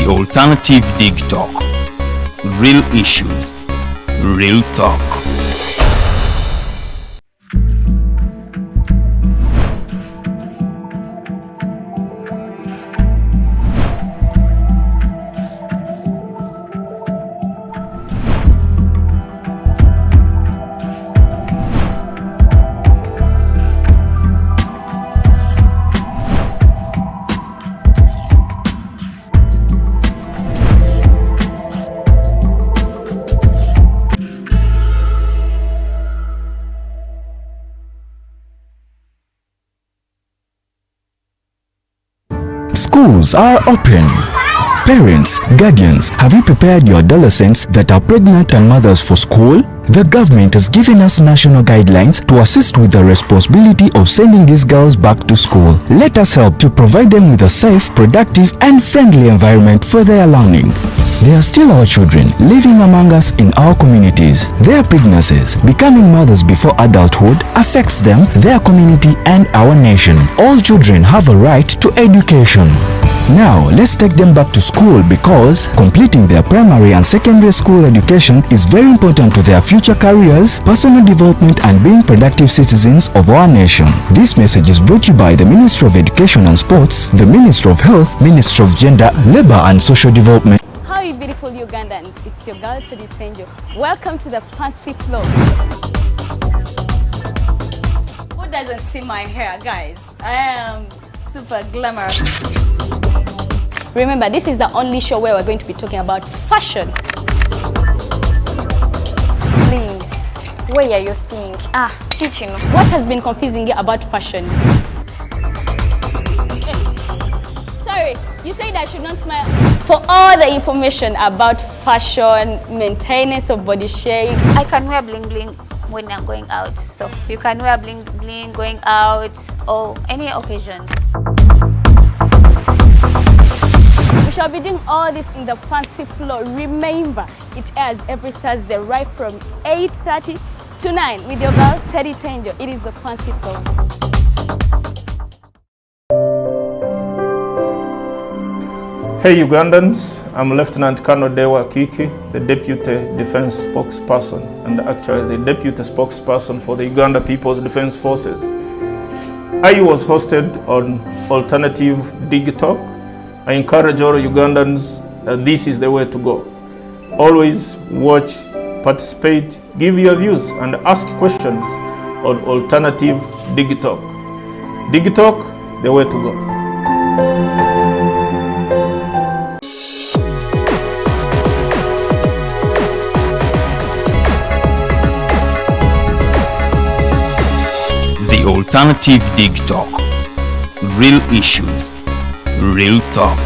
The Alternative Dig Talk. Real issues, real talk. Schools are open. Parents, guardians, have you prepared your adolescents that are pregnant and mothers for school? The government has given us national guidelines to assist with the responsibility of sending these girls back to school. Let us help to provide them with a safe, productive and friendly environment for their learning. They are still our children living among us in our communities. Their pregnancies, becoming mothers before adulthood, affects them, their community and our nation. All children have a right to education. Now, let's take them back to school because completing their primary and secondary school education is very important to their future careers, personal development and being productive citizens of our nation. This message is brought to you by the Ministry of Education and Sports, the Ministry of Health, Ministry of Gender, Labour and Social Development. How are you beautiful Ugandans? It's your girl Nnyo. Welcome to the fancy flow. Who doesn't see my hair, guys? I am super glamorous. Remember, this is the only show where we're going to be talking about fashion. Please, where are you think? Teaching. What has been confusing you about fashion? Sorry, you said I should not smile. For all the information about fashion, maintenance of body shape. I can wear bling bling when I'm going out. So you can wear bling bling going out or any occasion. We shall be doing all this in the fancy floor. Remember, it airs every Thursday right from 8:30 to 9 with your girl Nnyo. It is the fancy floor. Hey Ugandans, I'm Lieutenant Colonel Dewa Kiki, the Deputy Defense Spokesperson and actually the Deputy Spokesperson for the Uganda People's Defense Forces. I was hosted on Alternative Dig Talk. I encourage all Ugandans that this is the way to go. Always watch, participate, give your views and ask questions on Alternative Dig Talk. Dig Talk, the way to go. The Alternative Dig Talk. Real issues, real talk.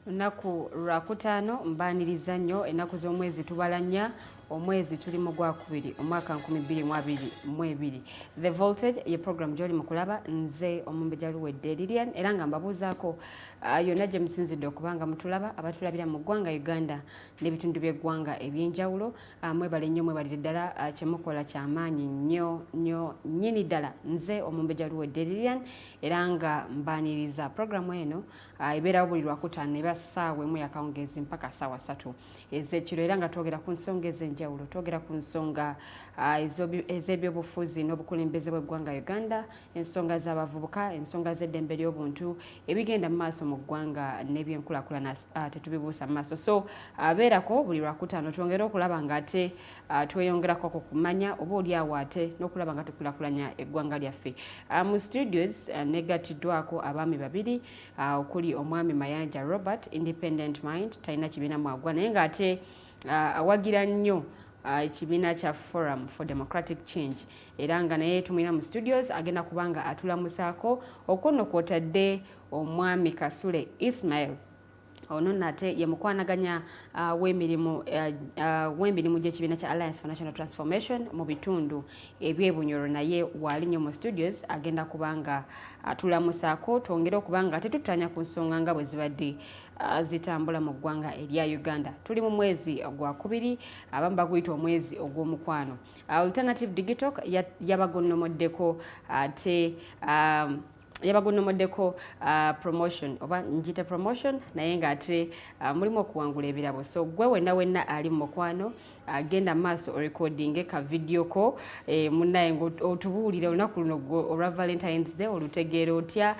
Lunaku lwakutaano mbaaniriza nnyo ennaku z'omwezi tubalanya omwezi tuli mu Gwakubiri omwaka 2022. The Voltage ye program gy'oli mu kulaba nze Omumbejja Luwedde Lilian era nga mbabuuzaako yonna gye musinzidde okubanga mutulaba abatulabira mu ggwanga Uganda n'ebitundu by'eggwanga eby'enjawulo. Mwebale nnyo mwebalire ddala kye mukola ky'amaanyi nnyo nnyini ddala nze Omumbejja Luwedde Lilian era nga mbaaniriza programu eno ebeerawo buli lwakutaano eba ssaawa emu yakawungezi mpaka ssaawa 3 ez'ekiro era nga twogera ku nsonga ez'enjawulo. Twogera ku nsonga ez'ebyobufuzi n'obukulembeze bw'eggwanga Uganda, ensonga z'abavubuka, ensonga z'eddembe ly'obuntu, ebigenda mu maaso mu ggwanga n'ebyenkulaakulana tetubibuusa mu maaso. So beerako buli lwakutaano twongere okulaba nga ate tweyongerako ku kumanya oba oli awo ate n'okulaba nga tukulaakulanya eggwanga lyaffe. Mu studios negatiddwako abaami babiri okuli omwami Mayanja Robert, independent mind, talina kibiina mwagwa naye ng'ate awagira nnyo ekibiina kya Forum for Democratic Change era nga naye tumwina mu studios agenda kubanga atulamusaako okwo nno kw'otadde omwami Kasule Ismail ono nate ye mukwanaganya w'emirimu gy'ekibiina kya Alliance for National Transformation mu bitundu ebyebunyoro naye wali nnyo mu studios agenda kubanga tulamusaako twongere okubanga tetutanya ku nsonga nga bwe zibadde zitambula mu ggwanga erya Uganda. Tuli mu mwezi gwa kubiri abamu baguyita omwezi ogw'omukwano. Alternative Digital yabagonnomoddeko yabagonnomoddeko promotion oba njite promotion naye ng'ate mulimu okuwangula ebirabo, so gwe wenna ali mu mukwano agenda maaso o recording ka video ko munnaye ng'otubuulire olunaku luno olwa Valentine's Day olutegeera otya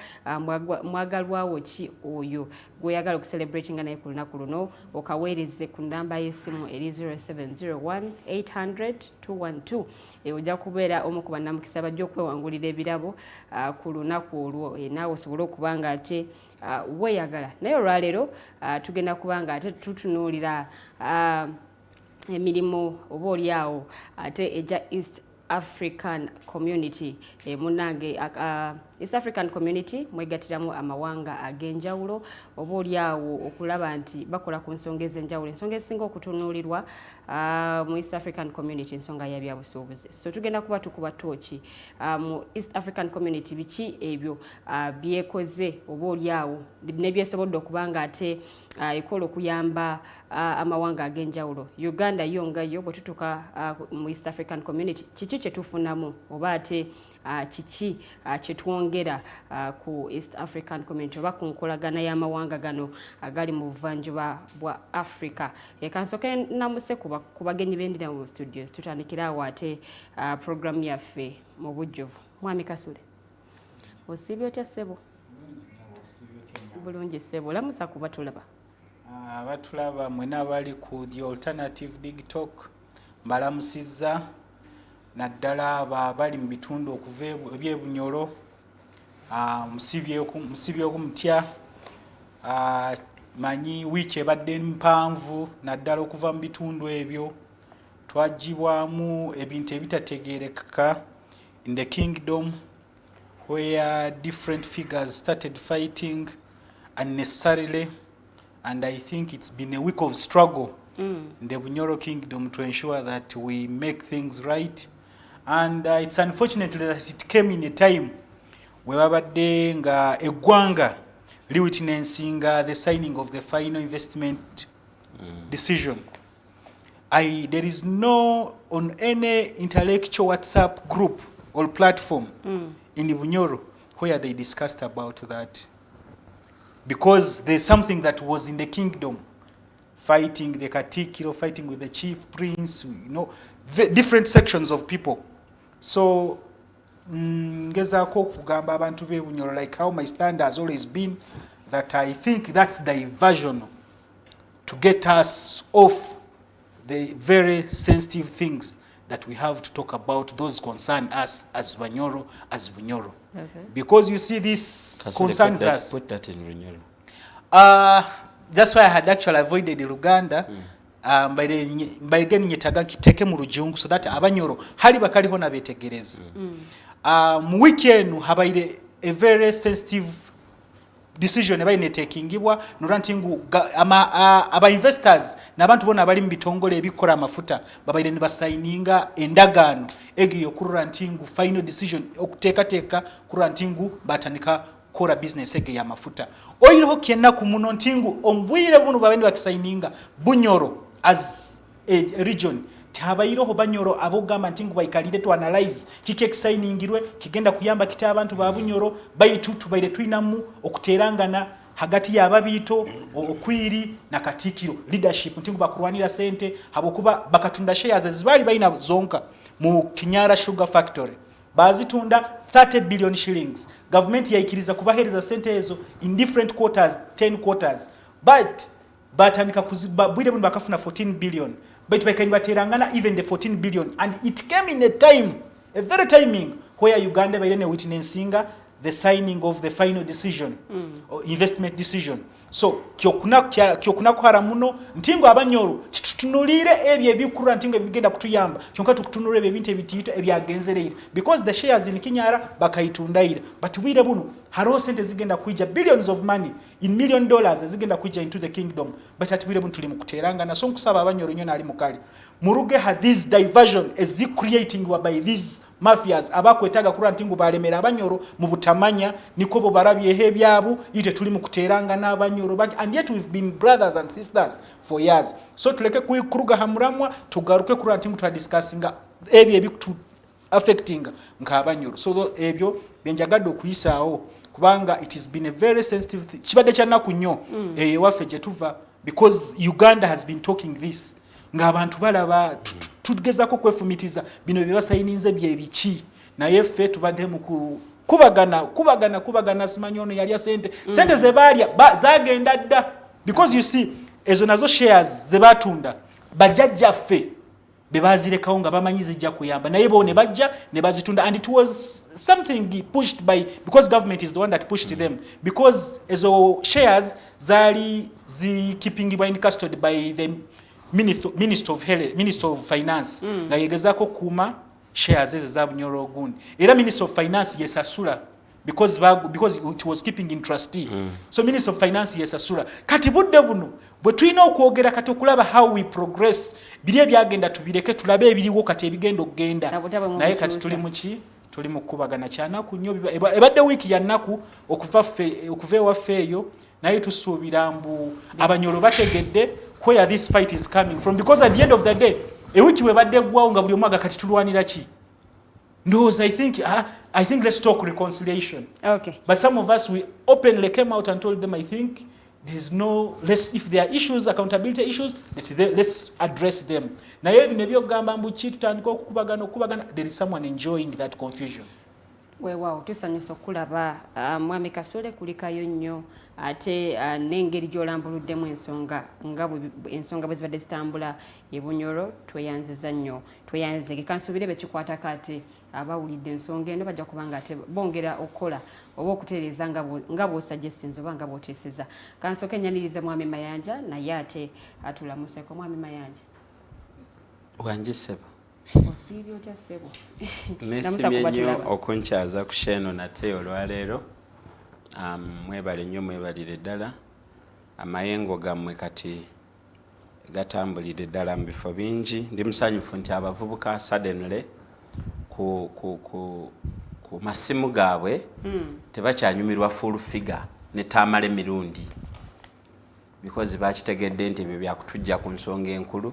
mwagalwawo ki oyo gweyagala okucelebratinga naye ku lunaku luno okaweereze ku nnamba y'essimu eri 0701 800 212 ojja kubeera omu ku bannamukisa bajja okwewangulira ebirabo ku lunaku olwo naawe osobole okuba nga ate weeyagala. Naye olwaleero tugenda kuba nga ate tutunuulira emirimu oba oliawo ate eja East African Community munange East African Community mwegatiramu amawanga ag'enjawulo oba oliawo okulaba nti bakola ku nsonga ez'enjawulo, ensonga ezisinga okutunuulirwa mu East African Community ensonga ya byabusuubuzi. So tugenda kuba tukuba tooki mu East African Community biki ebyo byekoze oba oliawo nebyesobodde okubanga ate ekola okuyamba amawanga ag'enjawulo. Uganda yo ngayo bwe tutuuka mu East African Community kiki kye tufunamu oba ate kiki kyetwongera ku East African Community oba ku nkolagana y'amawanga gano agali mu buvanjuba bwa Africa. Kansoke namuse ku bagenyi bendira mu studios tutandikira awo ate program yaffe mu bujjuvu. Mwami Kasule, osiibye otya ssebo? Bulungi ssebo, lamusa kuba tulaba. Batulaba mwena abali ku the Alternative Digital mbalamusizza naddala abali mu bitundu okuva ebyebunyoro musibyeku mutya manyi wiiki ebadde mpanvu naddala okuva mu bitundu ebyo twagibwamu ebintu ebitategeerekeka in the kingdom where different figures started fighting unnecessarily, and I think it's been a week of struggle in the Bunyoro kingdom to ensure that we make things right. And it's unfortunate that it came in a time where babadde nga eggwanga liwitnessinga the signing of the final investment decision. There is no on any intellectual WhatsApp group or platform in Bunyoro where they discussed about that, because there's something that was in the kingdom, fighting the Katikiro, fighting with the chief prince, you know, different sections of people. So ngezaako okugamba abantu be Bunyoro, like how my stand has always been, that I think that's diversion to get us off the very sensitive things that we have to talk about, those concern us as Bunyoro. Okay. Because you see, this concerns us. Put that in Bunyoro. That's why I had actually avoided Uganda. By then nyetaga kiteke mu rujungu so that abanyoro hali bakaliho nabetegereza. Mu weekend habaire a very sensitive decision ebaine takingibwa nurantingu aba investors nabantu bona abali mu bitongole ebikora amafuta babaire ne basaininga endagaano egiyo kurantingu final decision okuteeka kurantingu batandika kora business ege ya mafuta oyiriho kienna ku muno ntingu ombwire bunu babende bakisaininga Bunyoro as a region tabayiroho Banyoro abogamba ntingu bayikalire to analyze kike excitingirwe kigenda kuyamba kita abantu ba Bunyoro bayitutu bayire twinamu okuterangana hagati ya babito okwiri na Katikiro leadership ntingu bakurwanira sente habokuba bakatunda shares zibali bayina zonka mu Kinyara Sugar Factory bazitunda 30 billion shillings. Government yaikiriza kubahereza sente ezo in different quarters, 10 quarters, but anika kuziba bwide bunu bakafuna 14 billion, but bakani baterangana even the 14 billion, and it came in a time, a very timing where Uganda bayine witnessinga the signing of the final decision or investment decision. So kyokuna kuhara muno ntingo abanyoro tutunulire ebye ebikura ntingo ebigenda kutuyamba kyonka tukutunulire ebyo ebintu ebitito ebyagenzerere because the shares in Kinyara bakayitundaira but wire buno haro sente zigenda kuija billions of money in $1 million zigenda kuija into the kingdom but at wire buno tuli mukuteranga na so nkusaba abanyoro nyo nali mukali muruge had this diversion is creating by these mafias abakwetaga kura ntingo balemera abanyoro mu butamanya niko bo barabye hebyabu ite tuli mukuteranga n'abanyoro and yet we've been brothers and sisters for years so tuleke kuruga hamuramwa tugaruke kura ntingo twa discussinga ebyo ebikutu affecting nk'abanyoro so ebyo benjagadde okuyisaawo kubanga it has been a very sensitive thing kibadde kyanaku nnyo waffe gye tuva because Uganda has been talking this ng'abantu balaba tugezako kwefumitiza bino bye basayininze bye biki naye ffe tubadde mu kubagana simanyi ono yalya sente ze balya zagenda dda because you see ezo nazo shares ze batunda bajjajja ffe be bazirekawo nga bamanyi zijja kuyamba naye bo ne bajja ne bazitunda and it was something pushed by because government is the one that pushed them because ezo shares zali keeping in custody by the Minister of Finance nga yegezako kuma shares ezo za bunyoro ogundi era Minister of Finance yesasula because it was keeping in trustee so Minister of Finance yesasula kati budde buno bwe tulina okwogera kati okulaba how we progress biri ebyagenda tubireke tulabe ebiriwo kati ebigenda okugenda naye kati tuli mu kubagana kyanaku nnyo ebadde wiiki ya nnaku okuva ewaffe eyo naye tusuubira mbu abanyolo bategedde where this fight is coming from because at the end of the day ewiki webadde gwawo nga buli omwaga kati tulwanira ki ndowooza I think let's talk reconciliation okay but some of us we openly came out and told them I think there's if there are issues accountability issues let's address them naye bino byogamba mbu ki tutandika okukubagana there is someone enjoying that confusion weewaawo tusanyusa okulaba mwami Kasule kulikayo nnyo ate n'engeri gy'olambuluddemu ensonga bwe zibadde zitambula ebunyoro tweyanziza nnyo tweyanzizege kansuubire bekikwata kati abawulidde ensonga eno bajja kubanga ate bongera okukola oba okutereeza nga bw'osuggestions oba nga bw'oteeseza kansooka ennyaniriza mwami Mayanja naye ate atulamuseko mwami Mayanja wanjisebo osiibye otya ssebo nesimye nnyo okunkyaza ku sheeno nate olwaleero mwebale nnyo mwebalire ddala amayengo gammwe kati gatambulire ddala mu bifo bingi ndi musanyufu nti abavubuka suddenly ku masimu gaabwe tebakyanyumirwa full figure ne taamala emirundi because bakitegedde nti ebyo byakutujja ku nsonga enkulu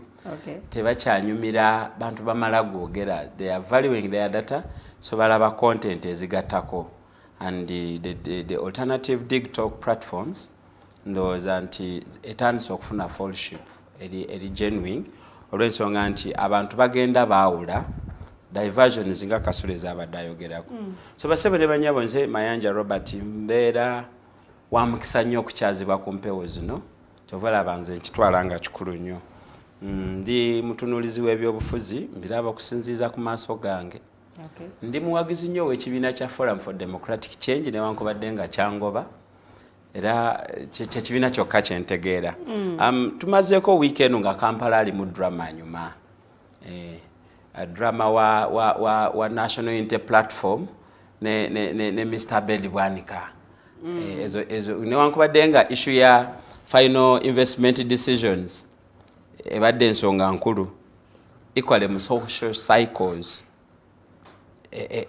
tebakyanyumira bantu bamala gwogera they are valuing their data so balaba content ezigattako and the alternative digital platforms ndowooza nti etandise okufuna fellowship eri genuine olw'ensonga nti abantu bagenda baawula diversions nga Kasule zaabadde ayogerako so basebe ne banyabo nze Mayanja Robert mbeera wamukisa nnyo okukyazibwa ku mpewo zino kyovalaba nze nkitwala nga kikulu nnyo ndi mutunuulizi w'ebyobufuzi mbiraba okusinziiza ku maaso gange ndi muwagizi nnyo w'ekibiina kya Forum for Democratic Change newankubadde nga kyangoba era kyekibiina kyokka kyentegeera tumazeeko weekend nga Kampala ali mu drama nyuma drama wa National Unity Platform ne Mr. Belly Bwanika ezo newankubadde nga issue ya final investment decisions ebadde ensonga nkulu equally mu social cycles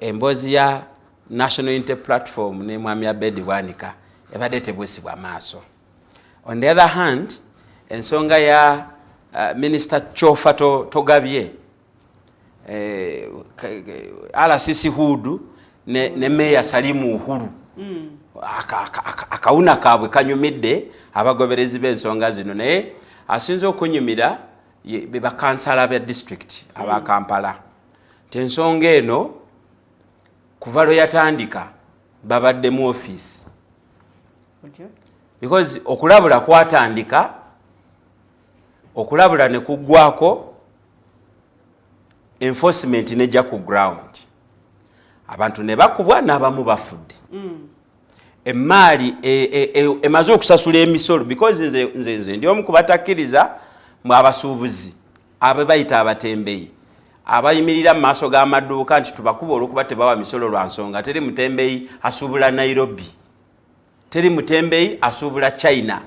emboozi ya National Unity Platform ne mwami Abedi Bwanika ebadde tebusibwa maaso on the other hand ensonga ya Minister Chofa Togabye RCC Hudu ne Mayor Salimu Uhuru akawuna kaabwe kanyumidde abagoberezi b'ensonga zino naye asinze okunyumira be bakansala ba district aba Kampala tensonga eno kuva lwe yatandika babadde mu office because okulabula kwatandika okulabula ne kuggwako enforcement nejja ku ground abantu ne bakubwa n'abamu bafudde emaali emaze okusasula emisolo because nze ndi omu kubatakkiriza mu abasuubuzi abe bayita abatembeyi abayimirira mu maaso g'amaduuka nti tubakuba olwokuba tebawa misolo lwa nsonga teri mutembeyi asuubula Nairobi teri mutembeyi asuubula China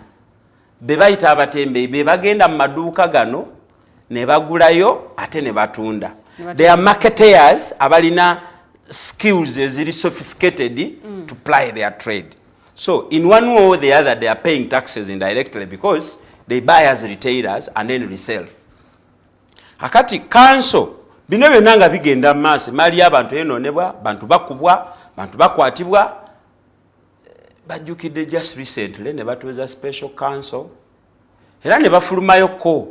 be bayita abatembeyi be bagenda mu maduuka gano ne bagulayo ate ne batunda they are marketeers abalina skills eziri sophisticated to ply their trade. So in one way or the other they are paying taxes indirectly because they buy as retailers and then resell. Akati council bino byonna nga bigenda mu maaso mali y'abantu enoonebwa bantu bakubwa bantu bakwatibwa bajjukidde just recently ne batuuza special council era ne bafulumayoko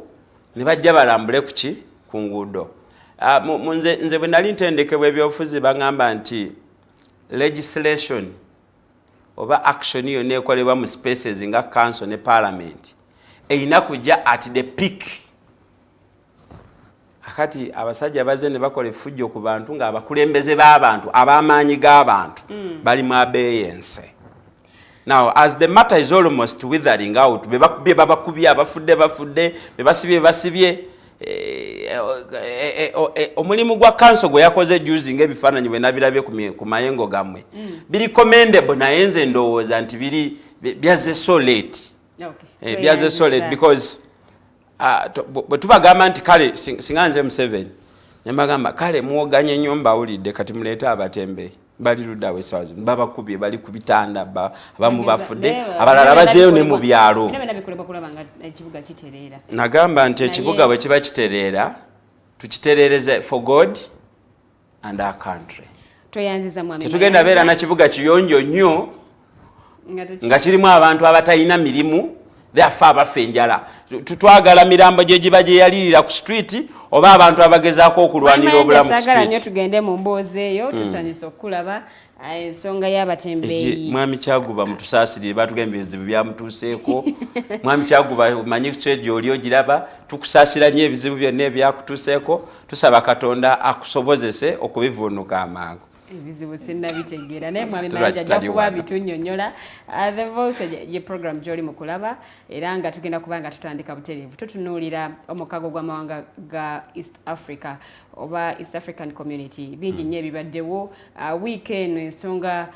ne bajja balambule kuki ku nguudo. Nze bwe nali ntendekebwa ebyobufuzi baŋŋamba nti legislation oba action yonna ekolebwa mu spaces nga council ne parliament erina kujja at the peak. Akati abasajja baze ne bakola effujjo ku bantu ng'abakulembeze b'abantu ab'amaanyi g'abantu bali mu abeeyense. Now as the matter is almost withering out be babakubye abafudde be basibye omulimu gwa council gwe yakoze juzi ng'ebifaananyi bwe nabirabye ku mayengo gammwe biri commendable naye nze ndowooza nti biri byaze so late. Byaze so late because bwe tubagamba nti kale singa nze Museveni ne mbagamba kale muwoganye nnyo mbawulidde kati muleete abatembeeyi bali luddawo esawazi babakubye bali ku bitanda abamu bafudde abalala bazeeyo ne mu byalo. Nagamba nti ekibuga bwe kiba kitereera tukitereereze for God and our country. Tetugenda beera na kibuga kiyonjo nnyo nga kirimu abantu abatalina mirimu therefore abafa enjala. Tutwagala mirambo gye giba gye yalirira ku street oba abantu abagezaako okulwanira obulamu ku street. Nnyo tugende mu mboozi eyo tusanyusa okulaba ensonga y'abatembeeyi. Mwami Kyaguba mutusaasirire batugamba ebizibu byamutuuseeko. Mwami Kyaguba manyi ky'ejo oli ogiraba tukusaasira nnyo ebizibu byonna ebyakutuuseeko tusaba Katonda akusobozese okubivuunuka amangu. Ebizibu sinnabitegeera naye mwami Mayanja ajja kuba bitunnyonnyola. The Voltage ye program gy'oli mu kulaba era nga tugenda kuba nga tutandika butereevu tutunuulira omukago gw'amawanga ga East Africa oba East African Community bingi nnyo ebibaddewo weekend ensonga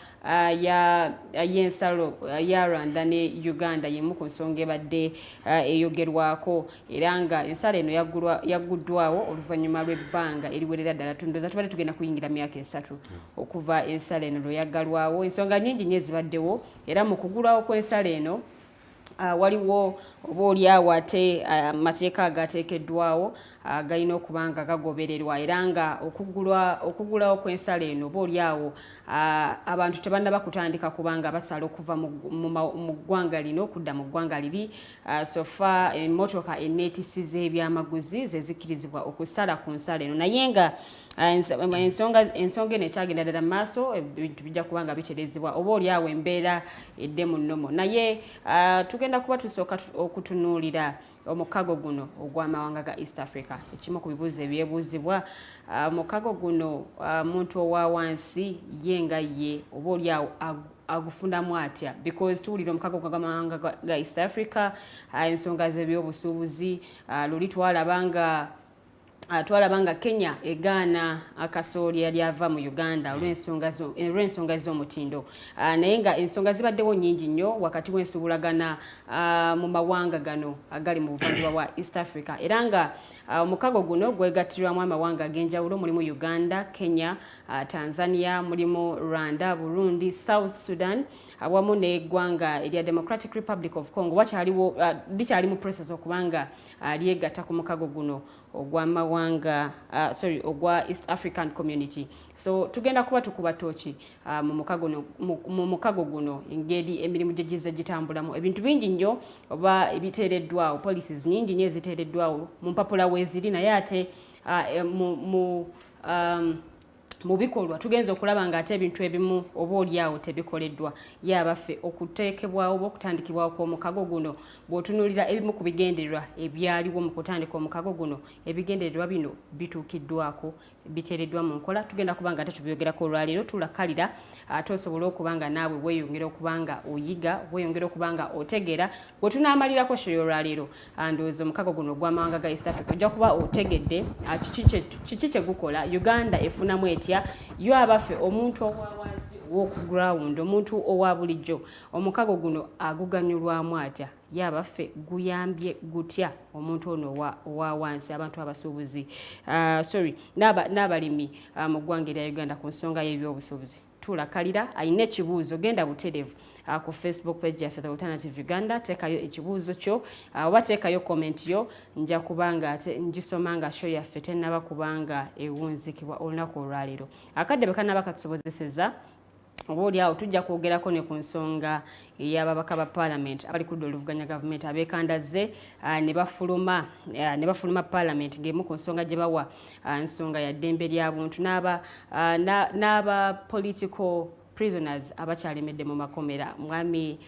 y'ensalo ya Rwanda ne Uganda yemu ku nsonga ebadde eyogerwako era nga ensalo eno yagguddwawo oluvannyuma lw'ebbanga eriwerera ddala tundoza tubadde tugenda kuyingira myaka 3 okuva ensalo eno lwe yaggalwawo. Ensonga nnyingi nnyo ezibaddewo era mu kugulwawo kw'ensalo eno waliwo oba oliawo ate amateeka agateekeddwawo galina okuba nga gagobererwa era nga okugulawo kw'ensalo eno oba oliawo abantu tebannaba kutandika kubanga basala okuva mu ggwanga lino okudda mu ggwanga liri sofa emmotoka enneetisiza ebyamaguzi zezikkirizibwa okusala ku nsalo eno naye nga ensonga eno ekyagenda ddala mu maaso ebintu bijja kuba nga bitereezebwa oba oliawo embeera edde mu nnomo naye tugenda kuba tusooka okutunuulira omukago guno ogw'amawanga ga East Africa. Ekimu ku bibuuzo ebyebuuzibwa omukago guno muntu owa wansi ye nga ye oba oliawo agufundamu atya because tuwulira omukago gw'amawanga ga East Africa ensonga z'ebyobusuubuzi luli twalabanga Kenya egaana akasooli yali ava mu Uganda olw'ensonga z'omutindo naye nga ensonga zibaddewo nnyingi nnyo wakati w'ensuubulagana mu mawanga gano agali mu buvanjuba bwa East Africa era nga omukago guno gwegattirwamu amawanga ag'enjawulo mulimu Uganda, Kenya, Tanzania, mulimu Rwanda, Burundi, South Sudan awamu n'eggwanga erya Democratic Republic of Congo likyali mu process okubanga lyegatta ku mukago guno ogw'amawanga ogwa East African Community. So tugenda kuba tukuba tooki mu mukago guno engeri emirimu gye giza gitambulamu ebintu bingi nnyo oba ebiteereddwawo policies nnyingi nnyo eziteereddwawo mu mpapula weeziri naye ate mu bikolwa tugenza okulaba nga ate ebintu ebimu oba oliawo tebikoleddwa yabaffe okuteekebwawo oba okutandikibwawo kw'omukago guno bw'otunuulira ebimu ku bigendererwa ebyaliwo mu kutandika omukago guno ebigendererwa bino bituukiddwako biteereddwa mu nkola tugenda kuba nga ate tubyogerako olwaleero tulakalira ate osobola okuba nga naawe weeyongera okuba nga oyiga weeyongera okuba nga otegeera bwe tunaamalirako shoyo olwaleero ndowooza omukago guno ogw'amawanga ga East Africa ojja kuba otegedde kiki kye gukola Uganda efunamu etya yo abaffe omuntu owawansi walk ground omuntu owa bulijjo omukago guno aguganyulwamu atya yabaffe guyambye gutya omuntu ono owa wansi abantu abasuubuzi n'abalimi mu ggwanga erya Uganda ku nsonga y'ebyobusuubuzi tulakalira ayina ekibuuzo genda buterevu ku Facebook page yaffe The Alternative Uganda teekayo ekibuuzo kyo oba teekayo comment yo nja kubanga ate ngisoma nga show yaffe tennaba kubanga ewunzikibwa olunaku olwaleero akadde bekanaba katusobozeseza oba oliawo tujja kwogerako ne ku nsonga ey'ababaka ba Parliament abali ku oluvuganya gavumenti abeekandaze ne bafuluma Parliament ng'emu ku nsonga gye bawa nsonga ya ddembe ly'abuntu n'aba political prisoners abakyalemedde mu makomera mwami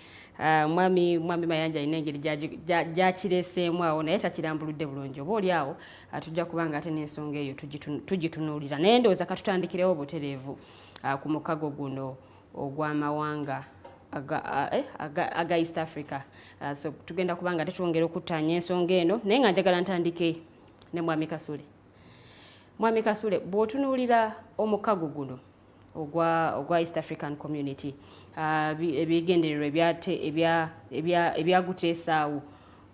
Mayanja alina engeri gyakireeseemu awo naye takirambuludde bulungi oba oliawo tujja kubanga ate n'ensonga eyo tugitunuulira naye ndowooza katutandikirewo butereevu ku mukago guno ogw'amawanga aga East Africa so tugenda kubanga tetwongera okuttaanya ensonga eno naye nga njagala ntandike ne Mwami Kasule bw'otunuulira omukago guno ogwa East African Community ebigendererwa ebyaguteesaawo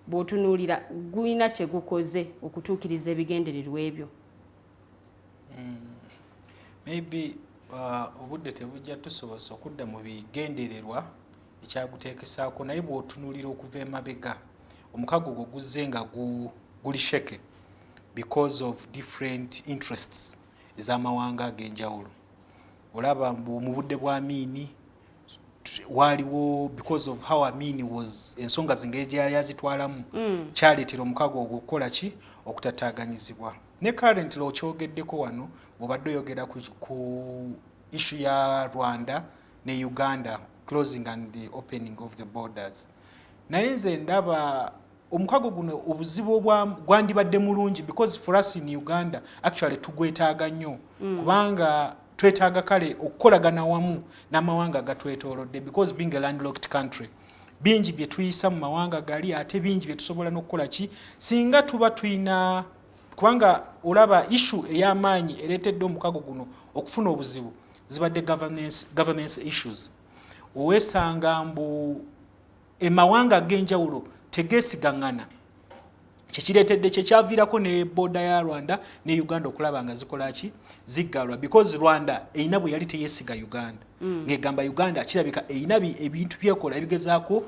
bw'otunuulira gulina kye gukoze okutuukiriza ebigendererwa ebyo maybe obudde tebujja tusobosa okudda mu bigendererwa ekyaguteekesaako naye bw'otunuulira okuva emabega omukago gwo guzze nga guli sheke because of different interests ez'amawanga ag'enjawulo olaba mu budde bwa Amini waliwo because of how Amini was ensonga zingeri gye yali azitwalamu kyaleetera omukago ogwo okukola ki okutataaganyizibwa ne currently okyogeddeko wano bw'obadde oyogera ku issue ya Rwanda ne Uganda closing and the opening of the borders naye nze ndaba omukago guno obuzibu gwandibadde mulungi because for us in Uganda actually tugwetaaga nnyo kubanga twetaaga kale okukolagana wamu n'amawanga gatwetoolodde because being a landlocked country bingi bye tuyisa mu mawanga gali ate bingi bye tusobola n'okukola ki singa tuba tuyina kubanga olaba issue ey'amaanyi ereetedde omukago guno okufuna obuzibu zibadde governance issues owesanga mbu emawanga ag'enjawulo tegeesigangana kyekireetedde kyekyaviirako ne booda ya Rwanda ne Uganda okulaba nga zikola ki ziggalwa because Rwanda eyina bwe yali teyeesiga Uganda ng'egamba Uganda kirabika eyina ebintu byekola ebigezaako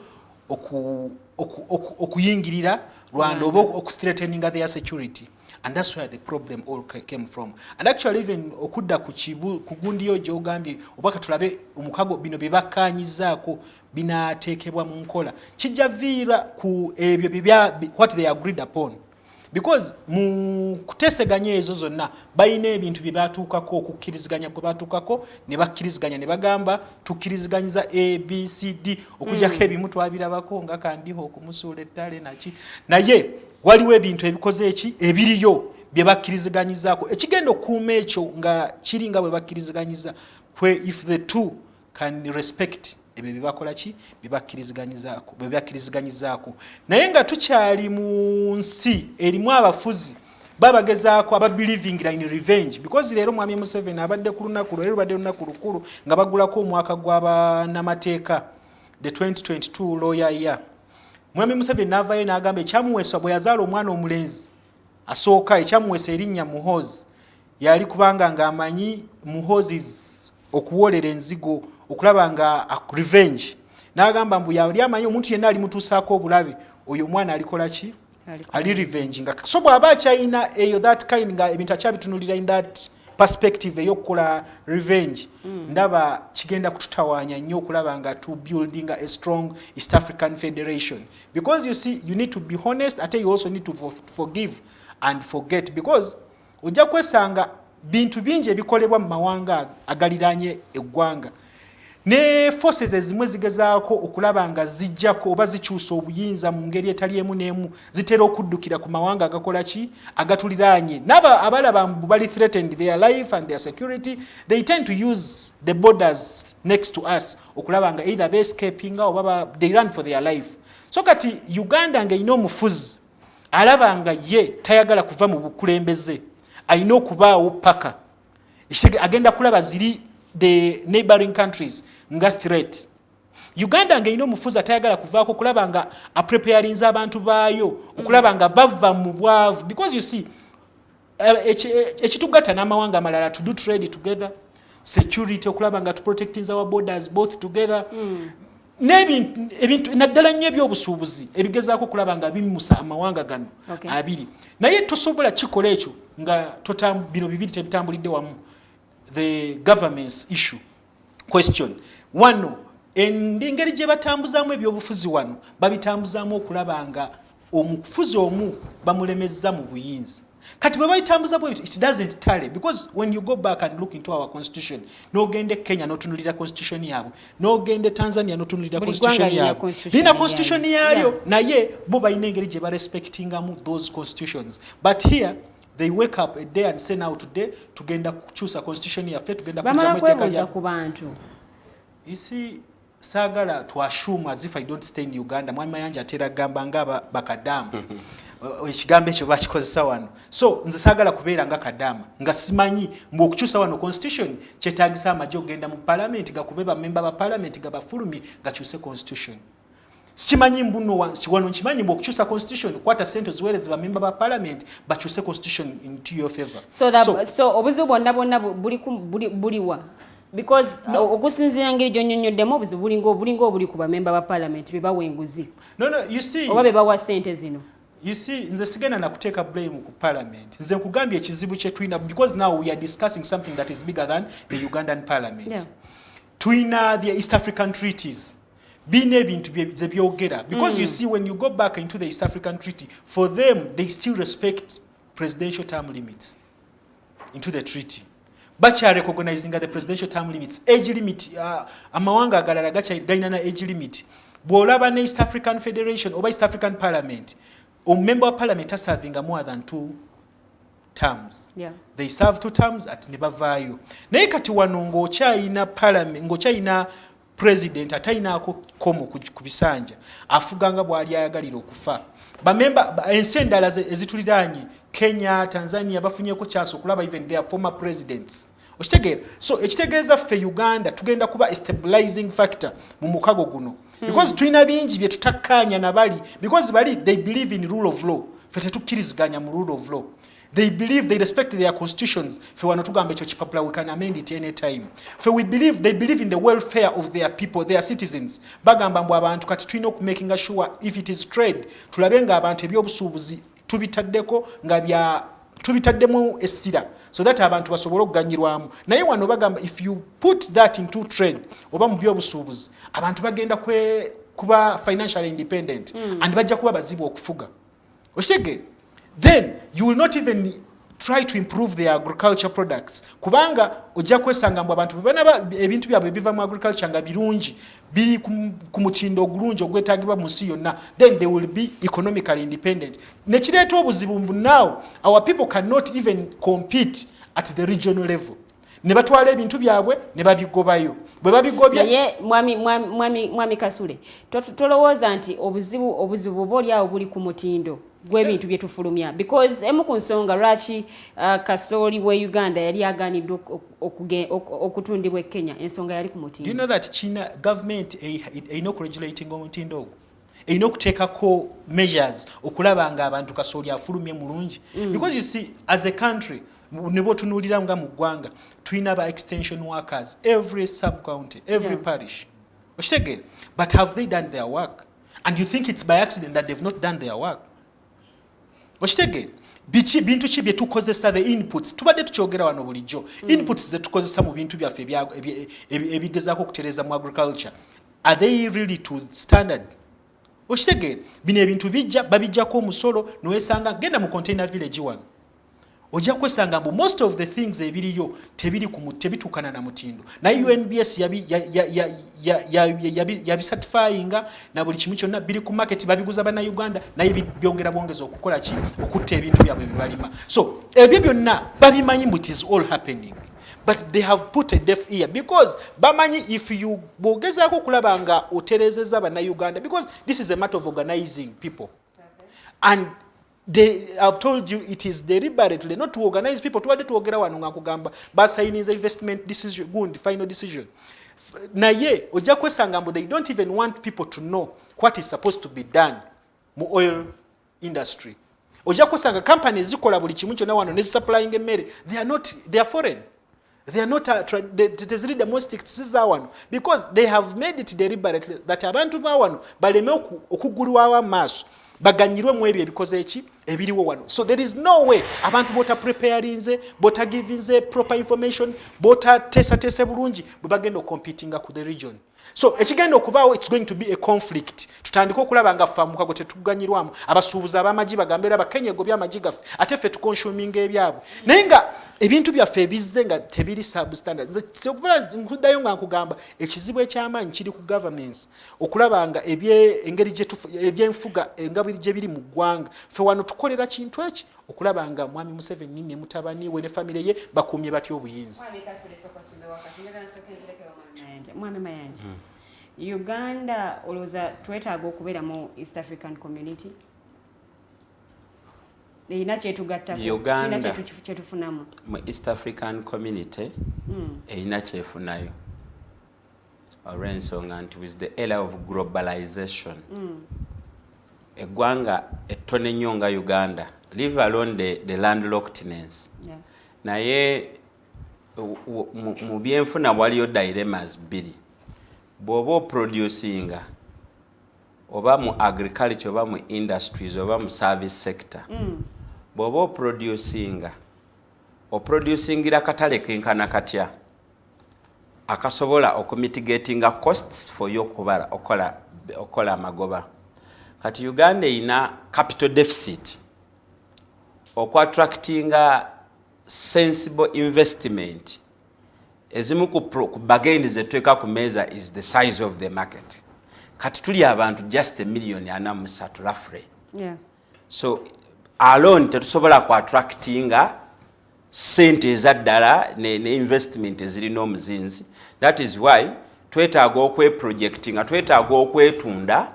okuyingirira Rwanda oba okuthreateninga their security and that's where the problem all came from and actually even okudda ku gundiyo gy'ogambye oba katulabe omukago bino bye bakkaanyizaako binaateekebwa mu nkola kijja viira ku ebyo what they agreed upon because mu kuteeseganya ezo zonna balina ebintu bye batuukako okukkiriziganya kwe batuukako ne bakkiriziganya ne bagamba tukkiriziganyiza ABCD okugyako ebimu twabirabako nga kandiho okumusuula ettale naki naye waliwo ebintu ebikoze eki ebiriyo bye bakkiriziganyizaako ekigenda okukuuma ekyo nga kiri nga bwe bakkiriziganyiza if the two can respect ebyo bibakola ki byebakkiriziganyizaako naye nga tukyali mu nsi erimu abafuzi babagezaako ababelievingira in revenge because leero mwami Museveni abadde ku lunaku leero badde lunaku lukulu nga bagulako omwaka gw'abannamateeka the 2022 lawyer year mwami Museveni n'avaayo n'agamba ekyamuweesa bwe yazaala omwana omulenzi asooka ekyamuweesa erinnya Muhoozi yali kubanga ng'amanyi Muhoozi okuwolera enzigo okulaba nga revenge n'agamba mbu yali amanyi omuntu yenna alimutuusaako obulabe oyo omwana alikola ki ali revenge nga so bw'aba akyayina eyo that kind nga ebintu akyabitunulira in that perspective ey'okukola revenge ndaba kigenda kututawaanya nnyo okulaba nga to building a strong East African Federation because you see you need to be honest ate you also need to forgive and forget because ojja kwesanga bintu bingi ebikolebwa mu mawanga agaliraanye eggwanga ne forces ezimwe zigezaako okulaba nga zijjako oba zikyusa obuyinza mu ngeri etali emu n'emu zitera okuddukira ku mawanga agakola ki agatuliraanye n'aba abalaba bali threatened their life and their security they tend to use the borders next to us okulaba nga either escaping oba they run for their life so kati Uganda ng'erina omufuzi alaba nga ye tayagala kuva mu bukulembeze alina okubaawo paka agenda kulaba ziri the neighboring countries nga threat Uganda ng'erina omufuzi atayagala kuvaako okulaba nga apreparinze abantu baayo okulaba nga bava mu bwavu because you see ekitugatta n'amawanga amalala to do trade together security okulaba nga to protecting our borders both together n'ebintu naddala nnyo ebyobusuubuzi ebigezaako okulaba nga bimusa amawanga gano abiri naye tosobola kikola ekyo nga bino bibiri tebitambulidde wamu the government's issue question wano engeri gye batambuzaamu ebyobufuzi wano babitambuzaamu okulaba nga omufuzi omu bamulemezza mu buyinza kati bwe bayitambuza bwebyo it doesn't tally because when you go back and look into our constitution n'ogende Kenya n'otunulira constitution yaabwe n'ogende Tanzania n'otunulira constitution yaabwe lina constitution yaalyo naye bo balina engeri gye barespectingamu those constitutions but here they wake up a day and say now today tugenda kukyusa constitution yaffe tugenda kujamu etteeka ku bantu you see sagala to assume as if I don't stay in Uganda mwami Mayanja atera gamba nga bakadamu ekigambo ekyo bakikozesa wano so nze saagala kubeera nga kadama nga simanyi mbu okukyusa wano constitution kyetaagisa amagye okugenda mu parliament gakube bamemba ba parliament gabafulumye gakyuse constitution sikimanyi mbuno wano nkimanyi mbu okukyusa constitution kwata sente ziweereze bamemba ba parliament bakyuse constitution into your favor so obuzibu bwonna buliwa because okusinziira ngeri gyonyonyoddemu obuzibu bulinga obuli ku bamemba ba parliament bebawa enguzi no you see oba bebawa sente zino. You see, nze sigenda na kuteka blame ku parliament. Nze nkugambye ekizibu kye tulina because now we are discussing something that is bigger than the Ugandan parliament. Yeah. Tulina the East African treaties. Bine ebintu bye byogera because you see when you go back into the East African treaty for them they still respect presidential term limits into the treaty. Bacha recognizing the presidential term limits. Age limit amawanga agalala galina na age limit. Bwolaba ne East African Federation oba East African Parliament. A member of parliament are serving more than 2 terms. Yeah. They serve 2 terms at nebavayo. Naye kati wano ng'okyayina parliament, ng'okyayina president atayinaako komo ku bisanja afuganga bw'ali ayagalira okufa. Bamemba ensi endala ezituliraanye Kenya, Tanzania bafunyeko chance okulaba even their former presidents. Okitegeera. So ekitegeeza ffe Uganda tugenda kuba a stabilizing factor mu mukago guno. Because tulina bingi bye tutakkaanya nabali because bali they believe in rule of law fete tukkiriziganya mu rule of law they believe they respect their constitutions fe wano tugamba ekyo kipapula we can amend it any time fe they believe in the welfare of their people their citizens bagamba mbu abantu kati tulina okumakinga sure if it is trade tulabe nga abantu ebyobusuubuzi tubitaddeko nga bya tubitaddemu essira so that abantu basobola okuganyirwamu naye wano bagamba if you put that into trade oba mu byobusuubuzi abantu bagenda kuba financially independent and bajja kuba bazibu okufuga okitege then you will not even try to improve their agriculture products kubanga ojja kwesanga mbu abantu bana ebintu byabwe biva mu agriculture nga birungi biri ku mutindo ogulungi ogwetaagibwa mu nsi yonna then they will be economically independent nekireeta obuzibu mbu now our people cannot even compete at the regional level ne batwala ebintu byabwe ne babigobayo bwe babigobya ye mwami Kasule tolowooza nti obuzibu bwoli awo buli ku mutindo gw'ebintu bye tufulumya because emu ku nsonga lwaki kasooli we Uganda yali aganiddwa okutundibwa Kenya ensonga yali ku mutindo. Do you know that China government erina okuregulating omutindo ogwo erina okuteekako measures okulaba nga abantu kasooli afulumye mulungi because you see as a country ne botunuulira nga mu ggwanga tulina ba extension workers every sub county every parish okitegeera but have they done their work and you think it's by accident that they've not done their work okitegeera bintu ki bye tukozesa the inputs tubadde tukyogera wano bulijjo inputs ze tukozesa mu bintu byaffe ebigezaako okutereeza mu agriculture are they really to standard okitegeera bino ebintu bijja babijjako omusolo nowesanga genda mu container village wano ojja kwesanga mbu most of the things ebiriyo tebitukana na mutindo naye UNBS yabisatifyinga na buli kimu kyonna biri ku market babiguza bana Uganda naye byongera bwongeza okukola ki okutta ebintu byabwe bibalima so ebyo byonna babimanyi mbu it is all happening but they have put a deaf ear because bamanyi if you bogezaako kulaba nga oterezeza bana Uganda because this is a matter of organizing people and they have told you it is deliberately not to organize people tuwadde tuwogera wano nga kugamba basayiniza investment decision good final decision naye ojja kwesanga mbu they don't even want people to know what is supposed to be done mu oil industry ojja kwesanga companies zikola buli kimu kyonna wano ne supplying emmere they are foreign they are not teziri domestic one because they have made it deliberately that abantu ba wano baleme okugulwawo amaaso baganyirwe mu ebyo ebikoze eki ebiriwo wano so there is no way abantu bota preparinze bota givinze proper information bota tesa bulungi bwe bagenda competing ku the region so ekigenda okubaawo it's going to be a conflict tutandika okulaba nga ffe mukago tetuganyirwamu abasuubuzi ab'amagi bagambera abakenyego by'amagi gaffe ate ffe tuconsuming ebyabwe naye nga ebintu byaffe ebizze nga tebiri substandard nze okuvala nkuddayo nga nkugamba ekizibu eky'amaanyi kiri ku governments okulaba nga engeri ebyenfuga nga gye biri mu ggwanga ffe wano tukolera kintu eki okulaba nga mwami Museveni ne mutabani we ne famire ye bakumye batya obuyinza Mwami Mayanja Uganda olowooza twetaaga okubeera mu East African Community erina kyetugattako kirina kyetufunamu mu East African Community erina kyefunayo olw'ensonga nti with the era of globalization eggwanga ettone nnyo nga Uganda leave alone the landlockedness naye mu byenfuna waliyo dilemmas bbiri bw'oba oproducinga oba mu agriculture oba mu industries oba mu service sector bw'oba oproducingira katale kenkana katya akasobola okumitigatinga costs for yo kubala okola amagoba kati Uganda ina capital deficit okwa-attractinga sensible investment ezimu ku bageni zetweka ku meeza is the size of the market kati tuli abantu just 1,430,000 roughly so alone tetusobola ku-attractinga sente ezaddala ne investment ezirina omuzinzi that is why twetaaga okweprojectinga twetaaga okwetunda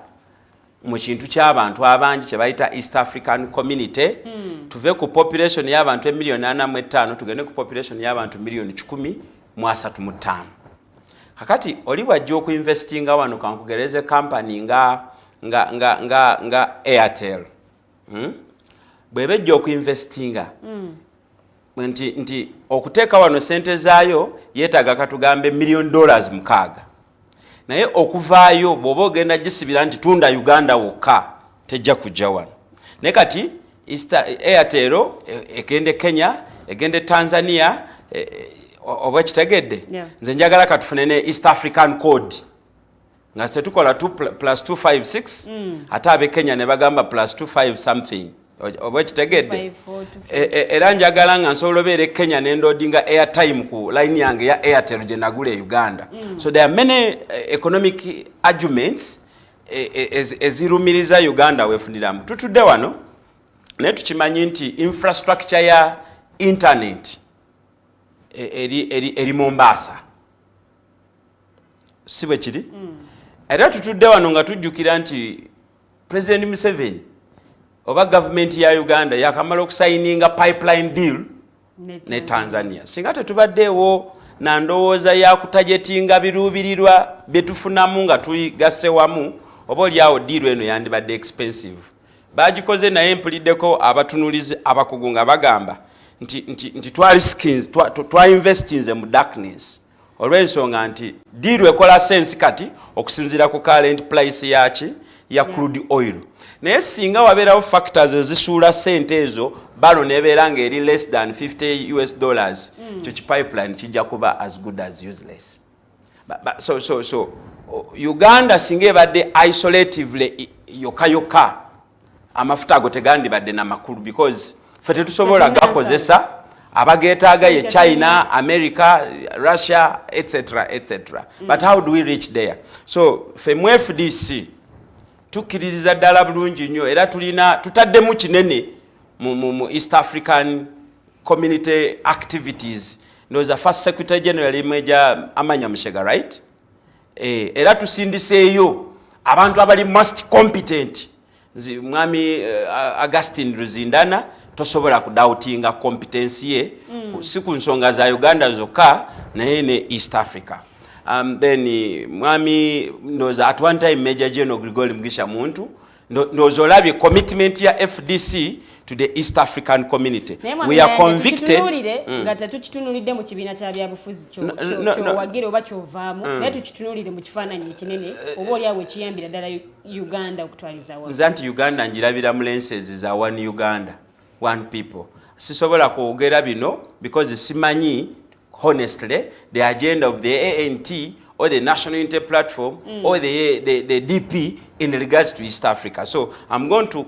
mu kintu ky'abantu abangi kye bayita East African Community tuve ku population y'abantu 1,405,000 tugende ku population y'abantu 1,35,000 kakati oli bwajja okuinvestinga wano kankugereze company nga Airtel bwebejja okuinvestinga nti okuteeka wano sente zaayo yeetaaga katugambe $1,000,000 naye okuvaayo bw'oba ogenda gisibira nti tunda Uganda wokka tejja kujja wano naye kati Airtel egende Kenya egende Tanzania oba kitegedde nze njagala katufune ne East African Code nga tetukola 2+256 ate abe Kenya ne bagamba +25 something oba kitegedde era njagala nga nsobola obeera Kenya n'endoodinga airtime ku line yange ya Airtel gye nagula e Uganda so there are many economic arguments ezirumiriza Uganda weefuniramu tutudde wano naye tukimanyi nti infrastructure ya internet eri Mombasa si bwe kiri era tutudde wano nga tujjukira nti President Museveni oba government ya Uganda yakamala okusayininga pipeline deal ne Tanzania singa tetubaddeewo na ndowooza ya kutajetinga biruubirirwa byetufunamu nga tuyigasse wamu oba oliawo deal eno yandibadde expensive bagikoze naye mpuliddeko abatunulizi abakugu nga bagamba nti twainvestinze mu darkness olw'ensonga nti deal ekola sense kati okusinziira ku current price ya crude oil naye singa wabeerawo factors ezisuula sente ezo balo nebeera nga eri less than $50 ekyo kipipeline kijja kuba as good as useless so Uganda singa ebadde isolatively yoka amafuta ago tegandibadde na makulu because fe tetusobola gakozesa abageetaaga ye China, America, Russia, etc. But how do we reach there? So fe mu FDC tukkiririza ddala bulungi nnyo era tutaddemu kinene mu East African community activities. Noza first secretary general Mayanja Amanya Mushega, right? Era tusindiseeyo abantu abali most competent. Mwami Augustine Ruzindana tosobola kudoutinga competency ye si ku nsonga za Uganda zokka naye ne East Africa. Then mwami ndoza at one time Major General Grigori Mugisha Muntu ndoza olabye commitment ya FDC to the East African community. We are convicted ngata tukitunulidde mu kibiina kya byabufuzi kyo wagire oba kyovaamu naye tukitunulidde mu kifaananyi ekinene oba oli awo ekiyambira ddala Uganda okutwaliza wa nzanti Uganda njirabira mu lenses za one Uganda one people sisobola kwogera bino because simanyi honestly the agenda of the ANT or the National Unity Platform or the DP in regards to East Africa. So I'm going to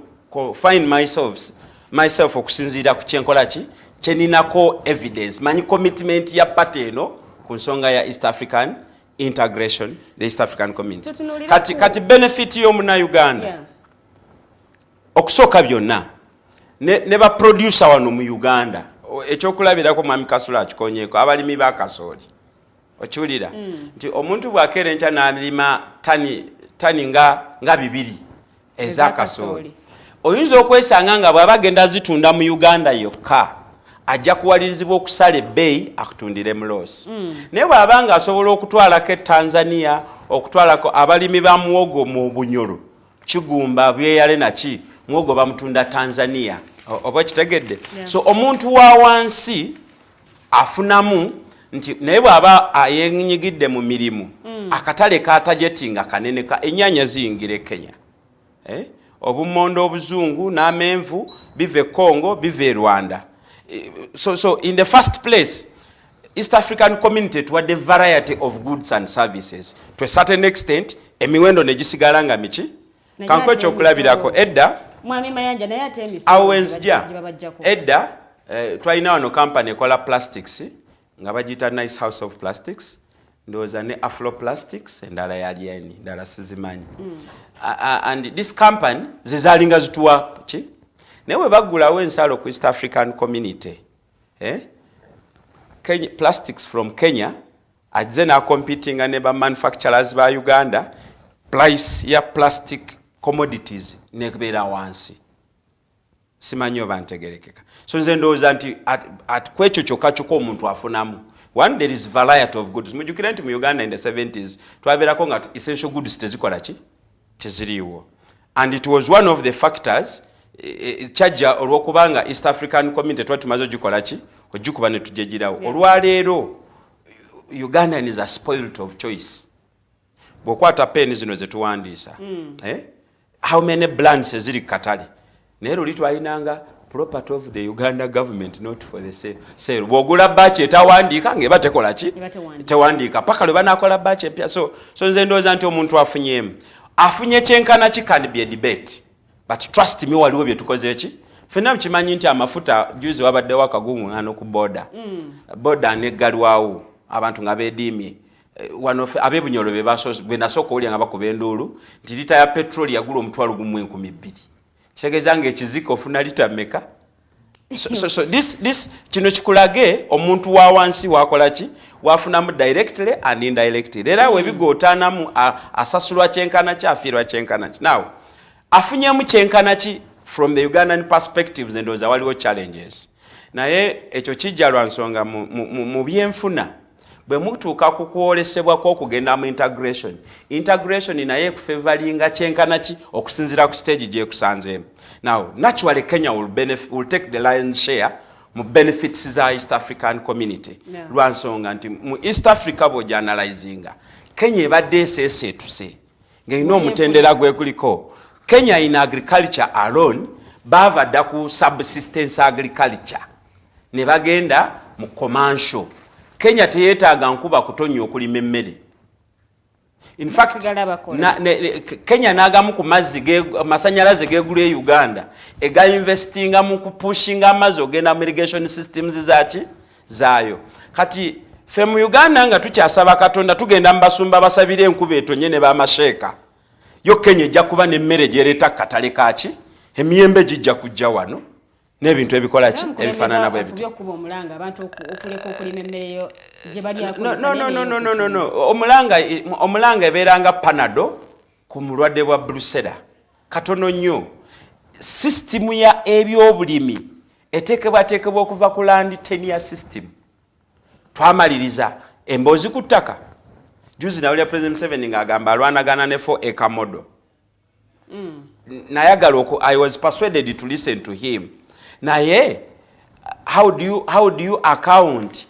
find myself okusinziira ku kyenkola ki kyeninako evidence manyi commitment ya party eno ku nsonga ya East African integration, the East African community. Kati benefit y'omuna Uganda okusooka byonna ne ba producer wano mu Uganda ekyokulabirako mwami Kasule akikonyeeko abalimi ba kasooli okiwulira nti omuntu bw'akeera enkya n'alima tani nga bibiri eza kasooli oyinza okwesanga nga bw'aba agenda zitunda mu Uganda yokka ajja kuwalirizibwa okusala ebbeeyi akutundire mu loosi naye bw'aba nga asobola okutwalako Tanzania okutwalako abalimi ba muwogo mu Bunyoro Kigumba Bweyale naki muwogo bamutunda Tanzania oba kitegedde so omuntu wa wansi afunamu nti naye bw'aba ayenyigidde mu mirimu akatale ka targeting kanene ka ennyanya ziyingire Kenya obumondo obuzungu n'amenvu bive Congo bive Rwanda so in the first place East African community tuwadde variety of goods and services to a certain extent emiwendo negisigala nga miki kankwe ekyokulabirako edda mwami Mayanja naye ate awenzja edda twalina wano company ekola plastics nga bagiyita Nice House of Plastics ndowooza ne Afro Plastics endala yali eni ndala sizimanyi and this company zezalinga zituwa ki naye bwe baggulawo ensalo ku East African community Kenya, plastics from Kenya ajze na competing ne ba manufacturers ba Uganda price ya plastic commodities nekbeera wansi simanyi oba ntegerekeka so nze ndowooza nti at kwekyo kyokka kyokka omuntu afunamu one there is variety of goods mujukira nti mu Uganda in the 70s twabeerako nga essential goods tezikola ki teziriiwo and it was one of the factors kyajja olw'okubanga East African community twali tumaze ogikola ki ogikuba ne tujegirawo olwaleero Ugandans are spoiled of choice bw'okwata peni zino zetuwandiisa how many brands eziri katale naye luli twalinanga property of the Uganda government not for the sale bw'ogula batch etawandiika ng'eba tekola ki tewandiika paka lwe banaakola batch empya so nze ndowooza nti omuntu afunye kyenkana ki can be a debate but trust me waliwo bye tukoze ki ffenna kimanyi nti amafuta juzi wabaddewo akagunguŋŋaano ku boda neggalwawo abantu nga beediimye wano ab'ebunyolo be nasooka owulya nga bakuba enduulu nti lita ya petroli yagula $1,200 kitegeeza ng'ekiziko ofuna lita mmeka so this kino kikulage omuntu wa wansi wakola ki wafunamu directly and indirectly era webigootaanamu asasulwa kyenkana ki afiirwa kyenkana ki now afunyemu kyenkana ki from the Ugandan perspectives endowooza waliwo challenges naye ekyo kijja lwa nsonga mu byenfuna bwe mutuuka ku kwolesebwa kw'okugenda mu integration naye ekufavoringa kyenkana ki okusinziira ku stage gyekusanzeemu now naturally Kenya will take the lion's share mu benefits za East African community lwa nsonga nti mu East Africa bw'ogyanalyzinga Kenya ebadde eseeseetuse ng'erina omutendera gwekuliko Kenya in agriculture alone bava dda ku subsistence agriculture ne bagenda mu commercial Kenya teyeetaaga nkuba kutonya okulima emmere In fact, Kenya nagamu ku mazzi masanyalaze gegulu e Uganda ega investinga mu kupushinga amazi ogenda mu irrigation systems zaayo. Kati fe mu Uganda nga tukyasaba Katonda tugenda mbasumba basabire enkuba etonye ne bamasheeka. Yo Kenya ejja kuba n'emmere gyereta katale kaaki emiyembe gijja kujja wano n'ebintu ebikola ki ebifaanana bwe bityo. No. Omulanga ebeeranga panado ku mulwadde bwa brucella katono nnyo. System ya ebyobulimi eteekebwateekebwa okuva ku land tenure system twamaliriza emboozi ku ttaka. Juzi nawulira President Museveni ng'agamba alwanagana ne 4 acre model. Nayagala I was persuaded to listen to him. Naye how do you account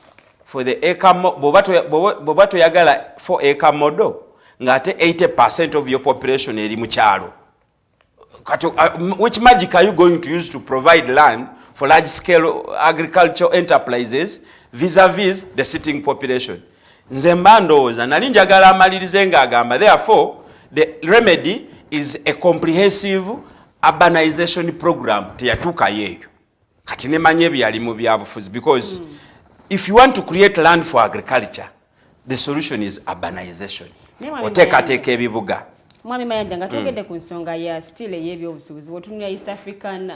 for the acre boba toyagala 4 acre model ngate 80% of your population eri mu kyalo? Which magic are you going to use to provide land for large scale agricultural enterprises vis-a-vis the sitting population? Nze mba ndowooza nali njagala amalirize ng'agamba therefore the remedy is a comprehensive urbanization program teyatuuka yeeyo kati nemanye ebyali mu byabufuzi because if you want to create land for agriculture the solution is urbanization. Oteekateeka ebibuga. Mwami Mayanja nga twogedde ku nsonga ya still ey'ebyobusuubuzi wotunula East African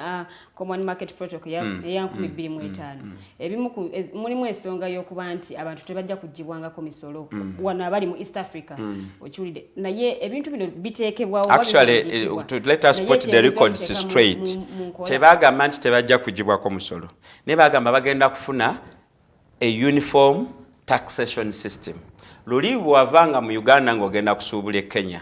Common Market Protocol ya 2025 ebimu mulimu ensonga y'okuba nti abantu tebajja kugibwangako misolo wano abali mu East Africa okiwulidde naye ebintu bino biteekebwawo. Actually let us put the records straight. Tebagamba nti tebajja kugibwako musolo naye bagamba bagenda kufuna a uniform taxation system. Luli bw'avanga mu Uganda ng'ogenda kusuubula e Kenya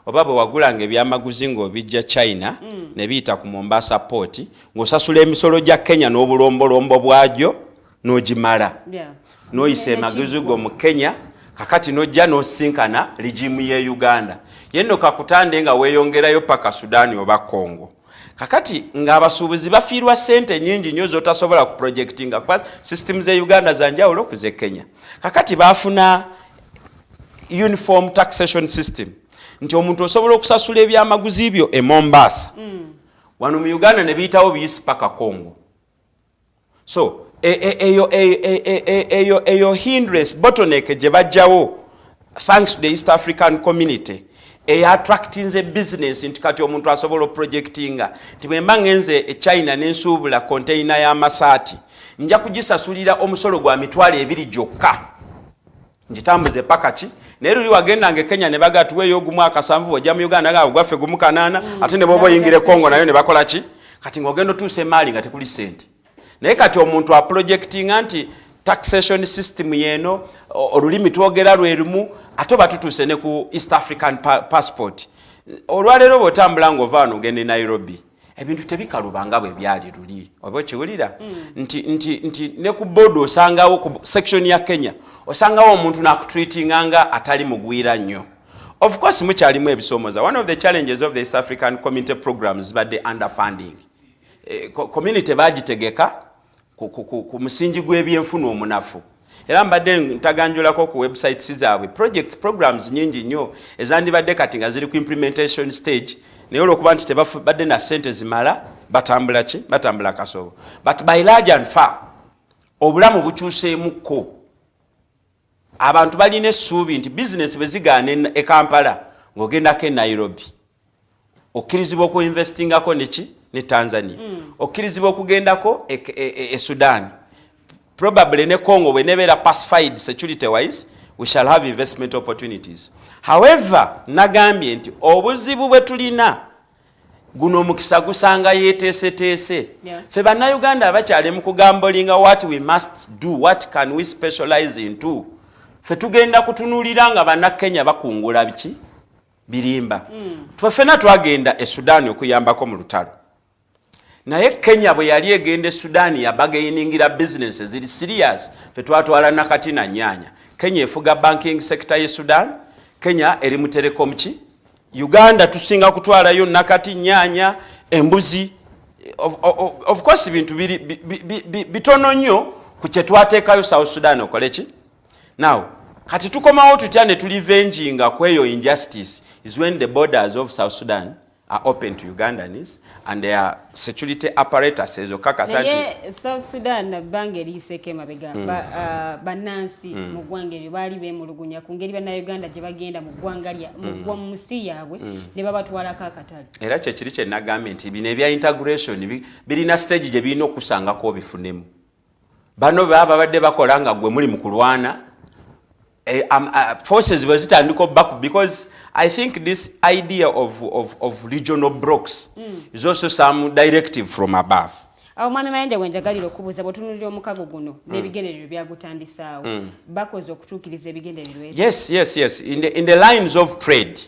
oba bwe wagulanga ebyamaguzi ng'obijja China ne biyita ku Mombasa port ng'osasula emisolo gya Kenya n'obulombolombo bwagyo n'ogimala n'oyisa emaguzi go mu Kenya kakati n'ojja n'osinkana ligimu ye Uganda yenno kakutande nga weeyongerayo paka Sudani oba Congo. Kakati ng'abasuubuzi bafiirwa ssente nnyingi nnyo z'otasobola ku projectinga kuba systems e Uganda za njawulo ku ze Kenya. Kakati baafuna uniform taxation system nti omuntu osobola okusasula ebyamaguzi byo e Mombasa wano mu Uganda ne biyitawo biyisi paka Congo. So eyo hindrance bottleneck gye bajjawo thanks to the East African community attracting a business nti kati omuntu asobola oprojectinga nti bwe mba ngenze e China n'ensuubula container y'amasaati nja kugisasulira omusolo gwa mitwalo 2 gyokka ngitambuze paka ki naye luli wagendanga e Kenya ne baga tuweeyo ogumu akasanvu ojja mu Uganda nga gwaffe gumu kanaana ate ne boba oyingire Congo nayo ne bakola ki kati ng'ogenda otuuse emaali nga tekuli sente. Naye kati omuntu aprojectinga nti taxation system yeno olulimi twogera lwe lumu ate batutuuse ne ku East African passport. Olwaleero bw'otambula ng'ovaano ogenda e Nairobi ebintu tebikalubanga bwe byali luli oba okiwulira nti ne ku board osangawo ku section ya Kenya osangawo omuntu n'akutreatinga nga atali mugwira nnyo. Of course mukyalimu ebisomoza. One of the challenges of the East African community programs badde underfunding. Community bagitegeka ku musingi gw'ebyenfuna omunafu era mbadde ntaganjulako ku websites zaabwe programs nyingi nnyo ezandibadde kati nga ziri ku implementation stage naye olwokuba nti tebabadde na ssente zimala batambula ki batambula kasobo but by large and far obulamu bukyuseemukko abantu balina essuubi nti business bwe zigaana e Kampala ng'ogendako e Nairobi okkirizibwa okuinvestingako neki ne Tanzania okkirizibwa okugendako e Sudan probably ne Congo bwenebeera pacified security wise we shall have investment opportunities. However nagambye nti obuzibu bwe tulina guno omukisa gusanga yeeteeseteese ffe bannayuganda abakyali mu kugambolinga what we must do what can we specialize into ffe tugenda kutunuulira nga bannakenya bakungula biki birimba tweffena twagenda e Sudan okuyambako mu lutalo naye Kenya bwe yali egenda e Sudan yabagainingira business ziri serious ffe twatwala nakati na nnyanya. Kenya efuga banking sector ye Sudan, Kenya eri mu telecom ki, Uganda tusinga kutwalayo nakati nnyanya embuzi of course bintu bitono nnyo ku kye twateekayo South Sudan okole ki. Now kati tukomawo tutya ne tulivenginga kweyo injustice is when the borders of South Sudan are open to Ugandans and their security apparatuses okakasa nti South Sudan bange liiseko emabega bannansi mu ggwanga eryo baali beemulugunya ku ngeri bannayuganda gye bagenda mu ggwanga mu musi yaabwe ne babatwalako akatale. Era kyekiri kye nagambye nti bino ebya integration birina stage gye birina okusangako bifunemu. Bano baba badde bakola nga gwe muli mu kulwana forces bwe zitandika back, because I think this idea of regional blocks is also some directive from above. Awo mwami Mayanja wenjagalira okubuuza bw'otunuulira omukago guno n'ebigendererwa byagutandisaawo bakoze okutuukiriza ebigendererwa ebyo? Yes. In the lines of trade,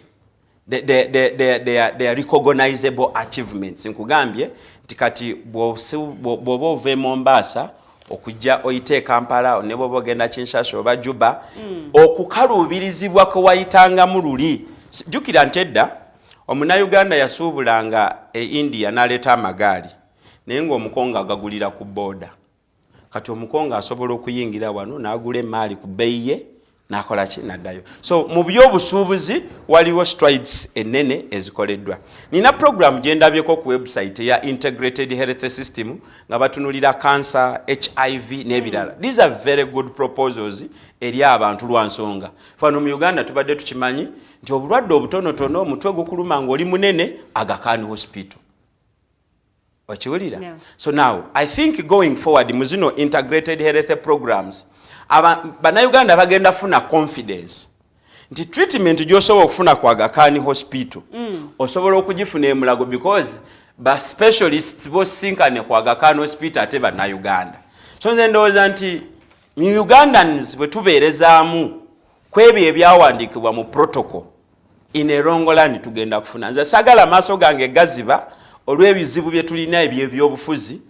they are recognizable achievements. Nkugambye nti kati bw'oba ova e Mombasa okujja oyite Kampala ne bw'oba ogenda Kinshasa oba Juba okukaluubirizibwa kwe wayitangamu luli. Jjukira nti edda omunnayuganda yasuubulanga India n'aleeta amagaali naye ng'omukongo agagulira ku booda. Kati omukongo asobola okuyingira wano n'agula emaali ku bbeeyi ye n'akola ki n'addayo. So mu by'obusuubuzi waliwo strides ennene ezikoleddwa. Nina program gye ndabyeko ku website ya Integrated Health System nga batunulira cancer, HIV n'ebirala. These are very good proposals eri abantu lwa nsonga. Fano mu Uganda tubadde tukimanyi nti obulwadde obutonotono omutwe gukuluma ng'oli munene Aga Hospital. Wachiwulira? Yeah. So now, I think going forward, muzino integrated health programs, bannayuganda bagenda funa confidence. Nti treatment gy'osobola okufuna ku Aga Hospital, osobola okugifuna e Mulago because ba specialists bosinkane ku Aga Hospital ate bannayuganda. So nze ndowooza nti mu Ugandans bwe tubeerezaamu kwebyo ebyawandiikibwa mu protocol in a wrong land tugenda kufuna. Nze sagala maaso gange gaziba olw'ebizibu bye tulina eby'obufuzi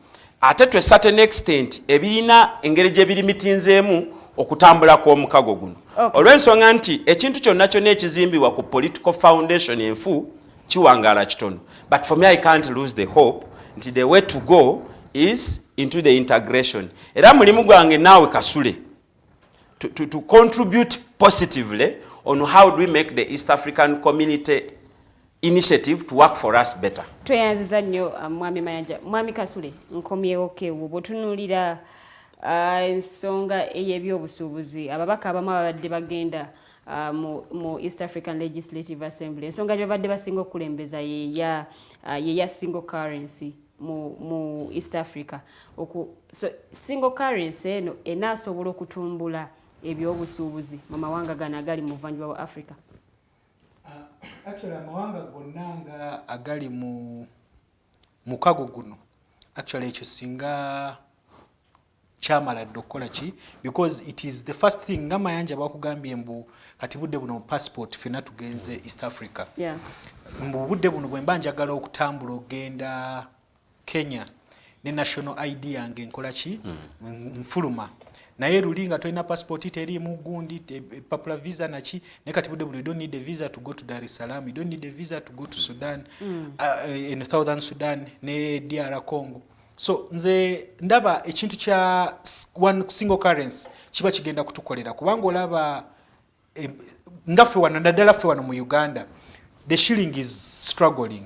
ate to a certain extent ebirina engeri gye birimitinzeemu okutambula kw'omukago guno. Olw'ensonga nti ekintu kyonna kyonna ekizimbibwa ku political foundation enfu kiwangaala kitono. But for me I can't lose the hope nti the way to go is into the integration. Era mulimu gwange naawe Kasule to contribute positively on how do we make the East African community initiative to work for us better. Tweyanziza nnyo mwami Mayanja. Mwami Kasule nkomyewo kewo bw'otunuulira ensonga ey'ebyobusuubuzi ababaka abamu abadde bagenda mu East African Legislative Assembly ensonga gye babadde basinga okulembeza yeya single currency mu East Africa. So single currency eno enaasobola okutumbula ebyobusuubuzi mu mawanga gano agali mu buvanjuba bwa Africa? Actually amawanga gonna nga agali mu mukago guno actually ekyo singa kyamala dde okukola ki because it is the first thing nga Mayanja bakugambye mbu kati budde buno passport fena tugenze East Africa. Yeah. Mbu budde buno bwe mba njagala okutambula ogenda Kenya ne national ID yange nkola ki nfuluma naye lulinga tolina passport teri mu gundi papula visa nachi ne kati budde buno you don't need a visa to go to Dar es Salaam, you don't need a visa to go to Sudan in Southern Sudan ne DR Congo. So nze ndaba ekintu kya one single currency kiba kigenda kutukolera kubanga olaba ngaffe wano naddala ffe wano mu Uganda the shilling is struggling.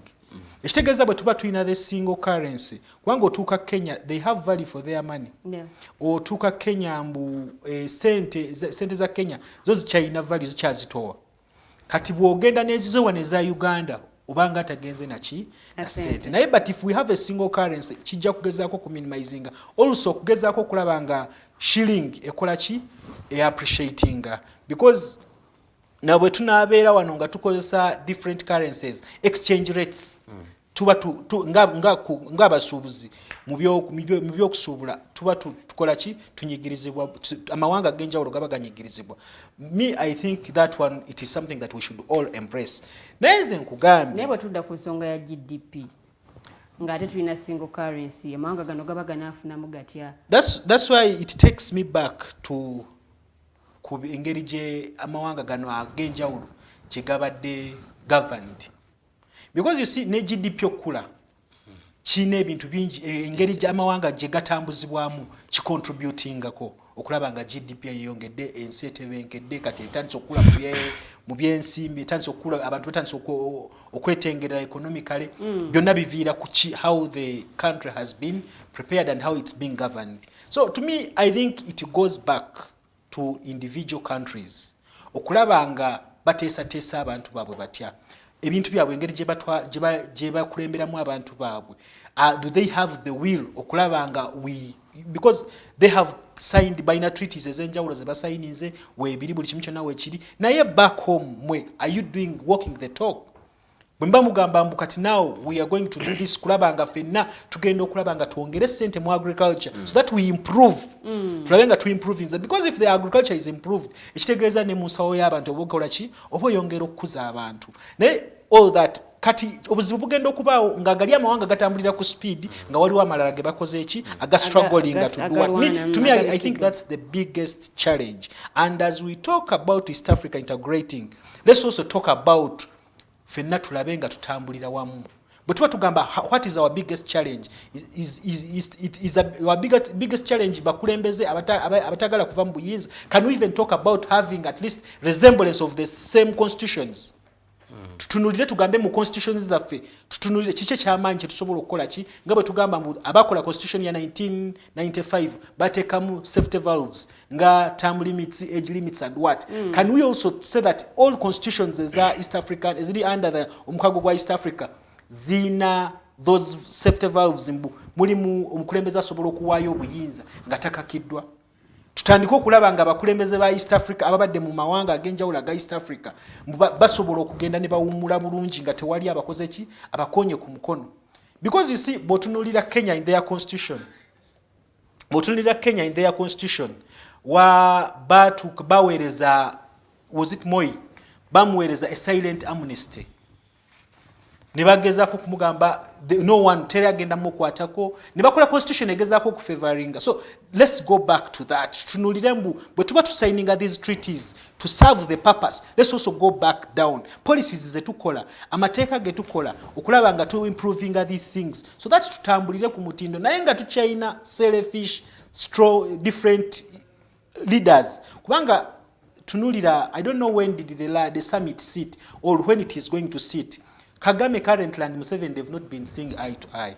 Ekitegeeza bwe tuba tulina the single currency kubanga otuuka Kenya they have value for their money. Yeah. Otuuka Kenya mbu sente za Kenya zo zikyalina value zikyazitowa kati bw'ogenda n'ezizo wano eza Uganda obanga atagenze naki sente naye but if we have a single currency kijja kugezaako ku minimizinga also kugezaako okulaba nga shilling ekola ki appreciating because na bwe tunaabeera wano nga tukozesa different currencies exchange rates tuba nga abasuubuzi mu by'okusuubula tuba tukola ki tunyigirizibwa amawanga g'enjawulo gaba ganyigirizibwa. Me I think that one it is something that we should all embrace. Naye nze nkugambye naye bwe tudda ku nsonga ya GDP ng'ate tulina single currency amawanga gano gaba ganaafunamu gatya. That's why it takes me back to ku engeri gye amawanga gano ag'enjawulo gye gabadde governed. Because you see ne GDP okula kiina ebintu bingi engeri gye amawanga gye gatambuzibwamu kicontributingako okulaba nga GDP yeyongedde, ensi etebenkedde, kati etandise okula mu byensimbi, etandise okula, abantu batandise okwetengera economically. Byonna biviira ku how the country has been prepared and how it's being governed. So to me, I think it goes back to individual countries okulaba nga bateesateesa abantu baabwe batya, ebintu byabwe engeri gye bakulemberamu abantu baabwe. Do they have the will okulaba nga because they have signed binary treaties ezenjawulo ze basayinize weebiri buli kimu kyonna weekiri, naye back home mwe are you walking the talk? Bwemba mugamba mbu kati now we are going to do this kulaba nga fenna tugenda okulaba nga tuongere ssente mu agriculture so that we improve. Tulabe nga tuimprove because if the agriculture is improved ekitegeeza ne mu nsawo y'abantu obukola ki oba oyongera okukuza abantu. Naye all that kati obuzibu bugenda okubaawo nga gali amawanga gatambulira ku speed nga waliwo amalala ge bakoze eki aga struggling to do what. To me, I think that's the biggest challenge. And as we talk about East Africa integrating, let's also talk about fenna tulabe nga tutambulira wamu. But tuba tugamba what is our biggest challenge our biggest challenge bakulembeze abatagala kuva mu buyinza. Can we even talk about having at least resemblance of the same constitutions? Tutunulire tugambe mu constitutions zaffe, tutunulire kiki ky'amaanyi kye tusobola okukola ki nga bwe tugamba mu abakola constitution ya 1995 bateekamu safety valves nga term limits, age limits and what. Can we also say that all constitutions eza East Africa eziri under the omukago gwa East Africa zina those safety valves mulimu omukulembeze asobola okuwaayo obuyinza nga takakiddwa? Tutandika okulaba nga abakulembeze ba East Africa ababadde mu mawanga ag'enjawulo aga East Africa basobola okugenda ne bawummula bulungi nga tewali abakoze ki abakonye ku mukono. Because you see, bw'otunuulira Kenya in their constitution baweereza, was it Moi, bamuweereza a silent amnesty. Ne bagezaako kumugamba no one teri agenda mukwatako, ne bakola constitution egezaako okufavoringa. So let's go back to that. Tutunulire mbu bwe tuba tusigninga these treaties to serve the purpose, let's also go back down. Policies zetukola, amateeka getukola okulaba nga tu improving these things so that tutambulire ku mutindo naye nga tukyayina selfish different leaders. Kubanga tunulira, I don't know when did the summit sit or when it is going to sit. Kagame currently and Museveni, they've not been seeing eye to eye.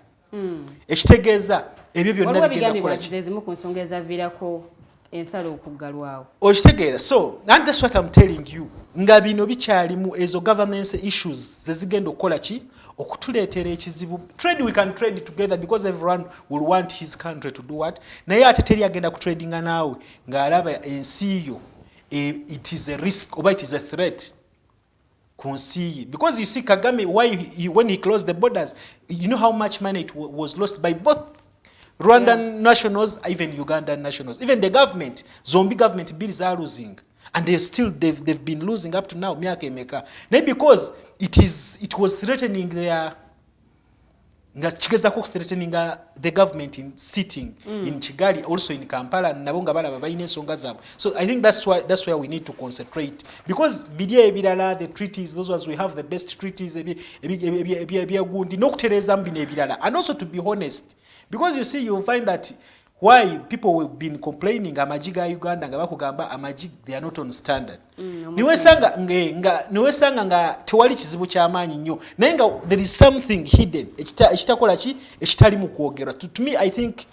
Ekitegeeza ebyo byonna bigenda kukola ki? Ezimu ku nsonga ezaviirako ensalo okuggalwawo. Okitegeera, so and that's what I'm telling you. Nga bino bikyalimu ezo governance issues zezigenda okukola ki? Okutuleetera ekizibu. Trade, we can trade together because everyone will want his country to do what? Naye ate teri agenda kutradinga naawe ng'alaba ensi yo it is a risk oba it is a threat. Because you see Kagame, when he closed the borders, you know how much money it was lost by both Rwandan nationals, even Ugandan nationals, even the government, zombie government bills are losing, and they've been losing up to now. Maybe because it was threatening their. Threatening the government in sitting in Kigali, also in Kampala, so I think that's where we need to concentrate, because the treaties, those ones we have the best treaties, and also to be honest, because you see, you'll find that why people have been complaining amajiga Uganda nga bakugamba amajig they are not on standard. Niwesanga nga tewali kizibu ky'amaanyi nnyo naye nga there is something hidden ekitakola ki ekitali mu kwogerwa. To me, I think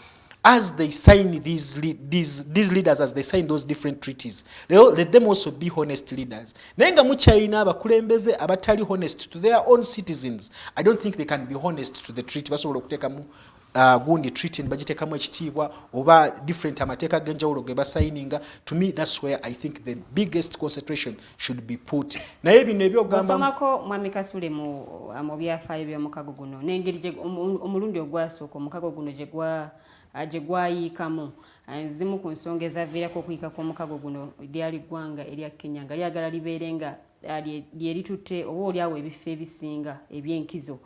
as they sign these leaders, as they sign those different treaties, let them also be honest leaders. Naye nga mu China abakulembeze abatali honest to their own citizens, I don't think they can be honest to the treaty. Basobola okuteekamu gundi treaty bagiteekamu ekitiibwa oba different amateeka g'enjawulo ge basayininga. To me, that's where I think the biggest concentration should be put. Naye bino ebyogamba osomako mwami Kasule mu byafaayo by'omukago guno n'engeri omulundi ogwasooka omukago guno gye gwayiikamu, zimu ku nsonga ezaviirako okuyika kw'omukago guno lyali ggwanga erya Kenya nga lyagala libeere nga lyeritutte oba oliawo ebifo ebisinga ebyenkizo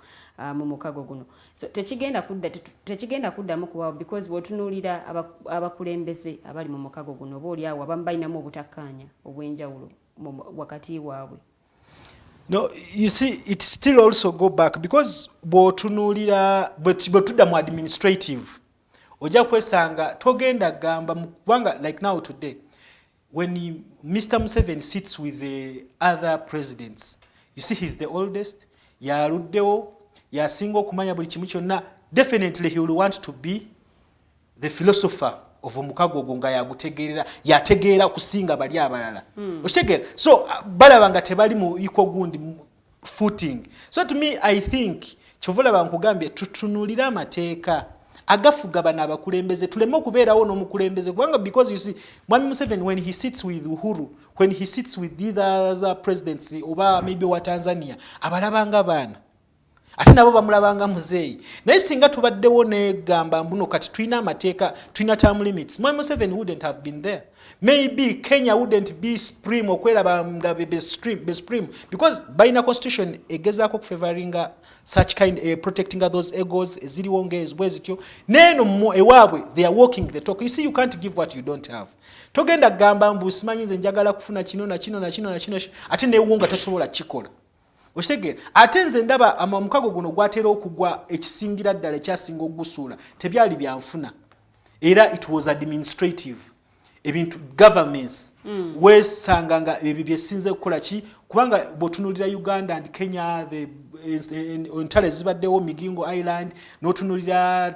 mu mukago guno. So tekigenda kuddamu kubaawo because bw'otunuulira abakulembeze abali mu mukago guno oba oliawo abamu balinamu obutakkaanya obw'enjawulo wakati waabwe. No, you see, it still also go back because bw'otunuulira bw'otudda mu administrative ojja kwesanga togenda gamba kubanga like now today when Mr. Museveni sits with the other presidents, you see he's the oldest, yaluddewo, yasinga okumanya buli kimu kyonna, definitely he will want to be the philosopher of omukago ogwo nga yategeera kusinga bali abalala. Okitegeera? So balaba nga tebali mu equal gundi footing. So to me I think kyovulaba nkugambye tutunulira amateeka agafuga bana abakulembeze tuleme okubeerawo n'omukulembeze kubanga because you see Mwami Museveni when he sits with Uhuru, when he sits with the other presidents oba maybe wa Tanzania abalabanga baana ate nabo bamulabanga muzeeyi naye singa tubaddewo negamba mbuno kati tulina amateeka tulina term limits Mwami Museveni wouldn't have been there. Maybe Kenya wouldn't be supreme okweraba nga be supreme because balina constitution egezaako okufavoringa such kind protecting those egos eziriwo ngezityo neno ewaabwe they are walking the talk. You see you can't give what you don't have. Togenda gamba mbu simanyi nze njagala kufuna kino na kino na kino na kino ate newunga tasobola kikola. Oshtegera ate nze ndaba omukago guno gwatera okugwa ekisingira ddala ekyasinga ogusuula tebyali byanfuna era it was administrative ebintu governments wesanga nga ebyo byesinze kukola ki kubanga botunulira Uganda and Kenya the entale zibaddewo Migingo Island notunulira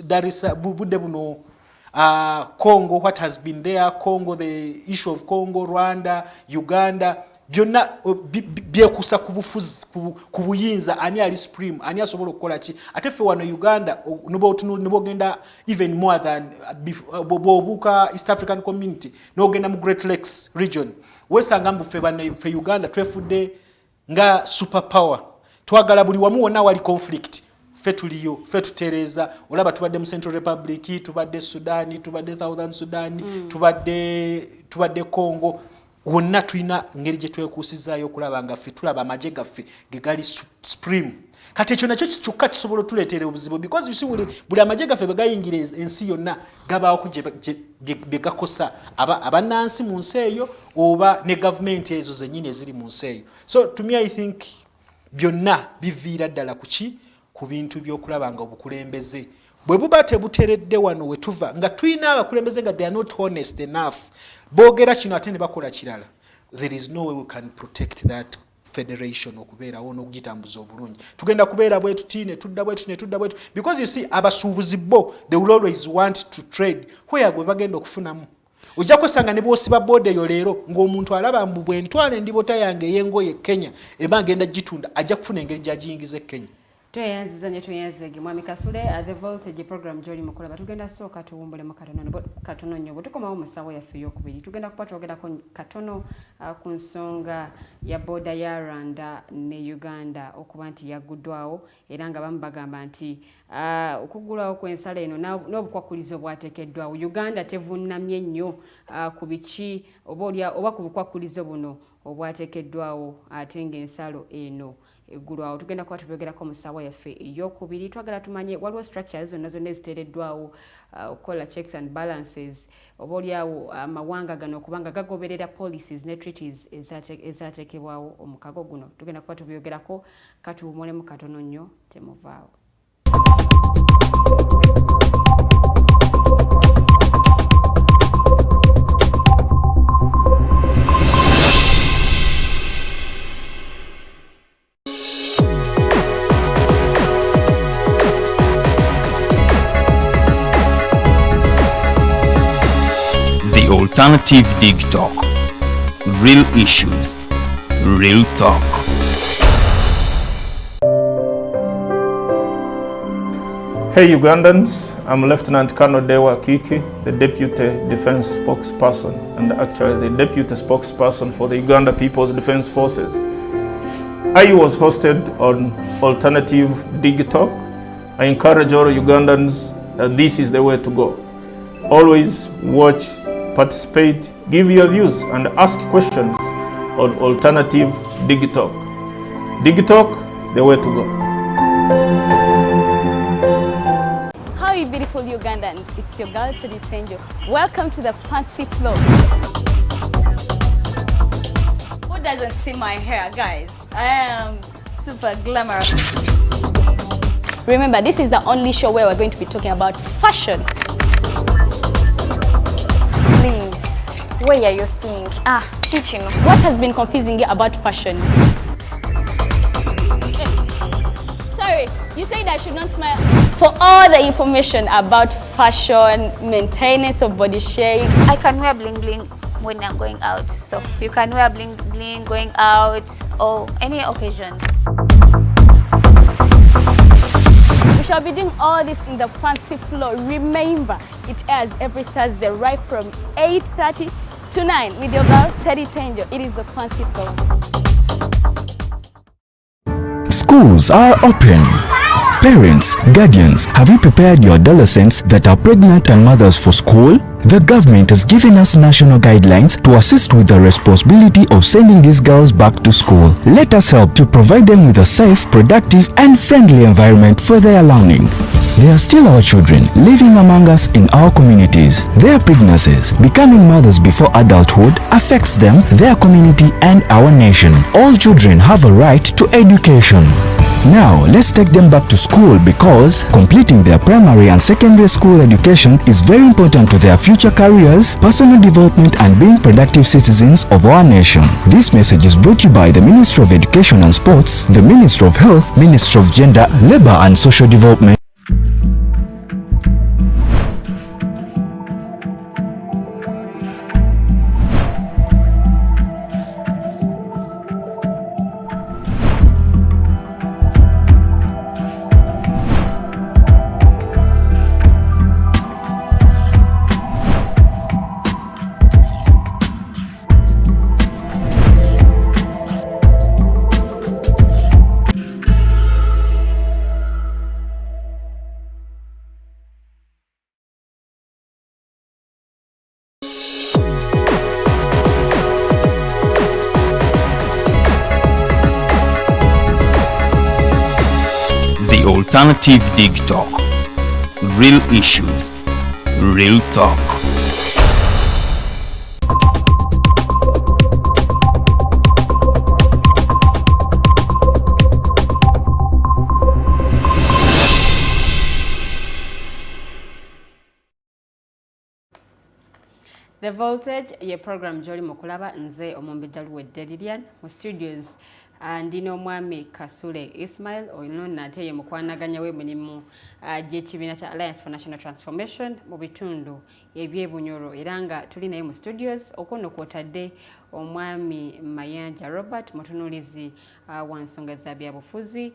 Dar es Salaam budde buno Congo what has been there Congo the issue of Congo Rwanda Uganda byonna byekusa kubufuzi kubuyinza ani ali supreme ani asobola okukola ki ate fe wano Uganda nibo genda even more than bobuka East African community no genda mu Great Lakes region wesanga mbu fe Uganda twefudde nga superpower twagala buli wamu wonna wali conflict fe tuliyo fe tutereza olaba tubadde mu Central Republic tubadde Sudan tubadde Southern Sudan tubadde Congo wonna tulina ngeri gye twekuusizaayo okulaba nga ffe tulaba amagye gaffe ge gali supreme kati ekyo nakyo kyokka kisobola tuleetera obuzibu because you see buli amagye gaffe bwe gayingira ensi yonna gabaawo bye gakosa abannansi mu nsi eyo oba ne gavumenti ezo zennyini eziri mu nsi eyo. So to me I think byonna biviira ddala kuki ku bintu by'okulaba nga obukulembeze bwe buba tebuteredde wano we tuva nga tulina abakulembeze nga they are not honest enough bogera kino ate ne bakola kirala there is no way we can protect that federation okubeerawo n'okugitambuza obulungi tugenda kubeera bwetu tiine tudda bwetu because you see abasuubuzi bo they will always want to trade where gwe bagenda okufunamu ojja kwesanga ne bwosiba boda eyo leero ng'omuntu alaba mbu bwe ntwala endibota yange ey'engoye Kenya eba ngenda gitunda ajja kufuna engeri gy'agiyingiza Kenya. Tweyanzizanye tweyanzege Mwami Kasule the voltage program joli mukolaba tugenda sooka tuwumbule mu katono nnyo bwe tukomawo mu ssaawa yaffe ey'okubiri tugenda kuba twogerako katono ku nsonga ya booda ya Rwanda ne Uganda okuba nti yagguddwawo era nga bamu bagamba nti okuggulawo kw'ensalo eno n'obukwakulizo bwateekeddwawo Uganda tevunnamye nnyo ku biki oba ku bukwakulizo buno obwateekeddwawo ate ng'ensalo eno eggulwawo tugenda kuba tubyogerako mu ssaawa yaffe ey'okubiri twagala tumanye waliwo structures zonna eziteereddwawo okukola checks and balances oba oliawo amawanga gano okubanga gagoberera policies ne treaties ezaateekebwawo omukago guno tugenda kuba tubyogerako katuwumulemu katono nnyo temuvaawo. Alternative Dig Talk. Real issues, real talk. Hey Ugandans, I'm Lieutenant Colonel Dewa Kiki, the Deputy Defense Spokesperson and actually the Deputy Spokesperson for the Uganda People's Defense Forces. I was hosted on Alternative Dig Talk. I encourage all Ugandans that this is the way to go. Always watch, participate, give your views and ask questions on Alternative Dig Talk. Dig Talk, the way to go. How are you beautiful Ugandans? It's your girl Teddy. Welcome to the fancy floor. Who doesn't see my hair, guys? I am super glamorous. Remember, this is the only show where we're going to be talking about fashion. Please, where are you think? Teaching. What has been confusing you about fashion? Sorry, you said I should not smile. For all the information about fashion, maintenance of body shape, I can wear bling bling when I'm going out. So you can wear bling bling going out or any occasion. we shall be doing all this in the fancy floor. Remember, it airs every Thursday right from 8:30 to 9 with your girl, Teddy Tenjo. It is the fancy floor. Schools are open. Parents, guardians, have you prepared your adolescents that are pregnant and mothers for school? The government has given us national guidelines to assist with the responsibility of sending these girls back to school. Let us help to provide them with a safe, productive and friendly environment for their learning. They are still our children living among us in our communities. Their pregnancies, becoming mothers before adulthood, affects them, their community and our nation. All children have a right to education. Now, let's take them back to school because completing their primary and secondary school education is very important to their future careers, personal development and being productive citizens of our nation. This message is brought to you by the Ministry of Education and Sports, the Ministry of Health, Ministry of Gender, Labour and Social Development. Alternative Dig Talk. Real issues, real talk. The Voltage ye program joli mukulaba nze Omumbejja Luwedde Lilian mu studios ndino mwami Kasule Ismail ono nate ye mukwanaganya w'emirimu gy'ekibiina kya Alliance for National Transformation mu bitundu eby'Ebunyoro era nga tuli naye mu studios okono kwotadde omwami Mayanja Robert mutunuulizi wa nsonga za byabufuzi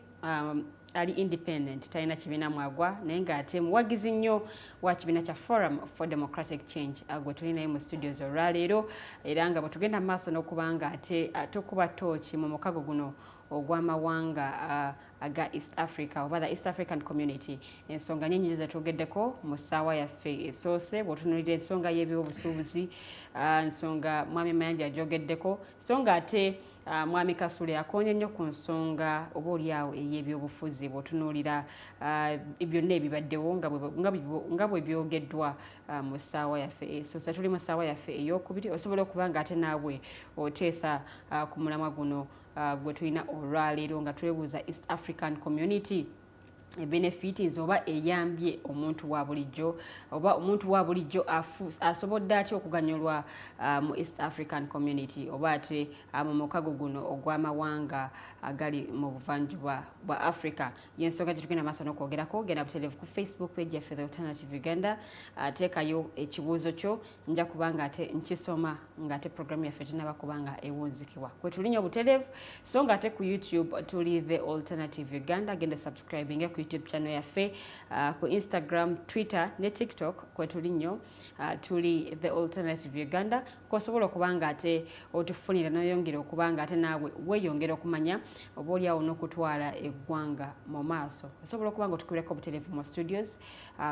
ali independent talina kibiina mwagwa naye ng'ate muwagizi nnyo wa kibiina kya Forum for Democratic Change gwe tuli naye mu studios olwaleero era nga bwe tugenda mu maaso n'okuba nga ate tukuba tooki mu mukago guno ogw'amawanga aga East Africa oba the East African Community. Ensonga nnyingi zetugeddeko mu ssaawa yaffe esoose bw'otunuulira ensonga y'ebyobusuubuzi nsonga mwami Mayanja agyogeddeko nsonga ate mwami Kasule akonye nnyo ku nsonga oba oliawo ey'ebyobufuzi bw'otunuulira byonna ebibaddewo nga bwe byogeddwa mu ssaawa yaffe esoose. Tuli mu ssaawa yaffe ey'okubiri osobola okuba nga ate naawe oteesa ku mulamwa guno gwe tulina olwaleero nga twebuuza East African Community benefits oba eyambye omuntu wa bulijjo oba omuntu wa bulijjo asobodde atya okuganyulwa mu East African Community oba ate mu mukago guno ogw'amawanga agali mu buvanjuba bwa Africa. Yensonga gye tugenda maaso n'okwogerako genda butereevu ku Facebook page yaffe The Alternative Uganda teekayo ekibuuzo kyo nja kubanga ate nkisoma ng'ate programu yaffe tinaba kubanga ewunzikibwa kwe tulinya obutereevu so ng'ate ku YouTube tuli The Alternative Uganda genda subscribing ku YouTube channel yaffe ku Instagram, Twitter ne TikTok kwe tuli nnyo tuli The Alternative Uganda kosobola okubanga ate otufunira n'oyongera okubanga ate naawe weeyongera okumanya oba oliawo n'okutwala eggwanga mu maaso osobola okubanga otukubirako obutereevu mu studios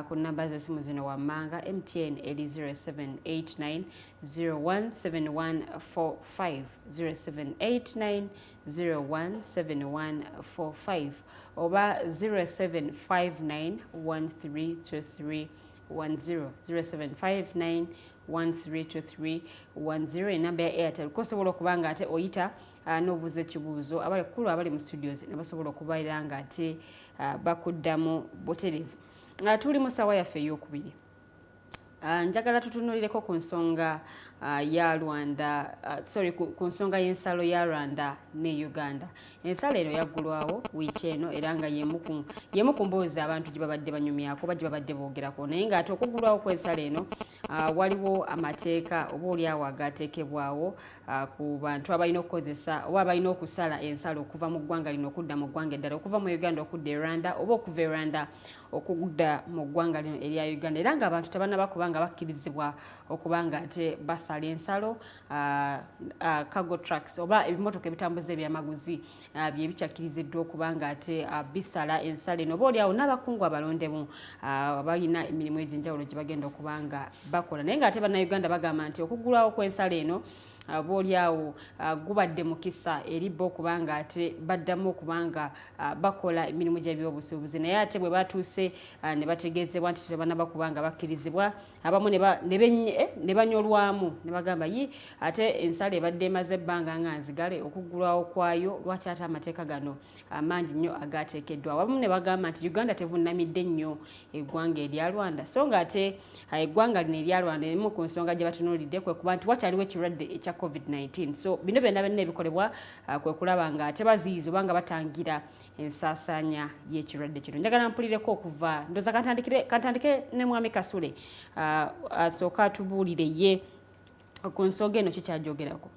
ku namba z'essimu zino wammanga MTN eri 0789 017145 0789 017145 oba 07591323 0759132310 enamba ya Airtel kosobola okubanga ate oyita n'obuuza ekibuuzo abakulu abali mu studios ne basobola okubayira nga ate bakuddamu butereevu. Tuli mu ssaawa yaffe ey'okubiri. Njagala tutunuulireko ku nsonga ya Rwanda, ku nsonga y'ensalo ya Rwanda ne Uganda. Ensalo eno yaggulwawo wiiki eno era nga yemu ku mboozi abantu gye babadde banyumyako oba gye babadde boogerako. Naye ng'ate okuggulwawo kw'ensalo eno waliwo amateeka oba oliawo agaateekebwawo ku bantu abalina okukozesa oba abalina okusala ensalo okuva mu ggwanga lino okudda mu ggwanga eddala, okuva mu Uganda okudda e Rwanda oba okuva e Rwanda okudda mu ggwanga lino erya Uganda. Era ng'abantu tebannaba kubanga bakkirizibwa okubanga ate basala ensalo cargo trucks oba ebimotoka ebitambuza ebyamaguzi bye bikyakkiriziddwa okubanga ate bisala ensalo eno oba oliawo n'abakungu abalondemu balina emirimu egy'enjawulo gye bagenda okubanga bakola. Naye ng'ate bannayuganda bagamba nti okuggulwawo kw'ensalo eno booliawo gubadde mukisa eri bo kubanga ate baddamu okubanga bakola emirimu gy'ebyobusuubuzi. Naye ate bwe batuuse ne bategeezebwa nti tebannaba kubanga bakkirizibwa, abamu ne banyolwamu ne bagamba ate ensalo ebadde emaze ebbanga nga nzigale okuggulwawo kwayo lwaki ate amateeka gano amangi nnyo agaateekeddwa. Abamu ne bagamba nti Uganda tevunnamidde nnyo eggwanga erya Rwanda, so nga ate eggwanga lino erya Rwanda emu ku nsonga gye batunuulidde kwe kuba nti wakyaliwo ekirwadde ekya COVID-19. So bino byonna ebikolebwa kwe kulaba nga ate baziyiza oba nga batangira ensaasaanya y'ekirwadde kino. Njagala mpulireko okuva ndoza kantandike ne mwami Kasule asooka atubuulire ye ku nsonga eno kikyagyogerako.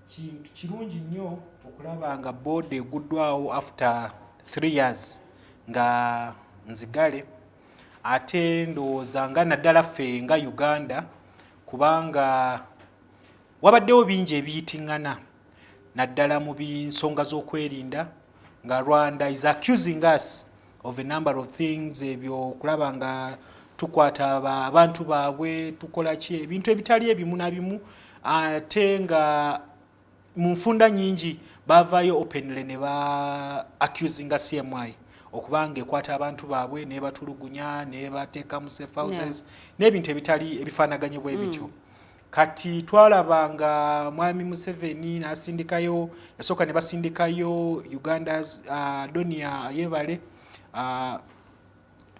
Kintu kirungi nnyo okulaba nga boodi eguddwawo after 3 years nga nzigale, ate ndowooza nga naddala ffe nga Uganda kubanga wabaddewo bingi ebiyitiŋŋana naddala mu nsonga z'okwerinda nga Rwanda is accusing us of a number of things, ebyo okulaba nga tukwata abantu baabwe tukola ki ebintu ebitali ebimu na bimu, ate nga mu nfunda nyingi bavaayo openly ne ba accusinga CMI okubanga ekwata abantu baabwe ne batulugunya ne bateeka mu safe houses n'ebintu ebitali ebifaanaganye bwe bityo. Kati twalabanga mwami Museveni n'asindikayo, yasooka ne basindikayo Uganda's Donia Yebale,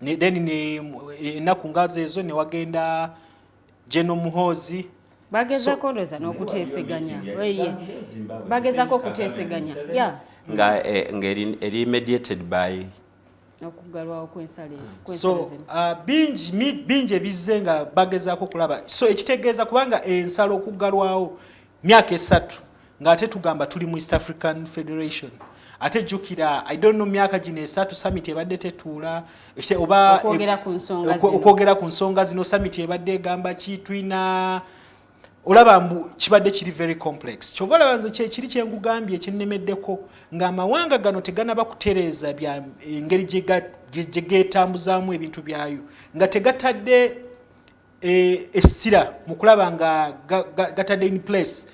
then ennaku ngazo ezo ne wagenda General Muhoozi bagezaako ndoza n'okuteeseganya bagezaako okuteeseganya nga eri mediated by okuggalwawo kw'ensalo. So bingi ebizze nga bagezaako kulaba, so ekitegeeza kubanga ensalo okuggalwawo myaka 3 ng'ate tugamba tuli mu East African Federation. Ate jjukira I don't know myaka gino 3 summit ebadde tetuula oba okwogera ku nsonga zino summit ebadde egamba ki twina olaba mbu kibadde kiri very complex. Kyova olaba kiri kyengugambye ekinnemeddeko ng'amawanga gano teganaba kutereeza bya engeri gye geetambuzaamu ebintu byayo nga tegatadde essira mu kulaba nga gatadde in place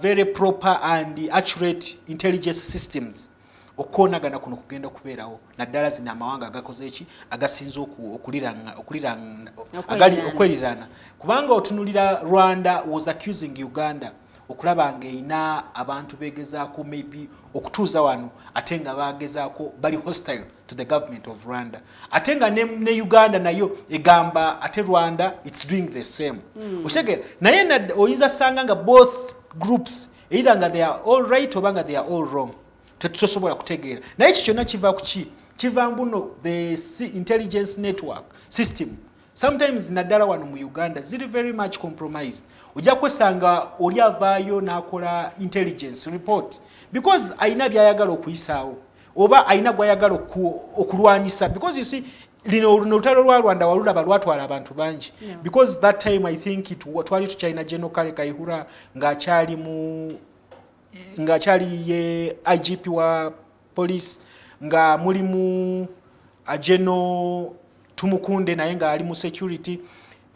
very proper and accurate intelligence systems okwonagana kuno kugenda kubeerawo naddala zino amawanga agakoze eki agasinza okwerirana kubanga otunulira Rwanda was accusing Uganda okulaba nga erina abantu begezaako maybe okutuuza wano ate nga bagezaako bali hostile to the government of Rwanda, ate nga ne Uganda nayo egamba ate Rwanda it's doing the same. Oshege naye oyinza sanga nga both groups either nga they are all right oba nga they are all wrong. Tetusobola kutegeera naye ekyo kyonna kiva ku ki? Kiva mbuno the intelligence network system sometimes naddala wano mu Uganda ziri very much compromised. Ojja kwesanga oli avaayo n'akola intelligence report because ayina byayagala okuyisaawo oba ayina gwayagala okulwanyisa because you see lino olutalo lwa Rwanda walulaba lwatwala abantu bangi because that time I think twali tukyalina General Kale Kayihura ng'akyali ye IGP wa police nga mulimu General Tumukunde naye nga ali mu security.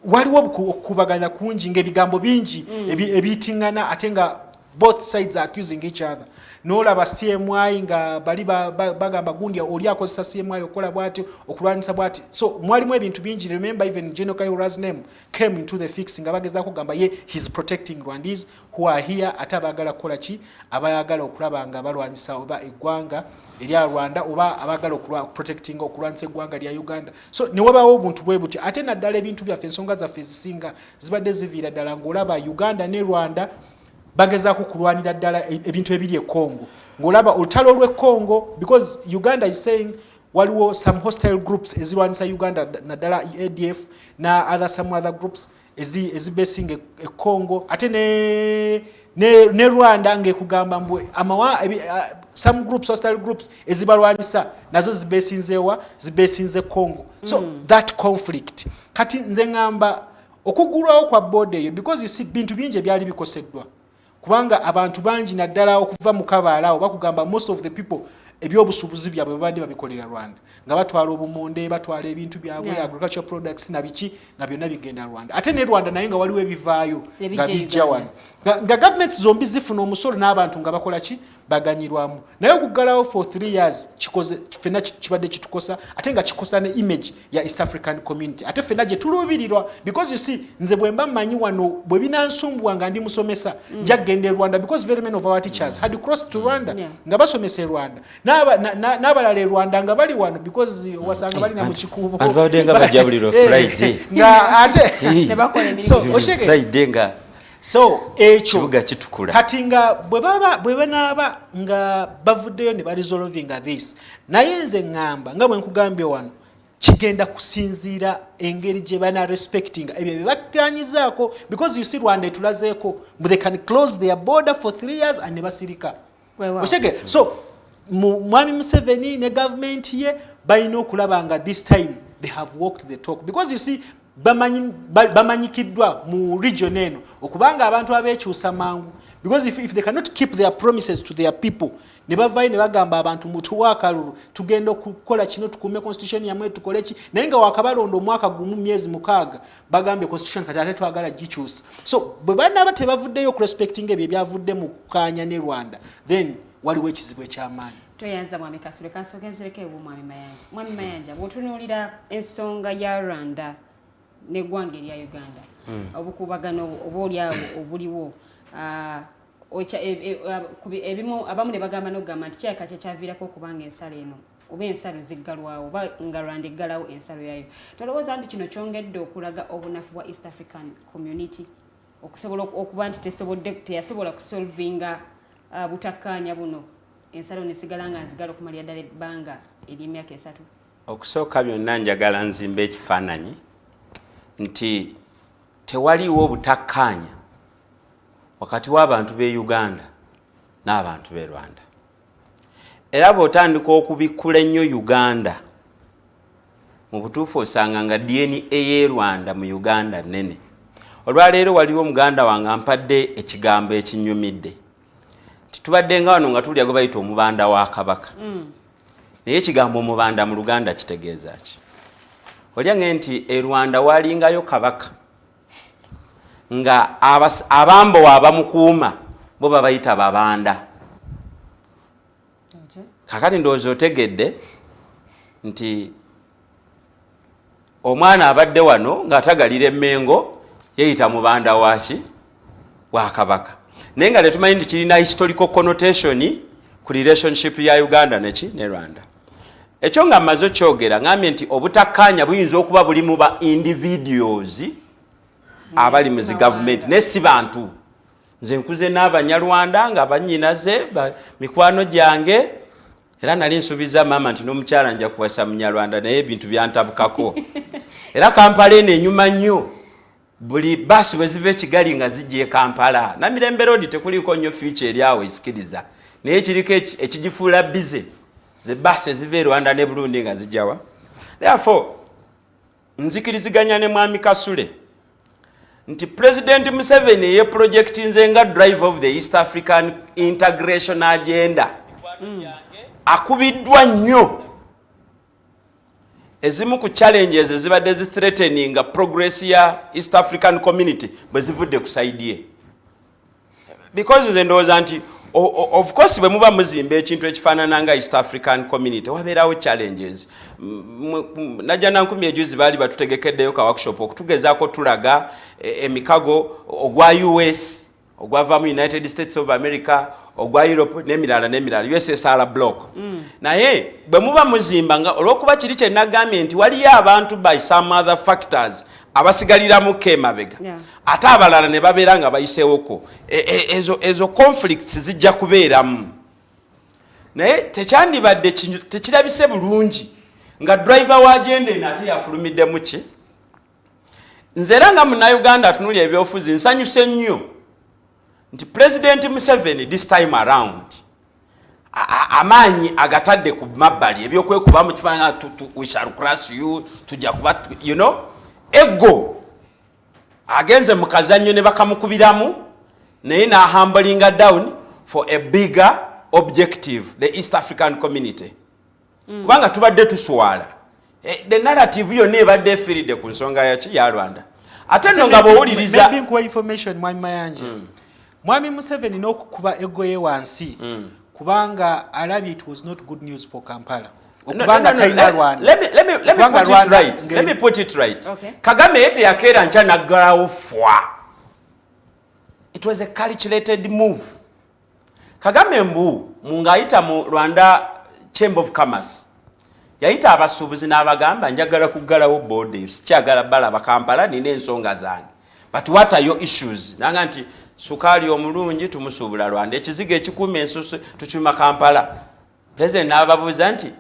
Waliwo okubagana kungi ng'ebigambo bingi ebiyitiŋŋana ate nga both sides are accusing each other. n'olaba CMI nga bali bagamba gundi oli akozesa CMI okola bwati okulwanyisa bwati. So mwalimu ebintu bingi. Remember even General Kayihura's name came into the fix nga bageza kugamba ye he's protecting Rwandese who are here atabagala kola ki abayagala okulaba nga balwanyisa oba eggwanga erya Rwanda oba abagala protecting okulwanyisa eggwanga lya Uganda. So ne wabawo obuntu bwe buti ate naddala ebintu byaffe ensonga zaffe zisinga zibadde ziviira ddala ng'olaba Uganda ne Rwanda bagezaako kulwanira ddala ebintu ebiri e Congo ng'olaba olutalo lw'e Congo because Uganda is saying waliwo some hostile groups ezirwanyisa Uganda naddala ADF na some other groups ezibasing e Congo ate ne Rwanda ngekugamba mbwe some groups hostile groups ezibalwanyisa nazo zibesinze Congo. So that conflict kati nze ngamba okuggulawo kwa border eyo because you see bintu bingi ebyali bikoseddwa kubanga abantu bangi naddala okuva mu kabaalawo bakugamba most of the people ebyobusubuzi byabwe babadde babikolera Rwanda nga batwala obumonde batwala ebintu byabwe agricultural products na biki nga byonna bigenda Rwanda ate ne Rwanda naye nga waliwo ebivaayo nga bijja wano nga government zombi zifuna omusolo n'abantu nga bakola ki baganyirwamu naye okuggalawo for 3 years kikoze fena kibadde kitukosa ate nga kikosa ne image ya East African community ate fena gye tuluubirirwa because you see nze bwe mba mmanyi wano bwe binansumbuwa nga ndi musomesa nja kugenda e Rwanda because very many of our teachers had crossed to Rwanda nga basomesa e Rwanda n'abalala e Rwanda nga bali wano because wasanga bali na mu kikuubo nga bajabuliro Friday nga ate ne bakola emirimu so Friday nga so kibuga kitukula kati nga bwe banaaba nga bavuddeyo ne baresolvinga this naye nze ngamba nga bwe nkugambye wano kigenda kusinziira engeri gye bana respecting ebyo bye bakkanyizaako because you see Rwanda etulazeeko they can close their border for 3 years and ne basirika oshege so Mwami Museveni ne government ye balina okulaba nga this time they have walked the talk because you see bamanyikiddwa mu region eno okubanga abantu abeekyusa mangu because if they cannot keep their promises to their people ne bavayo ne bagamba abantu mutuwa akalulu tugenda okukola kino tukume constitution yamwe tukole ki naye nga wakabalondo omwaka gumu myezi 6 bagambye constitution kati ate twagala gikyusa so bwe banaaba tebavuddeyo okurespecting ebyo byavudde mu kanya ne Rwanda then waliwo ekizibu ekyamaanyi toyanza mwami Kasule kansogenzereko ewo mwami Mayanja bw'otunuulira ensonga ya Rwanda n'eggwanga erya Uganda obukubagano obaolyawo obuliwo ebimu abamu ne bagamba n'okugamba nti kyaka kyavirako okubanga ensalo eno oba ensalo ziggalwawo oba nga Rwanda eggalawo ensalo yayo tolowooza nti kino kyongedde okulaga obunafu bwa East African community okusobola okuba nti teyasobola kusolvinga butakkaanya buno ensalo nesigala nga nzigala okumalira ddala ebbanga ery'emyaka 3 okusooka byonna njagala nzimba ekifaananyi nti tewaliwo butakkaanya wakati w'abantu b'e Uganda n'abantu b'e Rwanda era bw'otandika okubikkula ennyo Uganda mu butuufu osanga nga DNA y'e Rwanda mu Uganda nnene olwaleero waliwo muganda wange ampadde ekigambo ekinnyumidde titubadde nga wano nga tulya gwe bayita omubanda wa Kabaka naye ekigambo omubanda mu Luganda kitegeeza ki olyange nti e Rwanda walingayo kabaka nga abambo abamukuuma bo babayita babanda kakati ndowooza otegedde nti omwana abadde wano ng'atagalira emmengo yeyita mubanda waki wa kabaka naye nga tetumanyi nti kirina historical connotation ku relationship ya Uganda ne Rwanda ekyo nga mmaze kyogera ngambye nti obutakkaanya buyinza okuba buli mu ba individuals abali mu zi government ne si bantu nze nkuze n'Abanyarwanda nga bannyinaze mikwano gyange era nali nsuubiza maama nti n'omukyala nja kuwasa Munyarwanda naye ebintu byantabukako era Kampala eno enyuma nnyo buli basi bwe ziva Kigali nga zijja e Kampala na Mirembe Road tekuliko nnyo future eri awo isikiriza naye kiriko ekigifuula bize ze basi ziva e Rwanda ne Burundi nga zijjawa therefore nzikiriziganya ne mwami Kasule nti President Museveni ye project nze nga drive of the East African integration agenda akubiddwa nnyo ezimu ku challenges ezibadde threatening progress ya East African community bwe zivudde ku side ye because nze ndowooza nti of course bwe muba muzimba ekintu ekifaanana nga East African Community wabeerawo challenges. Najja nankumi ejuzi baali batutegekeddeyo ka workshop okutugezaako tulaga emikago ogwa US ogwava mu United States of America ogwa Europe n'emirala USSR block. Naye bwe muba muzimba nga olw'okuba kiri kye nagambye nti waliyo abantu by some other factors abasigaliramu emabega ate abalala ne babeera nga bayiseewoko ezo conflicts zijja kubeeramu. Naye tekyandibadde tekirabise bulungi nga driver wa agenda eno ate yafulumidde mu ki. Nze era nga munnayuganda atunulya ebyobufuzi nsanyuse nnyo nti President Museveni this time around amaanyi agatadde ku mabbali ebyokwekuba mu kifaananyi we shall crush you tujja kuba you know ego agenze mu kazannyo ne bakamukubiramu naye n'ahambulinga down for a bigger objective, the East African Community. Kubanga tubadde tuswala the narrative yonna ebadde efiridde ku nsonga ya Rwanda. Ate nno nga bw'owuliriza maybe nkuwa information Mwami Mayanja. Mwami Museveni n'okukuba ego ye wansi kubanga alabye it was not good news for Kampala. Okubanga talina Rwanda. Let me put it right. Okay. Kagame yete yakeera ncha naggalawo fwa. It was a calculated move. Kagame mbu mungayita mu Rwanda Chamber of Commerce. Yayita abasuubuzi n'abagamba njagala kuggalawo bode sikyagala bala Kampala nina ensonga zange. But what are your issues? Nanga nti sukali omulungi tumusuubula Rwanda ekizigo ekikuuma ensusu tukyuma Kampala. President n'ababuuza nti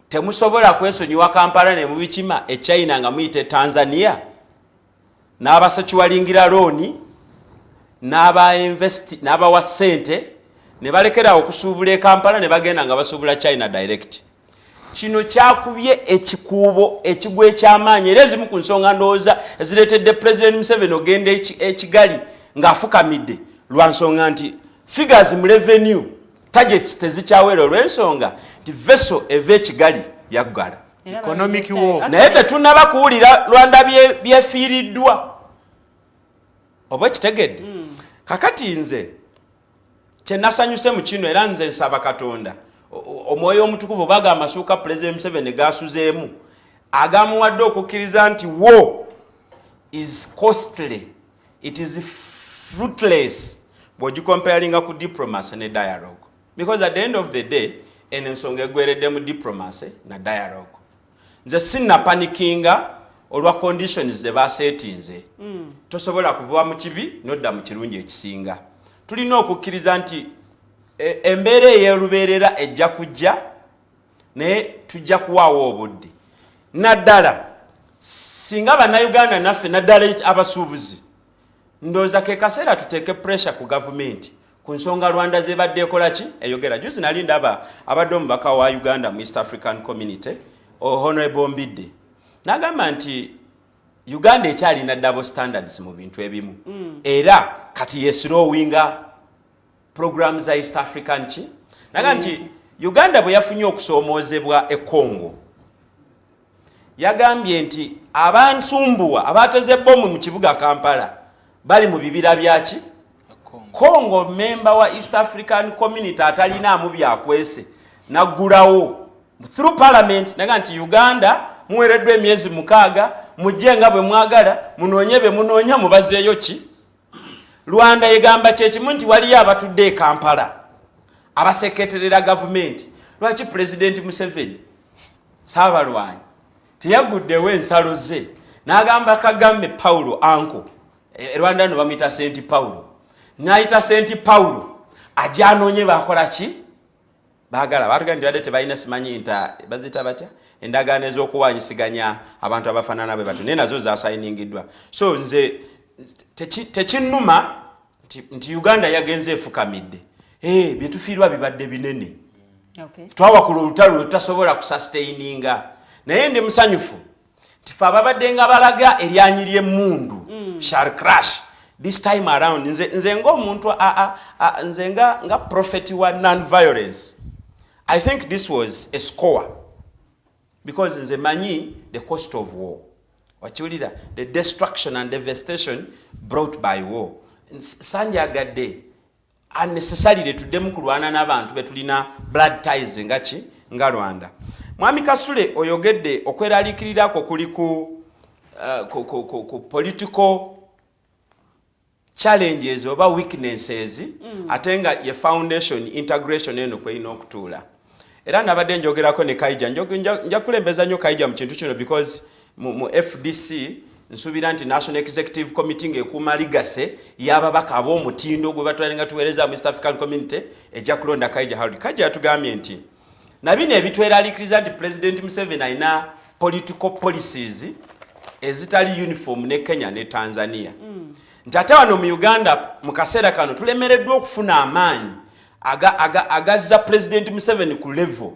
temusobola kwesonyiwa Kampala ne mubikima China nga muyite Tanzania n'abasakiwalingira looni n'abawa ssente ne balekera okusuubula Kampala ne bagenda nga basuubula China direct. Kino kyakubye ekikuubo ekigwe ky'amaanyi era ezimu ku nsonga ndowooza ezireetedde President Museveni ogenda ekigali ng'afukamidde lwa nsonga nti figures mu revenue targets tezikyaweera olw'ensonga nti vessel eva ekigali yaggala economic war. Naye tetunnaba kuwulira Rwanda byefiiriddwa oba kitegedde. Kakati nze kye nasanyuse mu kino era nze nsaba Katonda omwoyo omutukuvu baga amasuuka President Museveni gasuzeemu agamuwadde okukkiriza nti war is costly, it is fruitless bw'ogikomparinga ku diplomacy ne dialogue, because at the end of the day eno ensonga egweredde mu diplomacy na dialogue. Nze sinna panikinga olwa conditions ze basetinze. Tosobola kuvuwa mu kibi nodda mu kirungi ekisinga. Tulina okukkiriza nti embeera ey'olubeerera ejja kujja naye tujja kuwaawo obudde. Naddala singa bannayuganda naffe naddala abasuubuzi ndowooza ke kaseera tuteeke pressure ku gavumenti ku nsonga Rwanda zebadde ekola ki eyogera. Juzi nali ndaba abadde omubaka wa Uganda mu East African Community Honorable Omumbejja n'agamba nti Uganda ekyalina double standards mu bintu ebimu era kati yeslowinga programs za East African chi naga nti Uganda bwe yafunye okusoomoozebwa e Congo yagambye nti abansumbuwa abateze bommu mu kibuga Kampala bali mu bibira byaki Congo member wa East African Community atalinaamu byakwese naggulawo through parliament naga nti Uganda muwereddwa emyezi 6 mujje nga bwe mwagala munoonye be munoonya mubazeeyo ki. Rwanda yegamba kyekimu nti waliyo abatudde e Kampala abaseketerera gavumenti. Lwaki President Museveni Saabalwanyi teyaguddewo ensalo ze n'agamba Kagame Paulo anko Rwanda no bamuyita St. Paulo n'ayita St. Paulo ajja anoonye bakola ki baagala batugambye tebalina simanyi nta bazita batya endagaano ez'okuwanyisiganya abantu abafaanana bwe batyo naye nazo zaasayiningiddwa. So nze tekinnuma nti Uganda yagenze efukamidde byetufiirwa bibadde binene. Twawakula olutalo lwetasobola kusustaininga naye ndi musanyufu nti fe ababadde nga balaga eryanyi ly'emmundu shall crash this time around. Nze ng'omuntu nze nga prophet wa non-violence, I think this was a score because nze manyi the cost of war. Wachulira the destruction and devastation brought by war. Sanjagadde unnecessarily tuddemu kulwana n'abantu betulina blood ties nga Rwanda. Mwami Kasule oyogedde okweraliikirirako kuli ku political challenges oba weaknesses ate nga ye foundation integration eno kweyina okutuula. Era nabadde njogerako ne Kaija nja kulembeza nnyo Kaija mu kintu kino because mu FDC nsuubira nti National Executive Committee ng'ekuuma ligase y'ababaka ab'omutindo gwe batwalinga tuweereza mu East African Community ejja kulonda Kaija Harold. Kaija yatugambye nti na bino ebitweraliikiriza nti President Museveni alina political policies ezitali uniform ne Kenya ne Tanzania. Nti ate wano mu Uganda mu kaseera kano tulemereddwa okufuna amaanyi agazza President Museveni ku level.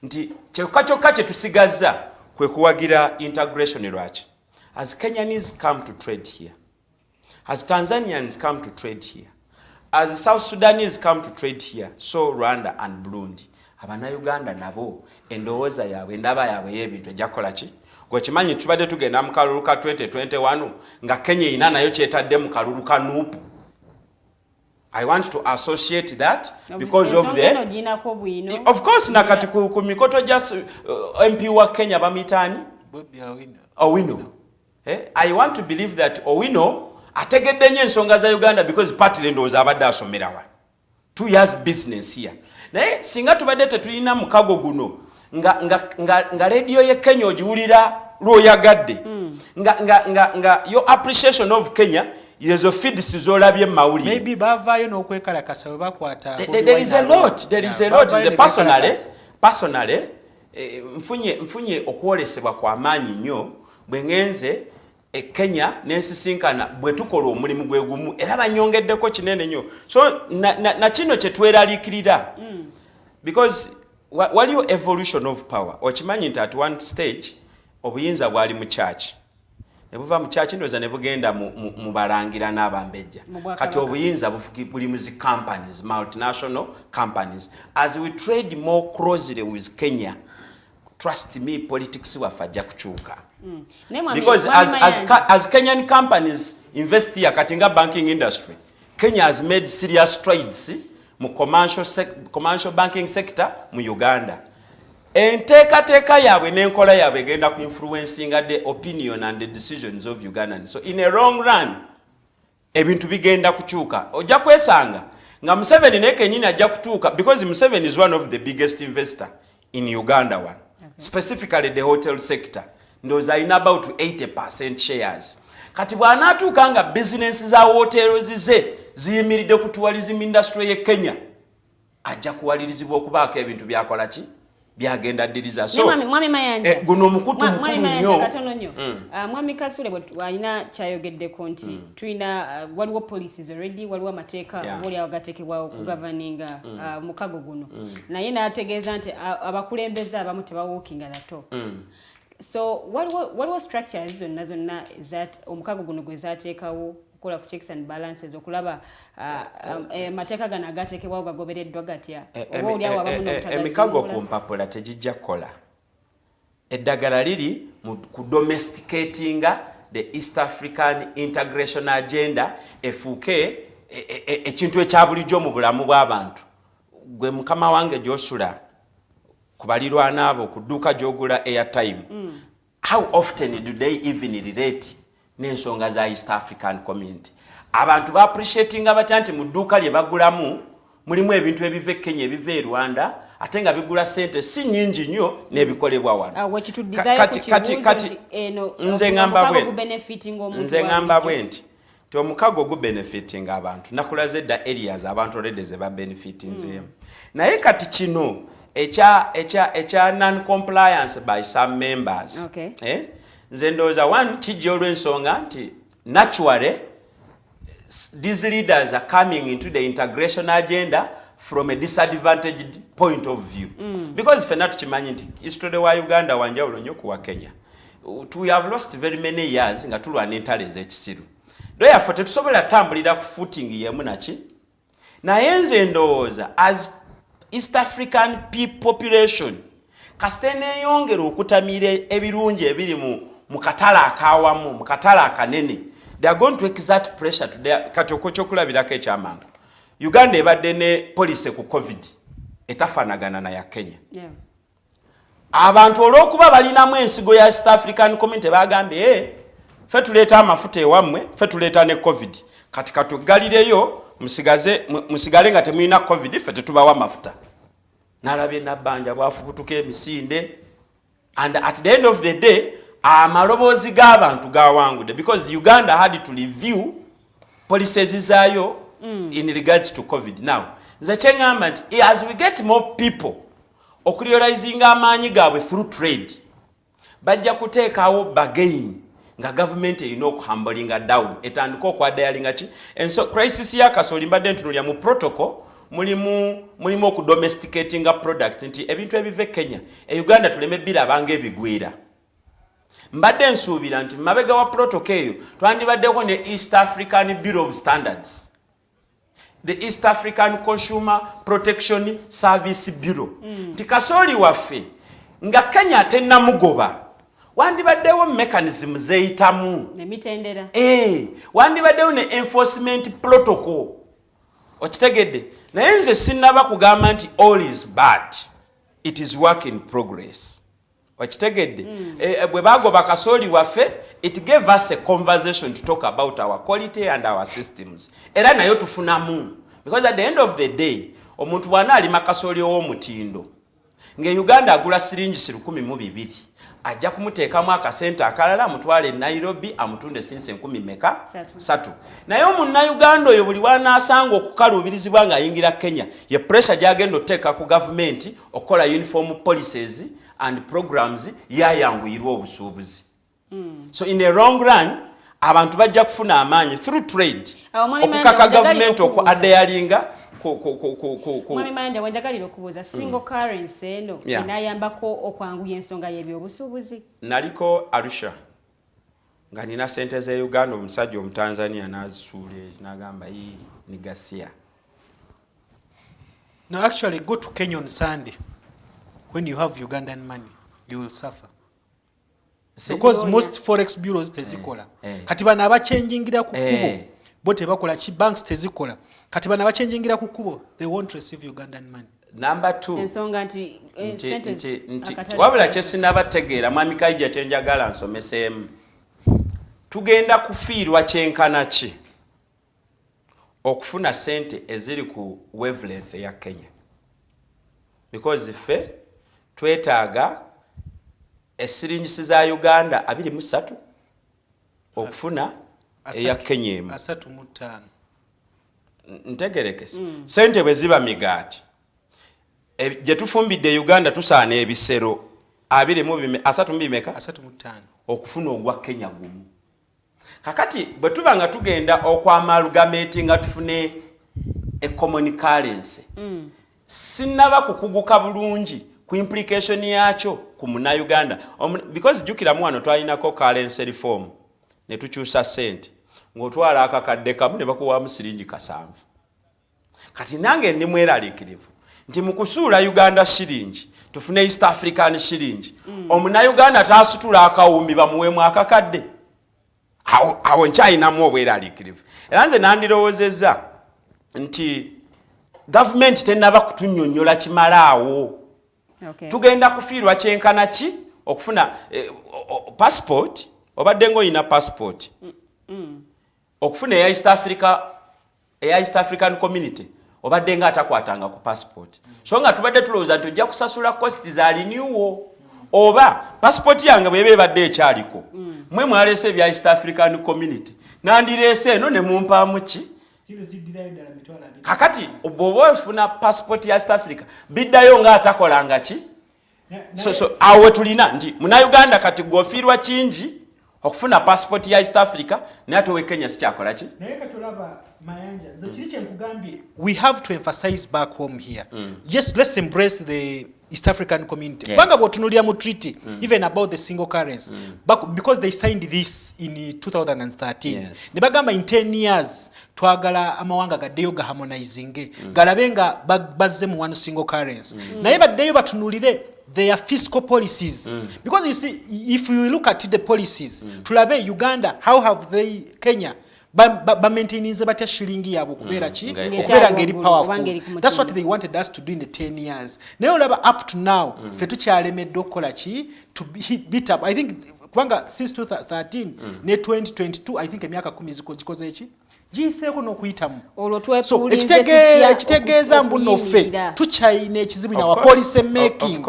Nti kyokka kye tusigazza kwe kuwagira integration lwaki. As Kenyans come to trade here, as Tanzanians come to trade here, as South Sudanese come to trade here, so Rwanda and Burundi. Abannayuganda nabo endowooza yaabwe endaba yaabwe y'ebintu ejja kukola ki? Gwekimanyi tubadde tugenda mu kalulu ka 2021 nga Kenya erina nayo kyetadde mu kalulu ka nuupu. I want to associate that because of the... Of course, nakati ku mikoto just MP wa Kenya bamitaani? Owino. I want to believe that Owino ategedde nnyo ensonga za Uganda because party ndowooza abadde asomera wa. 2 years business here. Naye singa tubadde tetulina mukago guno nga radio ye Kenya ogiwulira lw'oyagadde nga your appreciation of Kenya yezo feeds zolabye mawuli. Maybe bavaayo n'okwekalakasa we bakwata. There is a lot. Personally, mfunye okwolesebwa kwa maanyi nnyo bwe ngenze Kenya n'ensisinkana bwe tukola omulimu gwe gumu era banyongeddeko kinene nnyo. So na kino kye tweraliikirira because waliyo evolution of power. Okimanyi nti at one stage obuyinza bwali mu church. Ne buva mu church ndoza ne bugenda mu balangira n'abambejja. Kati obuyinza buli mu zi companies, multinational companies. As we trade more closely with Kenya, trust me, politics wafajja kuchuka. Because as Kenyan companies invest here katinga banking industry, Kenya has made serious strides mu commercial banking sector mu Uganda. Enteekateeka yaabwe n'enkola yaabwe egenda ku influencing the opinion and the decisions of Ugandans. So in a long run, ebintu bigenda kuchuka. Ojja kwesanga nga Museveni ne Kenyini ajja kutuuka because Museveni is one of the biggest investor in Uganda one. Okay. Specifically the hotel sector. Ndoza in about 80% shares. Kati bw'anaatuuka nga business za hotels ze ziyimiridde ku tourism industry ye Kenya, ajja kuwalirizibwa okubaako ebintu byakola ki? Byagenda ddiriza. So mwami Mayanja guno omukutu mukulu nnyo. Katono nnyo. Mwami Kasule bw'alina kyayogeddeko nti tulina waliwo policies already, waliwo amateeka wali agateekebwawo okugoverninga mukago guno. Naye n'ategeeza nti abakulembeze abamu tebawookinga nato. So waliwo structures zonna that omukago guno gwe zaateekawo okukola ku checks and balances okulaba mateeka gano agateekebwawo gagobereddwa gatya oba oli awo abamu emikago ku mpapula tegijja kukola. Eddagala liri ku domesticatinga the East African integration agenda efuuke ekintu ekya bulijjo mu bulamu bw'abantu. Gwe mukama wange gy'osula ku balirwana abo ku dduuka gy'ogula airtime. How often do they even relate n'ensonga za East African community? Abantu ba appreciating batya nti mu dduuka lye bagulamu mulimu ebintu ebiva Kenya ebiva e Rwanda ate nga bigula sente si nnyingi nnyo n'ebikolebwa wano. Kati nze ngamba bwenti ti omukago gu benefiting abantu nakulaze dda areas abantu already ze ba benefiting naye kati kino echa non-compliance by some members. Okay. Nze ndowooza one kijja olw'ensonga nti naturally these leaders are coming into the integration agenda from a disadvantaged point of view. Because fena tukimanyi nti history wa Uganda wanjawulo nnyo kuwa Kenya. We have lost very many years nga tulwana entalo ez'ekisiru. Therefore tetusobola tambulira ku footing yemu naki. Naye nze ndowooza as East African population kasite neeyongera okutamira ebirungi ebiri mu katala akawamu mu katala akanene, they are going to exert pressure to their kati okyokulabirako ekyamangu. Uganda ebadde ne police ku COVID etafaanagana na ya Kenya. Abantu olw'okuba balinamu ensigo ya East African Community bagambye ffe tuleeta amafuta ewammwe, ffe tuleeta ne COVID. Kati katugalireyo musigale nga temulina COVID, ffe tetubawa amafuta. Nalabye nabbanja bwafubutuka emisinde. And at the end of the day, amaloboozi g'abantu gawangudde because Uganda had to review policies zaayo in regards to COVID. Now, nze kyengamba nti as we get more people okurealizinga amaanyi gaabwe through trade, bajja kuteekawo bagain nga government erina okuhambulinga down etandika okwadayalinga ki. And so crisis ya Kasule mbadde ntunulya mu protocol mulimu okudomesticatinga products nti ebintu ebive Kenya Uganda tuleme birabanga ebigwira. Mbadde nsuubira nti mabega wa protocol eyo twandibaddeko ne East African Bureau of Standards, the East African Consumer Protection Service Bureau. Nti Kasole waffe nga Kenya tennamugoba wandibaddewo mechanism zeyitamu emitendera wandibaddewo ne enforcement protocol. Okitegedde naye nze sinnaba kugamba nti all is bad, it is work in progress. Okitegedde bwe bagoba Kasole waffe, it gave us a conversation to talk about our quality and our systems era nayo tufunamu because at the end of the day omuntu bwana alima Kasole ow'omutindo nge Uganda agula siringi 1,200 ajja kumuteekamu akasente akalala amutwale Nairobi amutunde sinse 3 naye omunnauganda oyo buli wanaasanga okukaluubirizibwa nga ayingira Kenya ye pressure gyagenda oteeka ku government okola uniform policies and programs yayanguyirwa obusuubuzi. So in the long run abantu bajja kufuna amaanyi through trade okukaka government okuadayalinga Mwami Mayanja wenjagalira okubuuza single currency eno inayambako okwanguya ensonga y'ebyobusuubuzi. Naliko Arusha nga nina sente za Uganda, omusajja omutanzania n'azisuule n'agamba ni gasia. Now actually go to Kenya on Sunday. When you have Ugandan money, you will suffer. Because most forex bureaus tezikola. Kati bana abachenjingira ku kubo bo tebakola chi banks tezikola. Kati bana abachenjingira ku kubo they won't receive Ugandan money. Number 2. Ensonga nti wabula kyesinabategeera mwami Kaija kyenjagala nsomesemu. Tugenda kufiirwa kyenkana ki okufuna sente eziri ku wavelength ya Kenya. Because ffe twetaaga esiringisi za Uganda 23 okufuna eya Kenya emu 35. Ntegerekese sente bwe ziba migaati gye tufumbidde Uganda tusaana ebisero 35 okufuna ogwa Kenya gumu. Kakati bwe tuba nga tugenda okwamalgamati nga tufune a common currency sinnaba kukuguka bulungi ku implication yakyo ku muna Uganda because jukira mu wano twalinako currency reform ne tukyusa sente ng'otwala akakadde kamu ne bakuwaamu siringi 7. Kati nange ndi mweraliikirivu nti mu kusuula Uganda shiringi tufune East African shiringi omuna Uganda taasitula akawumbi bamuweemu akakadde awo nkyayinamu obweraliikirivu era nze nandirowoozezza nti government tenaba kutunnyonnyola kimalaawo. Tugenda kufiirwa kyenkana ki okufuna passport obadde ng'olina passport okufuna eya East African Community obadde nga atakwatanga ku passport so nga tubadde tulowooza nti ojja kusasula cost za renewal oba passport yange bw'eba ebadde ekyaliko mwe mwaleese ebya East African Community nandireese eno ne mumpaamu ki kakati bw'oba ofuna passport ya East Africa biddayo nga atakolanga ki so awo tulina nti muna Uganda kati gwofiirwa kingi okufuna passport ya East Africa naye towe Kenya sikyakola ki naye katulaba Mayanja nze kiri kye nkugambye we have to emphasize back home here yes let's embrace the East African community banga botunulira mu treaty even about the single currency because they signed this in 2013 ne bagamba in 10 years twagala amawanga gaddeyo ga harmonizing galabe nga bazze mu one single currency naye baddeyo batunulire their fiscal policies because you see if you look at the policies tulabe Uganda how have they Kenya ba maintainize batya shilingi yabo kubeera ki okubeera ngeri powerful. That's what they wanted us to do in the 10 years. Naye olaba up to now fe tukyalemedde okukola ki to beat up. I think kubanga since 2013 ne 2022 I think emyaka 10 zikoze eki giyiseeko n'okuyitamu. So ekitegeeza mbu noffe tukyayina ekizibu na wa policy making.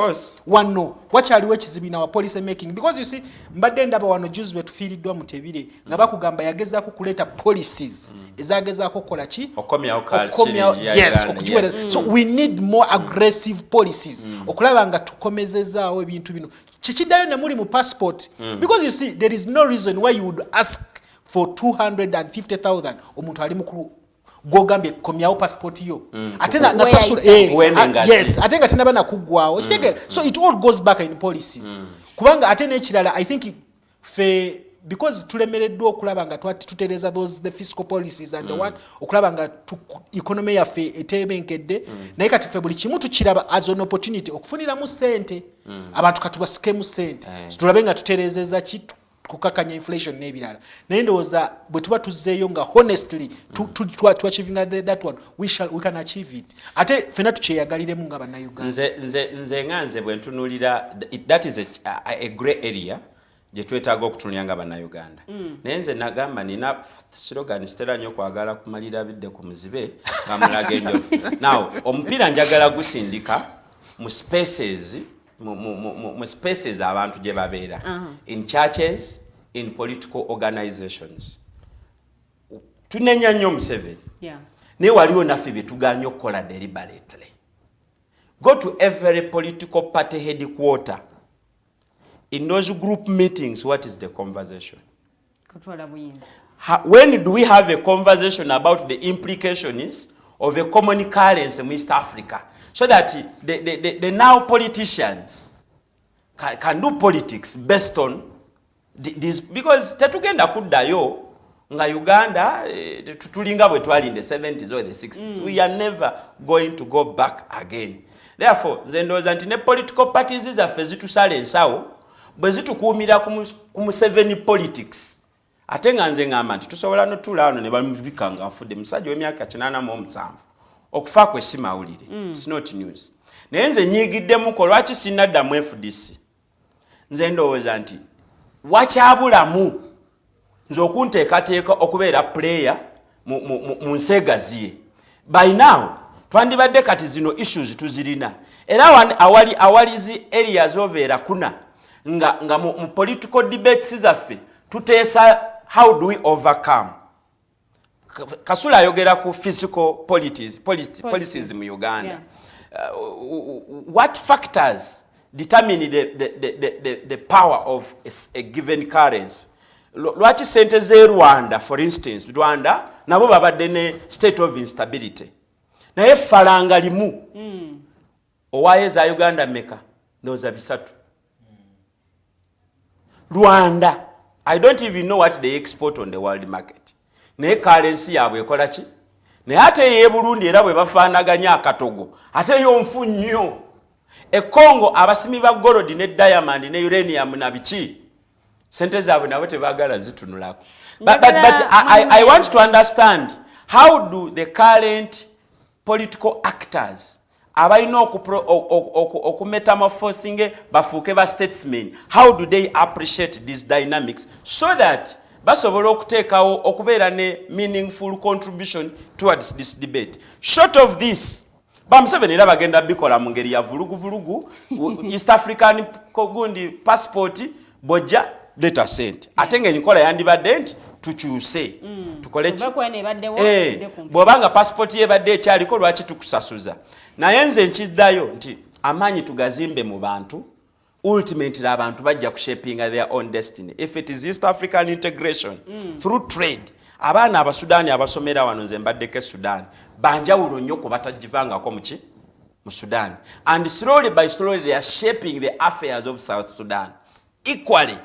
Wano wakyaliwo ekizibu na wa policy making because you see mbadde ndaba wano juzi bwe tufiiriddwa mu Tebire nga bakugamba yagezaako kuleeta policies ezagezaako kukola ki yes okujiweereza. So we need more aggressive policies okulaba nga tukomezezaawo ebintu bino kikiddayo ne muli mu passport because you see there is no reason why you would ask for 250,000 omuntu ali mukulu gogambye komyawo passport yo ate na sasula yes ate nga tinaba nakuggwawo kitegera. So it all goes back in policies kubanga ate n'ekirala I think fe because tulemereddwa okulaba nga tutereza those the fiscal policies and the one okulaba nga economy yaffe etebenkedde naye kati ffe buli kimu tukiraba as an opportunity okufuniramu ssente abantu katubasikemu ssente tulabe nga tuterezeza kitu kukakanya inflation n'ebirala. Naye ndowooza bwe tuba tuzzeeyo nga honestly to achieving that one we can achieve it. Ate fena tukyeyagaliremu nga bannayuganda. Nze nganze bwe ntunuulira that is a grey area gye twetaaga okutunulira nga bannayuganda. Naye nze nagamba nina slogan sitera nnyo kwagala kumalira bidde ku muzibe nga mulaga enjovu. Now omupiira njagala gusindika mu spaces mu spaces abantu gye babeera in churches, in political organizations. Tunenya nnyo Museveni naye waliwo naffe bye tuganya okukola deliberately. Go to every political party headquarter. In those group meetings, what is the conversation? When do we have a conversation about the implications of a common currency in East Africa? So that the now politicians can do politics based on this, because tetugenda kuddayo nga Uganda tutulinga bwe twali in the 70s or the 60s. We are never going to go back again. Therefore nze ndowooza nti ne political parties zaffe zitusala ensawo bwe zitukuumira ku Museveni politics ate nga nze ngamba nti tusobola notula wano ne bamubika nga afudde musajja w'emyaka 87 okufa kwe si mawulire. It's not news. Naye nze nyigiddemu lwaki sinnaddamu FDC. Nze ndowooza nti wakyabulamu nze okunteekateeka okubeera player mu nseegaziye. By now twandibadde kati zino issues tuzirina era awalizi areas obeera kuna nga mu political debates zaffe tuteesa how do we overcome. Kasule ayogera ku physical policies mu Uganda. What factors determine the power of a given currency? Lwaki sente ze Rwanda, for instance, Rwanda nabo babadde ne state of instability. Naye faranga limu owaye za Uganda meka ndoza bisatu. Rwanda, I don't even know what they export on the world market. Naye currency yabwe ekola ki? Naye ate ye Burundi era bwe bafaanaganya akatogo ate yo nfu nnyo. Congo abasimi ba gold ne diamond ne uranium na biki sente zaabwe nabo tebaagala zitunulako. But I want to understand how do the current political actors abalina okumetamorphosing bafuuke ba statesmen, how do they appreciate these dynamics so that basobola okuteekawo okubeera ne meaningful contribution towards this debate? Short of this, Museveni era bagenda bikola mu ngeri ya vulugu East African gundi passport bojja data sent ate ng'enkola yandibadde nti tukyuse tukole ki bw'obanga passport yebadde ekyaliko lwaki tukusasuza. Naye nze nkiddayo nti amaanyi tugazimbe mu bantu, ultimately abantu bajja kushapinga their own destiny. If it is East African integration through trade, abaana abasudaani abasomera wano nze mbaddeko Sudan banjawulo nnyo ku batajivangako muki mu Sudan, and slowly by slowly they are shaping the affairs of South Sudan equally.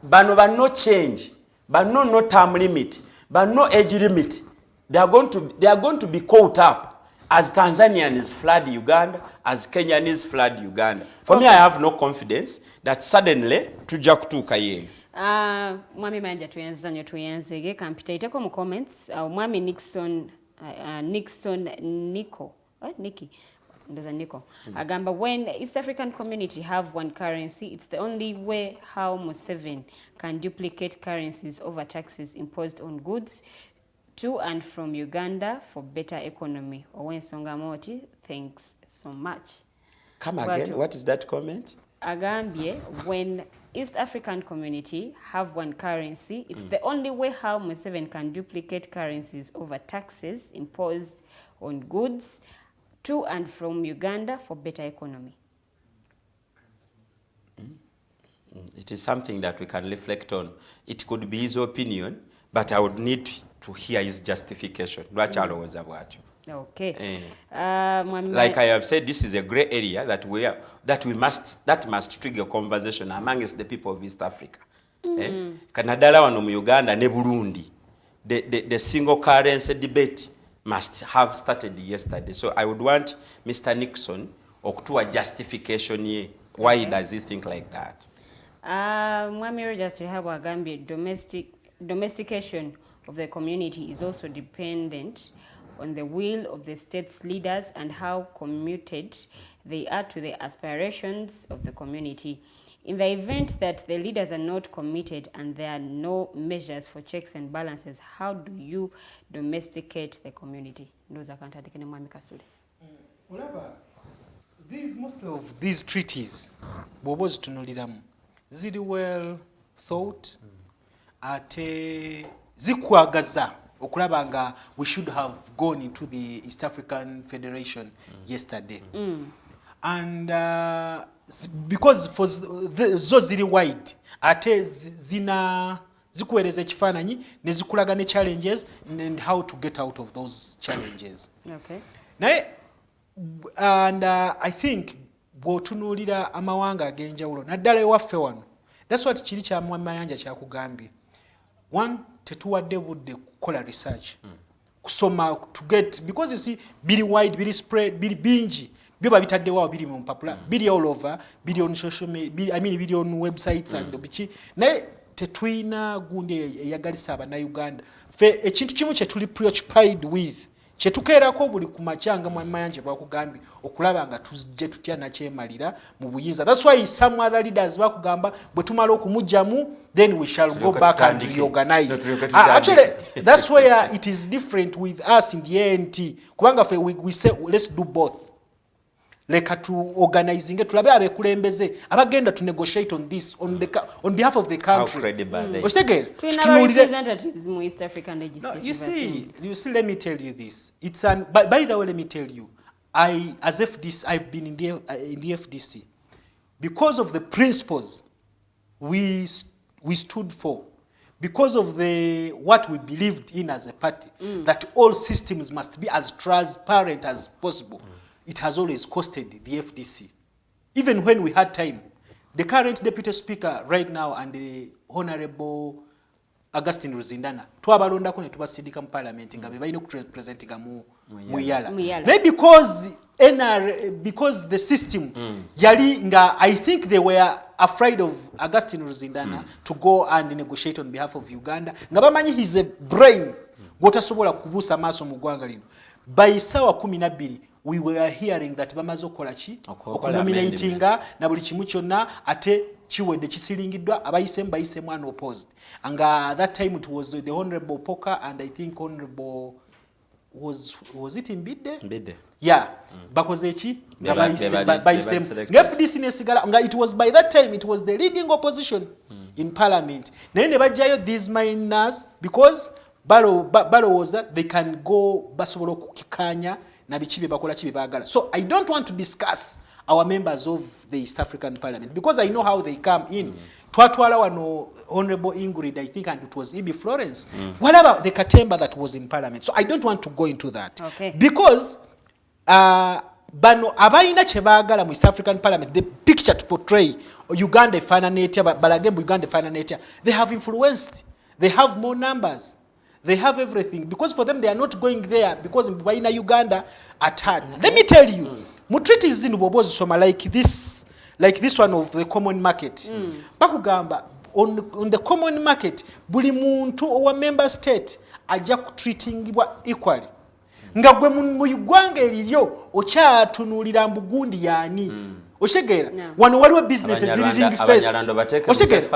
Bano no change, bano no term limit, bano age limit. They are going to be caught up as Tanzanians flood Uganda, as Kenyans flood Uganda. For me, I have no confidence that suddenly tujja kutuuka yeeyo. Mwami Mayanja tuyanzege kampita iteko mu comments mwami Nixon Nico Nikki ndoza Nico agamba when East African community have one currency, it's the only way how Museveni can duplicate currencies over taxes imposed on goods to and from Uganda for better economy. Owensonga Moti, thanks so much. Come again, what is that comment? Agambye, when East African community have one currency, it's the only way how Museveni can duplicate currencies over taxes imposed on goods to and from Uganda for better economy. It is something that we can reflect on. It could be his opinion, but I would need to hear his justification. Okay. Like I have said, this is a grey area that must trigger conversation amongst the people of East Africa. Kanadala wano mu Uganda ne Burundi. The single currency debate must have started yesterday. So I would want Mr. Nixon okutua justification ye. Why does he think like that? Mwami just to have a Gambia domestication of the community is also dependent on the will of the state's leaders and how committed they are to the aspirations of the community. In the event that the leaders are not committed and there are no measures for checks and balances, how do you domesticate the community? Those are Kantadikene Mwami Kasule. Most of these treaties, bobozi tunuliramu, ziri well thought, ate zikwagaza okulaba nga we should have gone into the East African Federation yesterday. And because for zo ziri wide, ate zikuwereza ekifaananyi ne zikulaga ne challenges and how to get out of those challenges. Okay. Naye and I think bw'otunuulira amawanga ag'enjawulo naddala ewaffe wano, that's what kiri kya Mayanja kyakugambye. One, tetuwadde budde kukola research, kusoma to get, because you see biri wide, biri spread, biri bingi, byo babitadde wao biri mu mpapula, biri all over, biri on social media, biri on websites and bichi. Naye tetwina gundi eyagalisa Abannayuganda. Fe ekintu kimu kye tuli preoccupied with, kyetukeerako buli ku makyanga Mayanja bwakugambye okulaba nga tujje tutya nakyemalira mu buyinza. That's why some other leaders bakugamba bwe tumala okumujjamu, then we shall go back and reorganize. Actually, that's where it is different with us in the ANT. Kubanga we say let's do both. Leka tu organizing tulabe abekulembeze abagenda to negotiate on this on behalf of the country. How credible representatives in East African legislative. You see, let me tell you this. It's an by the way, let me tell you, I've been in the FDC because of the principles we stood for, because of what we believed in as a party, that all systems must be as transparent as possible. It has always costed the FDC. Even when we had time, the current deputy speaker right now and the Honorable Augustine Ruzindana, twabalondako ne tubasindika mu parliament nga bebalina okupresentinga mu Muyala. Maybe because the system yali nga, I think they were afraid of Augustine Ruzindana to go and negotiate on behalf of Uganda. Nga bamanyi he's a brain gotasobola kubuusa maaso mu ggwanga lino. By sawa 12 we were hearing that bamaze okola ki okunominatinga na buli kimu kyonna ate kiwedde kisiringiddwa abayise mwana opposed. Anga that time it was the Honorable Poker and I think Honorable was it in Mbidde? Yeah. Bakoze eki nga bayise FDC nesigala nga it was by that time it was the leading opposition in parliament. Naye ne bajjayo these minors because balowooza they can go basobola okukikanya na bichibe bakola chibe bagala. So I don't want to discuss our members of the East African Parliament because I know how they come in. Twatwala wano Honorable Ingrid, I think, and it was Ibi Florence. Whatever the Katemba that was in Parliament. So I don't want to go into that. Okay. Because bano abaina chebagala mu East African Parliament, the picture to portray Uganda fana nature, balagembu Uganda fana nature, they have influenced. They have more numbers. They have everything because for them they are not going there because in Uganda attack. Let me tell you, treaties in Soma like this one of the common market. Bakugamba on the common market, buli muntu owa member state ajja treatingibwa equally. Nga gwe mu Uganda eryo okyatunulira mbugundi yani. Oshegera wano waliwo business eziri first. Oshegera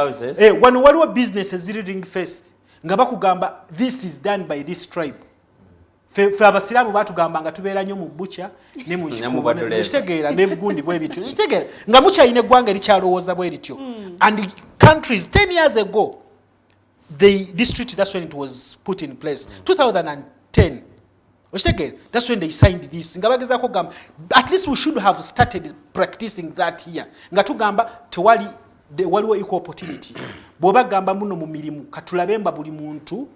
wano waliwo business eziri first. Nga bakugamba this is done by this tribe. Fe abasiramu batugamba nga tubeera nnyo mu bucha ne mu kitegeera ne bugundi bwe bityo. Kitegeera nga mukyayina eggwanga erikyalowooza bwe lityo. And countries 10 years ago this treaty, that's when it was put in place. 2010. That's when they signed this. At least we should have started practicing that here. Ngatugamba tewali waliwo equal opportunity. Boba gamba muno mu mirimu katulabemba buli muntu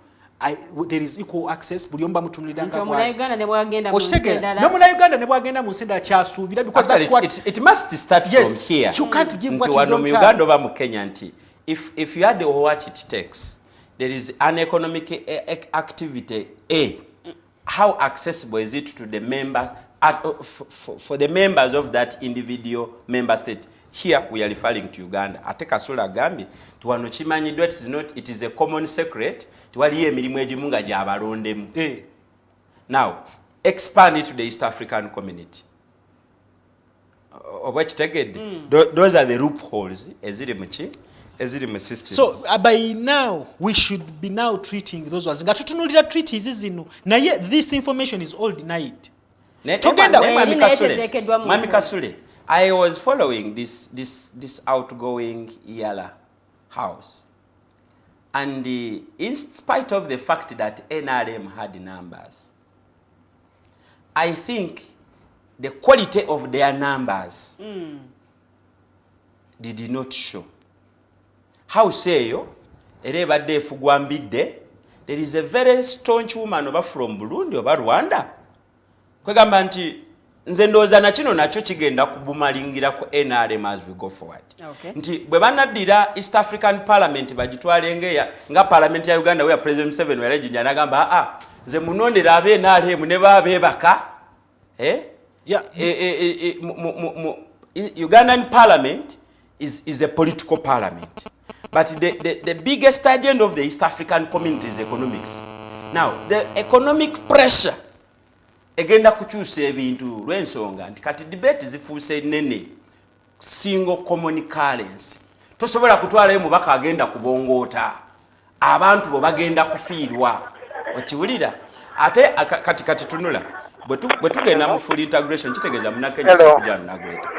there is equal access buli omba mutunuliranga kwa. Uganda ne bwagenda mu nsendala. No muna Uganda ne bwagenda mu nsendala kyasuubira because that's what it must start from here. You can't give what you don't have. Uganda oba mu Kenya nti if you had what it takes, there is an economic activity how accessible is it to the members for the members of that individual member state? Here we are referring to Uganda. Ate Kasule agambi tuwano kimanyidwa it is a common secret tuwaliyo emirimu egimu nga gyabalondemu. Now expand it to the East African community. Those are the loopholes eziri mu system. So by now we should be now treating those ones. Nga tutunulira treaties zino naye this information is all denied. Mami Kasule, I was following this outgoing Yala house, and in spite of the fact that NRM had numbers, I think the quality of their numbers did not show. How say you? There is a very staunch woman over from Burundi over Rwanda. Kwegamba nti nze ndowooza na kino nakyo kigenda kubumalingira ku NRM as we go forward. Nti bwe banaddira East African Parliament bagitwalenga nga Parliament ya Uganda where President Museveni wali jinja nagamba nze munondera abe NRM ne babeebaka Ugandan Parliament is a political parliament. But the biggest agenda of the East African community is economics. Now, the economic pressure egenda kukyusa ebintu lw'ensonga nti kati debate zifuuse nene single common currency. Tosobola kutwalayo mubaka agenda kubongoota. Abantu bo bagenda kufiirwa. Okiwulira? Ate kati tunula. Bwe tugenda mu full integration kitegeeza munnakenya kujja nagweta.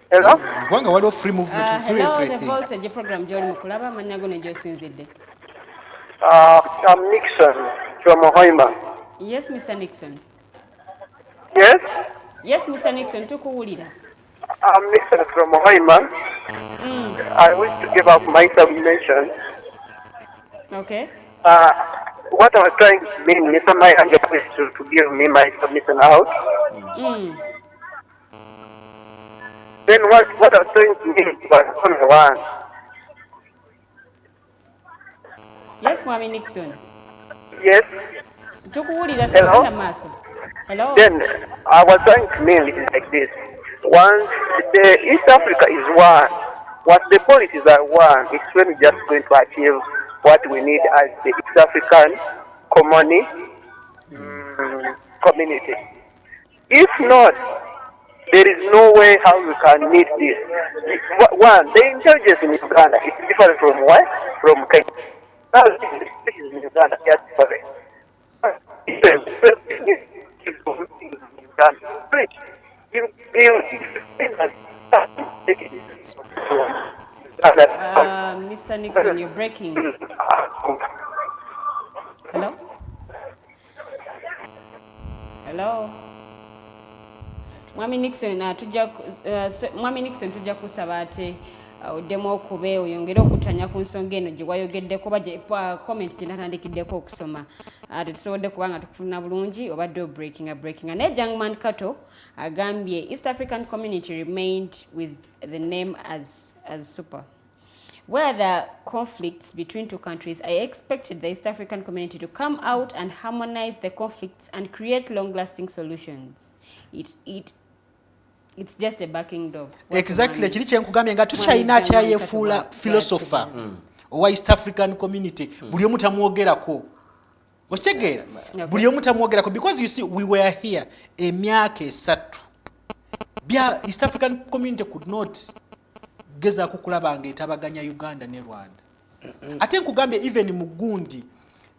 Hello? Gwanga waliwo free movement through everything. Hello, the Voltage program gy'oli mu kulaba amannya go ne gy'osinzidde. I'm Nixon from Hoima. Yes, Mr. Nixon. Yes? Yes, Mr. Nixon, tukuwulira. I'm Nixon from Hoima. I wish to give up my submission. Okay. What I was trying to mean, Mr. Mayanja to give me my submission out. Then what I was trying to mean was only one. Yes, Mwami Nixon. Yes? Tukuwulira Hello? sibina maaso. Hello? Then I was trying to mean it like this. Once the East Africa is one, once the policies are one, it's really just going to achieve what we need as the East African community. If not, there is no way how we can meet this. One, the intelligence in Uganda is different from what? From Kenya. Now, this is in Uganda, just different. Mr. Nixon, you're breaking. Hello? Hello? Mwami Nixon, tujja kusaba ate oddemu okube oyongere okutanya ku nsonga eno gye wayogeddeko oba comment gye natandikiddeko okusoma tetusobodde kubanga tukufuna bulungi obadde breaking. Naye Jangman Kato agambye East African community remained with the name as super. where there are conflicts between two countries, I expected the East African community to come out and harmonize the conflicts and create long-lasting solutions. It's just a backing dog. Exactly. Chiri kyenkugambye nga tukyalina kyayefuula philosopher owa East African community buli omu tamwogerako. Okitegeera? Buli omu tamwogerako because you see we were here emyaka esatu. Bya East African community could not gezaako kulaba nga etabaganya Uganda ne Rwanda. Ate nkugambye even mu gundi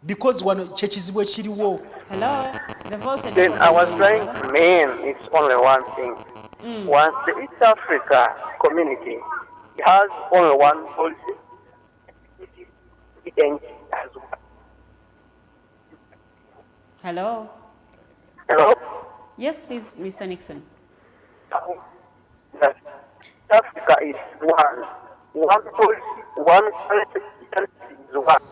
because wano kyekizibu ekiriwo. Hello, the voltage. Then I was trying to mean it's only one thing. Once the East Africa community has only one policy, it ends as one. Hello. Hello? Yes, please, Mr. Nixon. That Africa is one policy, one country, is one.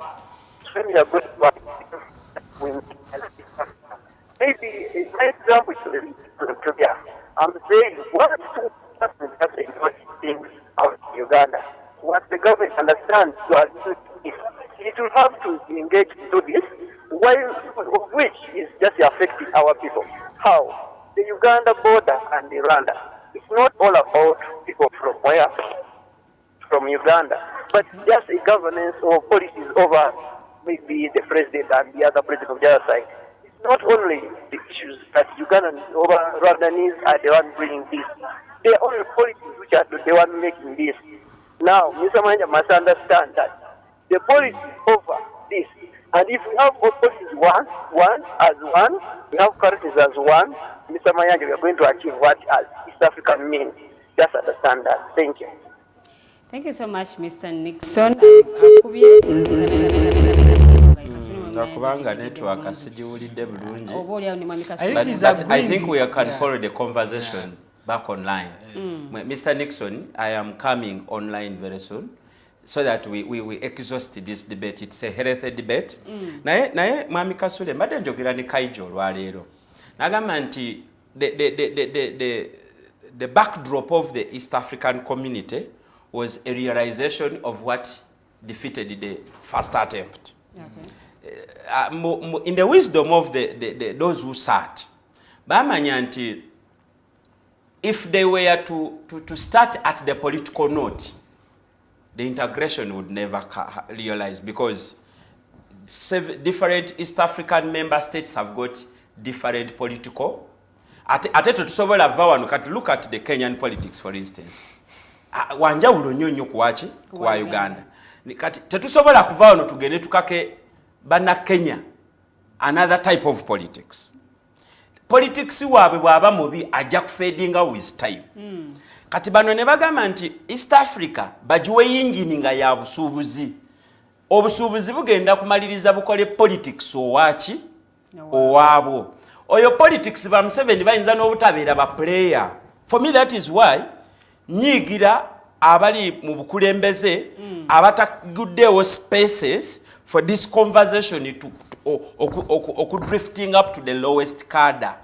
So we are going to maybe my example is Ethiopia. I'm saying one or two persons have enjoyed things out of Uganda. What the government understands it will have to engage to this, which is just affecting our people. How? The Uganda border and the Rwanda. It's not all about people from where? From Uganda. But just a governance or policies over maybe the president and the other president of the other side. It's not only the issues that Ugandans or Rwandans are the one bringing this. They are only policies which are the one making this. Now, Mr. Mayanja must understand that the policy over this, and if we have all policies one, we have currencies as one, Mr. Mayanja, we are going to achieve what as East African means. Just understand that. Thank you. Thank you so much, Mr. Nixon. Kubanga network sijiwulidde bulungi. But I think we can follow the conversation back online. Mr. Nixon, I am coming online very soon so that we exhaust this debate. It's a healthy debate. Naye Mwami Kasule mbadde njogera ne Kaijo olwaleero. Nagamba nti the backdrop of the East African community was a realization of what defeated the first attempt. Okay. In the wisdom of those who sat, bamanya nti if they were to start at the political note, the integration would never realize because different East African member states have got different political. Ate tusobola vawano kati look at the Kenyan politics for instance. Wanjawulo nnyo kuwachi kwa Uganda. Kati tetusobola kuvawano tugende tukake bana Kenya another type of politics. Politics waabwe bwaba mubi ajja kufedinga with time. Kati bano ne bagamba nti East Africa bajiwe yingini nga ya busuubuzi. Obusuubuzi bugenda kumaliriza bukole politics owachi owabo. Oyo politics ba Museveni bayinza n'obutabeera ba player. For me that is why nyigira abali mu bukulembeze abataguddewo spaces for this conversation to drifting up to the lowest cadre.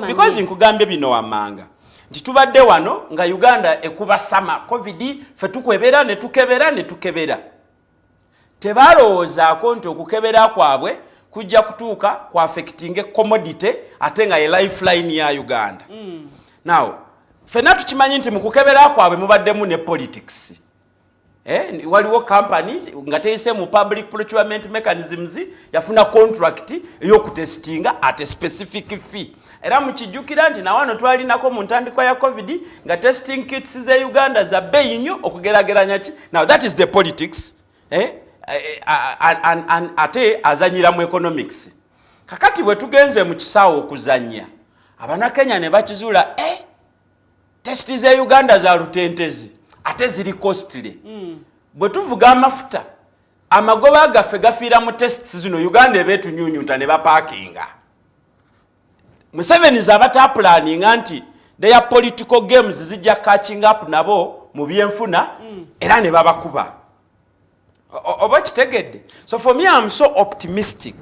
Because nkugambye bino wamanga. Nti tubadde wano nga Uganda ekuba sama COVID fe tukwebera ne tukebera. Tebalowoozaako nti okukebera kwabwe kujja kutuuka kwa affecting commodity ate nga ye lifeline ya Uganda. Now, fena tukimanyi nti mu kukebera kwabwe mubaddemu ne politics. Waliwo company nga teyise mu public procurement mechanisms yafuna contract ey'okutestinga at a specific fee. Era mukijjukira nti nawano twalinako mu ntandikwa ya COVID nga testing kits ze Uganda za bbeeyi nnyo okugerageranya ki. Now that is the politics. Ate azanyira mu economics. Kakati bwe tugenze mu kisaawo okuzanya Abanakenya ne bakizuula testi ze Uganda za lutentezi ate ziri costly. Bwe tuvuga amafuta amagoba gaffe gafiira mu tests zino Uganda ebeetunyunyunta ne baparkinga. Museveni zabata planning nti their political games zijja catching up nabo mu byenfuna era ne babakuba. Oba kitegedde. So for me I'm so optimistic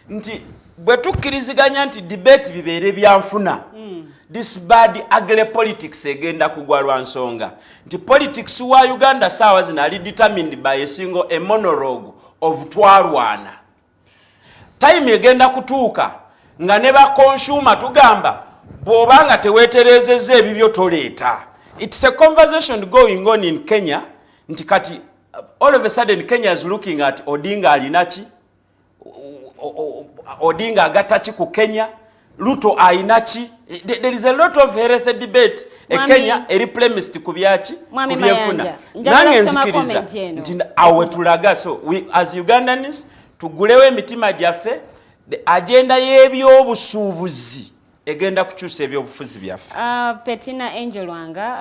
nti bwe tukkiriziganya nti debate bibeere byanfuna this bad ugly politics egenda kugwa lwa nsonga nti politics wa Uganda saawa zino ali determined by a monologue of twalwana. Time egenda kutuuka nga ne ba consumer tugamba bw'obanga teweeterezezza ebibyo toleeta. It's a conversation going on in Kenya nti kati all of a sudden Kenya is looking at Odinga alinachi Odinga agatachi ku Kenya Ruto ainachi. There is a lot of healthy debate Kenya eri premised ku byachi kubyefuna nange nzikiriza nti awe tulaga. So we as Ugandans tugulewo emitima gyaffe the agenda y'ebyobusuubuzi egenda kukyusa ebyobufuzi byaffe. Petina Angel Wanga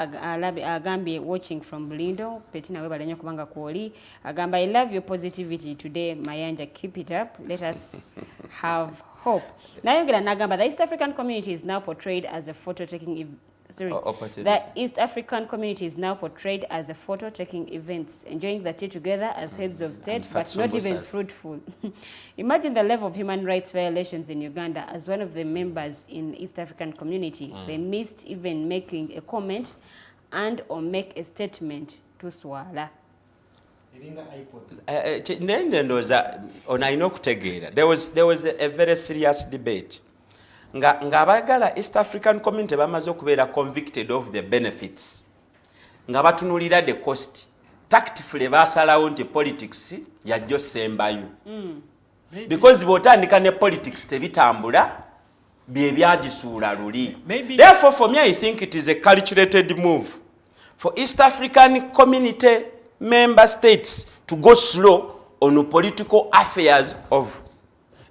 agambye watching from Bulindo. Petina webale nnyo kubanga kwoli agamba I love your positivity today Mayanja, keep it up, let us have hope. Nayongera nagamba the East African community is now portrayed as a photo-taking the East African community is now portrayed as a photo-taking events, enjoying the tea together as heads of state, but not even fruitful. Imagine the level of human rights violations in Uganda. As one of the members in East African community, they missed even making a comment and or make a statement to swala. There was a very serious debate. Nga abagala East African community bamaze okubeera convicted of the benefits. Nga batunulira the cost. Tactfully basalawo nti politics yajjo sembayo. Because bw'otandika ne politics tebitambula bye byagisuula luli. Therefore for me I think it is a calculated move for East African community member states to go slow on political affairs of.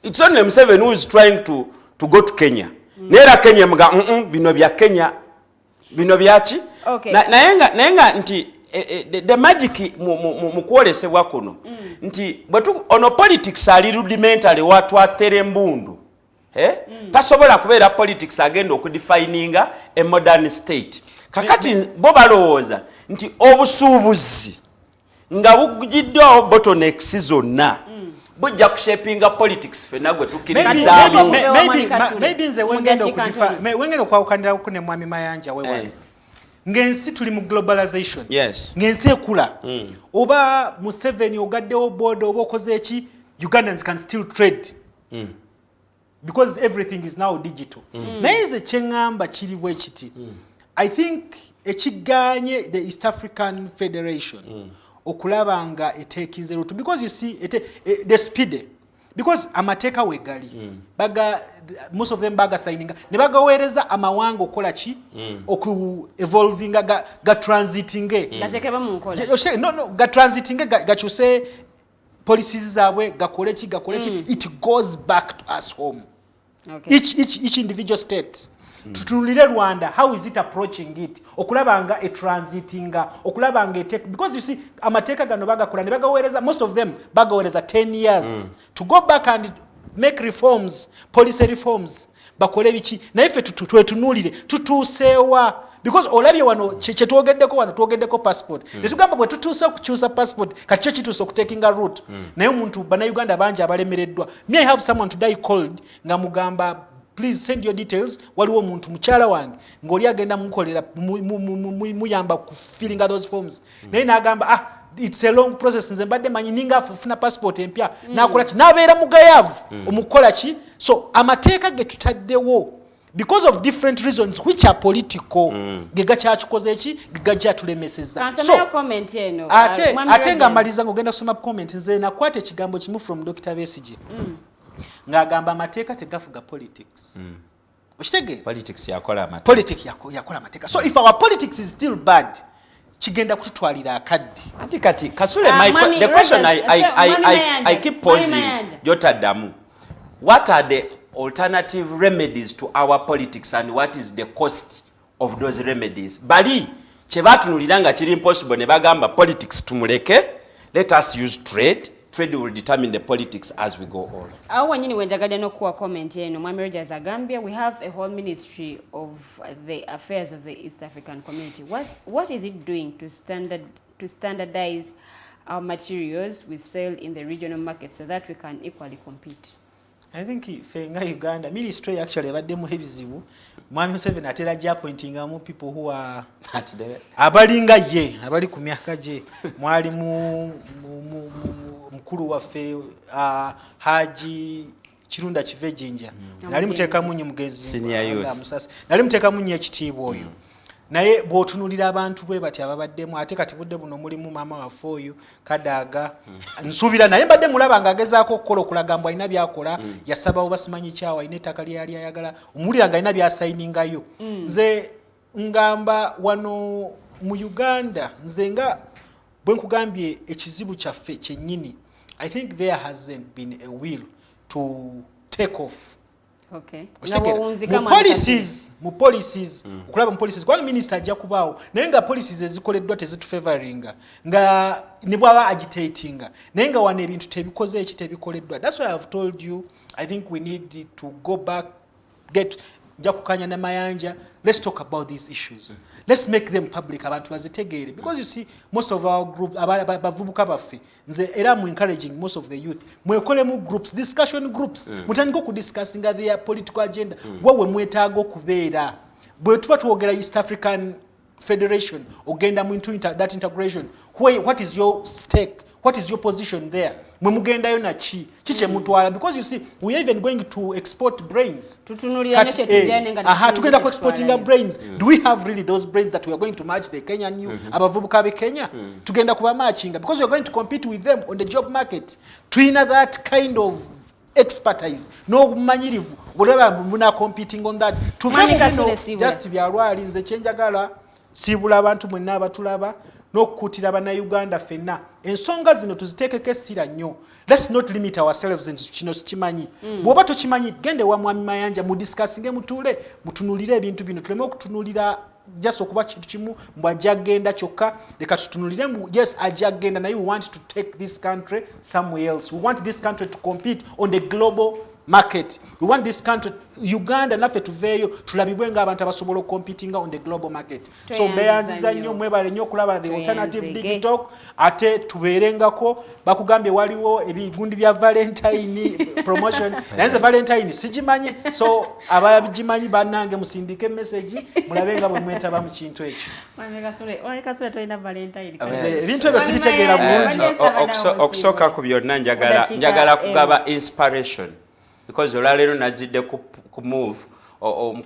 It's only Museveni who is trying to go to Kenya. Nera Kenya mga bino bya Kenya bino byachi. Okay. Nayenga nti the magic mu kwolesebwa kuno nti bwetu ono politics ali rudimentally watu atere mbundu tasobola kubeera politics agenda okudefininga a modern state. Kakati bo balowooza nti obusuubuzi nga bugiddwawo bottlenecks zonna bujja kushapinga politics fena gwe tukkiririzaamu. Maybe nze wengenda okwawukanira ne mwami Mayanja wewe ng'ensi tuli mu globalization. Yes. Ng'ensi ekula oba Museveni ogaddewo board oba okoze eki Ugandans can still trade because everything is now digital. Naye nze kyeŋŋamba kiri bwe kiti I think ekiganye the East African Federation okulaba nga etekinze route because you see the speed because amateeka wegali baga most of them baga signing ne bagaweereza amawanga okola ki oku evolving ga transiting gatekeba mu nkola no ga transiting gakyuse policies zaabwe gakole ki it goes back to us home. Okay. Each individual state tutulire Rwanda how is it approaching it okulabanga a transitinga okulabanga take because you see amateeka gano bagakola ne bagaweereza most of them bagaweereza 10 years to go back and make reforms, policy reforms bakole biki naye ffe twetunulire tutuuseewa because olabye wano kye passport netugamba bwe tutuuse okukyusa passport kati kyo kituuse okutekinga route naye omuntu bannayuganda bangi abalemereddwa. Me I have someone today called nga mugamba please send your details waliwo omuntu mukyala wange ng'oli agenda mukolera muyamba filling those forms naye n'agamba it's a long process nze mbadde manyi ninga afuna passport empya n'akola ki n'abeera mugayavu omukola ki. So amateeka ge tutaddewo because of different reasons which are political ge gakyakikoze ki ge gajja tulemeseza. So comment eno ate nga maliza ng'ogenda kusoma comment nze nakwata ekigambo kimu from Dr. Besigye ng'agamba amateeka tegafuga politics. Okitege? Politics yakola amateeka. Politics yakola amateeka. So if our politics is still bad, kigenda kututwalira akaddi. Ati kati Kasule the question I keep posing jotaddamu. What are the alternative remedies to our politics and what is the cost of those remedies? Bali kye batunulira nga kiri impossible ne bagamba politics tumuleke, let us use trade. Trade will determine the politics as we go on. Awo wanyini wenjagadde n'okuwa comment eno Mwami Rogers agambye we have a whole ministry of the affairs of the East African community. What is it doing to standardize our materials we sell in the regional market so that we can equally compete? I think fenga Uganda ministry actually ebaddemu ebizibu Mwami Museveni atera gya pointingamu people who are abalinga ye abali ku myaka gye mwali mukulu waffe Haji Kirunda Kivejinja nali muteekamu nnyo mugezi nali muteekamu nnyo ekitiibwa oyo naye bw'otunulira abantu bwe bati ababaddemu ate kati budde buno mulimu maama waffe oyo Kadaaga nsuubira naye mbadde mulaba ng'agezaako okukola okulaga mbu alina byakola yasabawo basimanyi kyawo alina ettaka lyali ayagala omuwulira nga alina byasayiningayo nze ngamba wano mu Uganda nze nga bwe nkugambye ekizibu kyaffe kyennyini I think there hasn't been a will to take off. Okay. Mu policies okulaba mu policies kwa minister ajja kubaawo naye nga policies ezikoleddwa tezitufavoringa nga ne bwaba agitatinga naye nga wane ebintu tebikoze ekitebikoleddwa. That's why I've told you I think we need to go back Jakukanya na Mayanja, let's talk about these issues. Let's make them public abantu bazitegeere because you see most of our group bavubuka baffe nze era mu encouraging most of the youth mwekolemu groups discussion groups mutandika ku discussing their political agenda wewe mwetaaga okubeera bwe tuba tuwogera East African Federation ogenda mu that integration what is your stake, what is your position there mwe mugendayo na kiche mutwala because you see we are even going to export brains tutunulira neche tujane nga tugenda ku exporting brains do we have really those brains that we are going to match the Kenyan youth abavubuka be Kenya tugenda kuba matching because we are going to compete with them on the job market tuina that kind of expertise no manyirivu whatever muna competing on that just byalwali nze chenjagala sibula abantu mwenna abatulaba n'okukutira bannayuganda ffenna ensonga zino tuziteekeko essira nnyo. Let's not limit ourselves in kino kimanyi bw'oba tokimanyi gende wa Mwami Mayanja mu discussinge mutunulire ebintu bino tuleme okutunulira just okuba kintu kimu mbwajja genda kyokka leka tutunulire yes ajja genda naye we want to take this country somewhere else. We want this country to compete on the global market. We want this country Uganda naffe tuveeyo tulabibwe nga abantu abasobola competing on the global market. So mbeyanziza nnyo mwebale nnyo kulaba the alternative digital ate tubeerengako bakugambye waliwo ebigundi bya Valentine promotion naye Valentine sigimanyi so abagimanyi bannange musindike message mulabe nga bwe mwetaba mu kintu ekyo. Kasule toina Valentine ebintu ebyo sibitegeera bulungi okusooka ku byonna njagala kugaba inspiration because olaleero nazidde ku move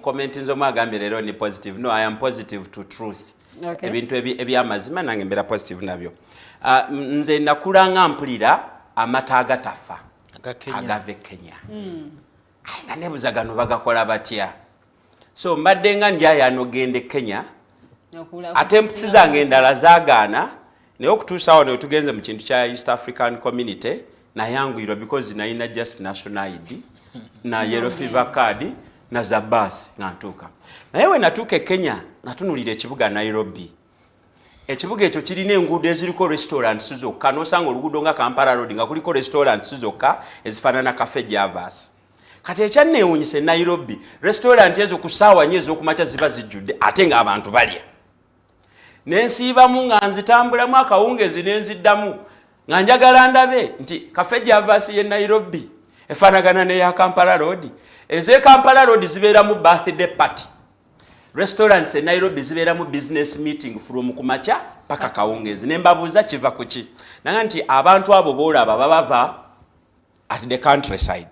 comment nzomu agambye leero ni positive. No, I am positive to truth. Okay. Ebintu ebyamazima nange mbeera positive nabyo. Nze nakulanga mpulira amata agatafa agave Kenya nga nebuzagano bagakola batya so mbadde nga ndyayano gende Kenya attempts zange endala zaagaana naye okutuusa awo ne tugenze mu kintu kya East African Community nayanguyirwa because nayina just national ID na yellow fever card na za bus ngantuuka naye we natuuka Kenya natunulira ekibuga Nairobi. Ekibuga ekyo kirina enguudo eziriko restaurants zokka n'osanga oluguudo nga Kampala Road nga kuliko restaurants zokka ezifaanana Cafe Javas. Kati ekyanneewuunyisa Nairobi restaurant ezo ku ssaawa nnyo ez'okumakya ziba zijjudde ate nga abantu balya. Nensiibamu nga nzitambulamu akawungezi nenziddamu nga njagala ndabe nti Cafe Javas ye Nairobi efaanagana n'eya Kampala Road. Ez'e Kampala Road zibeera mu birthday party. Restaurants in Nairobi zibeera mu business meeting from kumacha paka kawungezi. Nembabuuza kiva kuki. Nanga nti abantu abo boolaba baba at the countryside.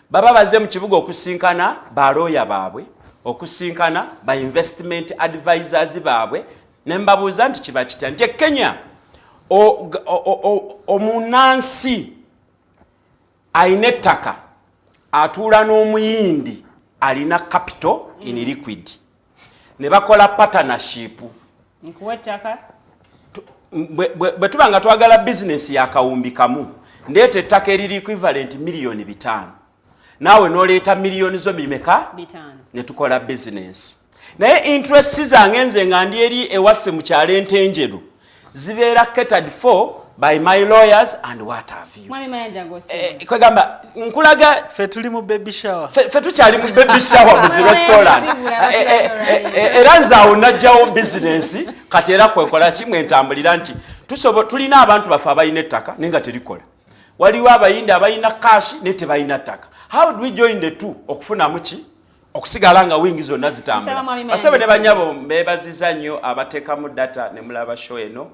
Baba bazze mu kibuga okusinkana ba lawyer baabwe, okusinkana ba investment advisors baabwe. Nembabuuza nti kiba kitya nti Kenya omunansi ayina ettaka atuula n'omuyindi alina capital in liquid. Ne bakola partnership nkuwetaka bwe tubanga twagala business ya kawumbi kamu ndeeta ettaka eriri equivalent milioni 5 naawe noleeta milioni zo mimeka 5 ne tukola business naye interest zange nze nga ndi eri ewaffe mu kyalo Entenjeru zibeera catered for by my lawyers and what have you. Mwami Mayanja kwegamba nkulaga fe tuli mu baby shower fe tukyali mu baby shower mu restaurant era nzaawo najjawo business kati era kwekola kimwe ntambulira nti tulina abantu baffe abalina ettaka naye nga terikola waliwo abayindi abayina cash ne tebalina ttaka. How do we join the two okufuna muki okusigala nga wingi zonna zitambula? Basebe ne banyabo bebaziza nnyo abateekamu data ne mulaba show eno.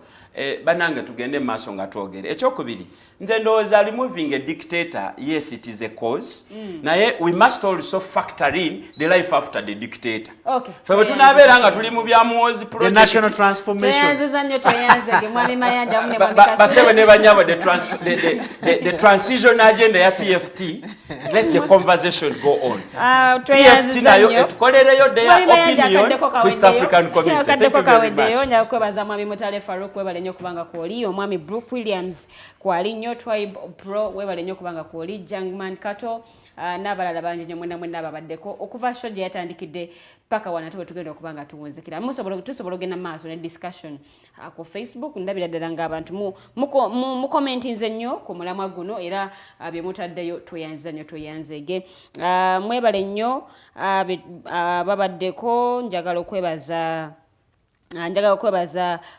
Banange tugende maaso nga twogere. Ekyokubiri, nze ndowooza removing a dictator, yes it is a cause. Naye we must also factor in the life after the dictator. Okay. Febe tunabeera nga tuli mu byamuwozi project. The national transformation. Basebe ne banyabo the transition agenda ya PFT. Let the conversation go on. PFT nayo etukolereyo their opinion West African community. Thank you very much. Nnyo kubanga kwoli omwami Brooke Williams kwali nnyo Tribe Pro webale nnyo kubanga kwoli Jangman Kato n'abalala bangi nnyo mwena babaddeko okuva show gye yatandikidde paka wanatu tugenda okubanga tuwunzikira tusobola ogenda maaso ne discussion ku Facebook ndabira ddala ng'abantu mu commentinze nnyo ku mulamwa guno era bye mutaddeyo tweyanzege mwebale nnyo babaddeko njagala okwebaza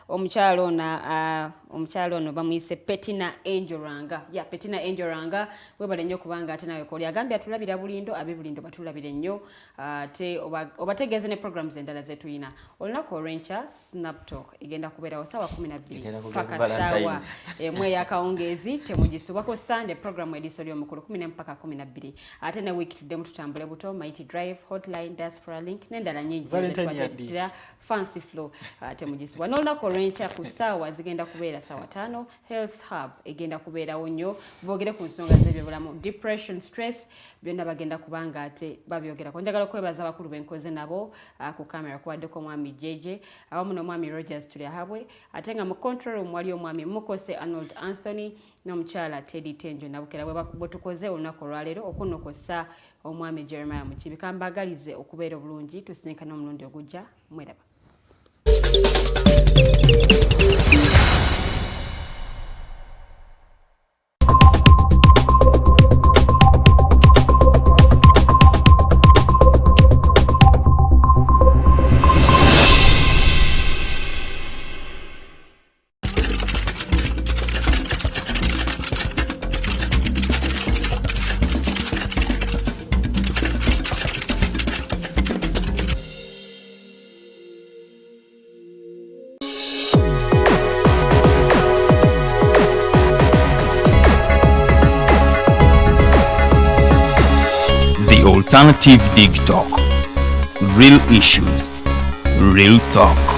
omukyalo ono bamuyise Petina Angel Ranga webale nnyo kubanga ate nawe koli agambye atulabira bulindo abebulindo batulabire nnyo te obategeeze ne programs endala zetuyina olunaku olw'enkya Snap Talk egenda kubeerawo ssaawa 12 paka ssaawa emu ey'akawungeezi temugisubako Sunday program ediso ly'omukulu 10 mpaka 12 ate ne wiiki tuddemu tutambule buto Mighty Drive Hotline Diaspora Link n'endala nnyingi zetwatitira Fancy Flow temugisubwa n'olunaku olw'enkya ku ssaawa zigenda kubeera ssaawa 5 Health Hub egenda kubeerawo nnyo boogere ku nsonga z'ebyobulamu depression stress byonna bagenda kubanga ate babyogerako njagala okwebaza abakulu benkoze nabo ku kamera kubaddeko omwami Jeje awamu n'omwami Rogers Tulyahabwe ate nga mu control room wali omwami Mukose Arnold Anthony n'omukyala Teddy Tenjo nabukera bwe tukoze olunaku olwaleero okunokosa omwami Jeremiah Mukibi kambagalize okubeera obulungi tusinkana omulundi ogujja mweraba. Alternative Dig Talk. Real issues, real talk.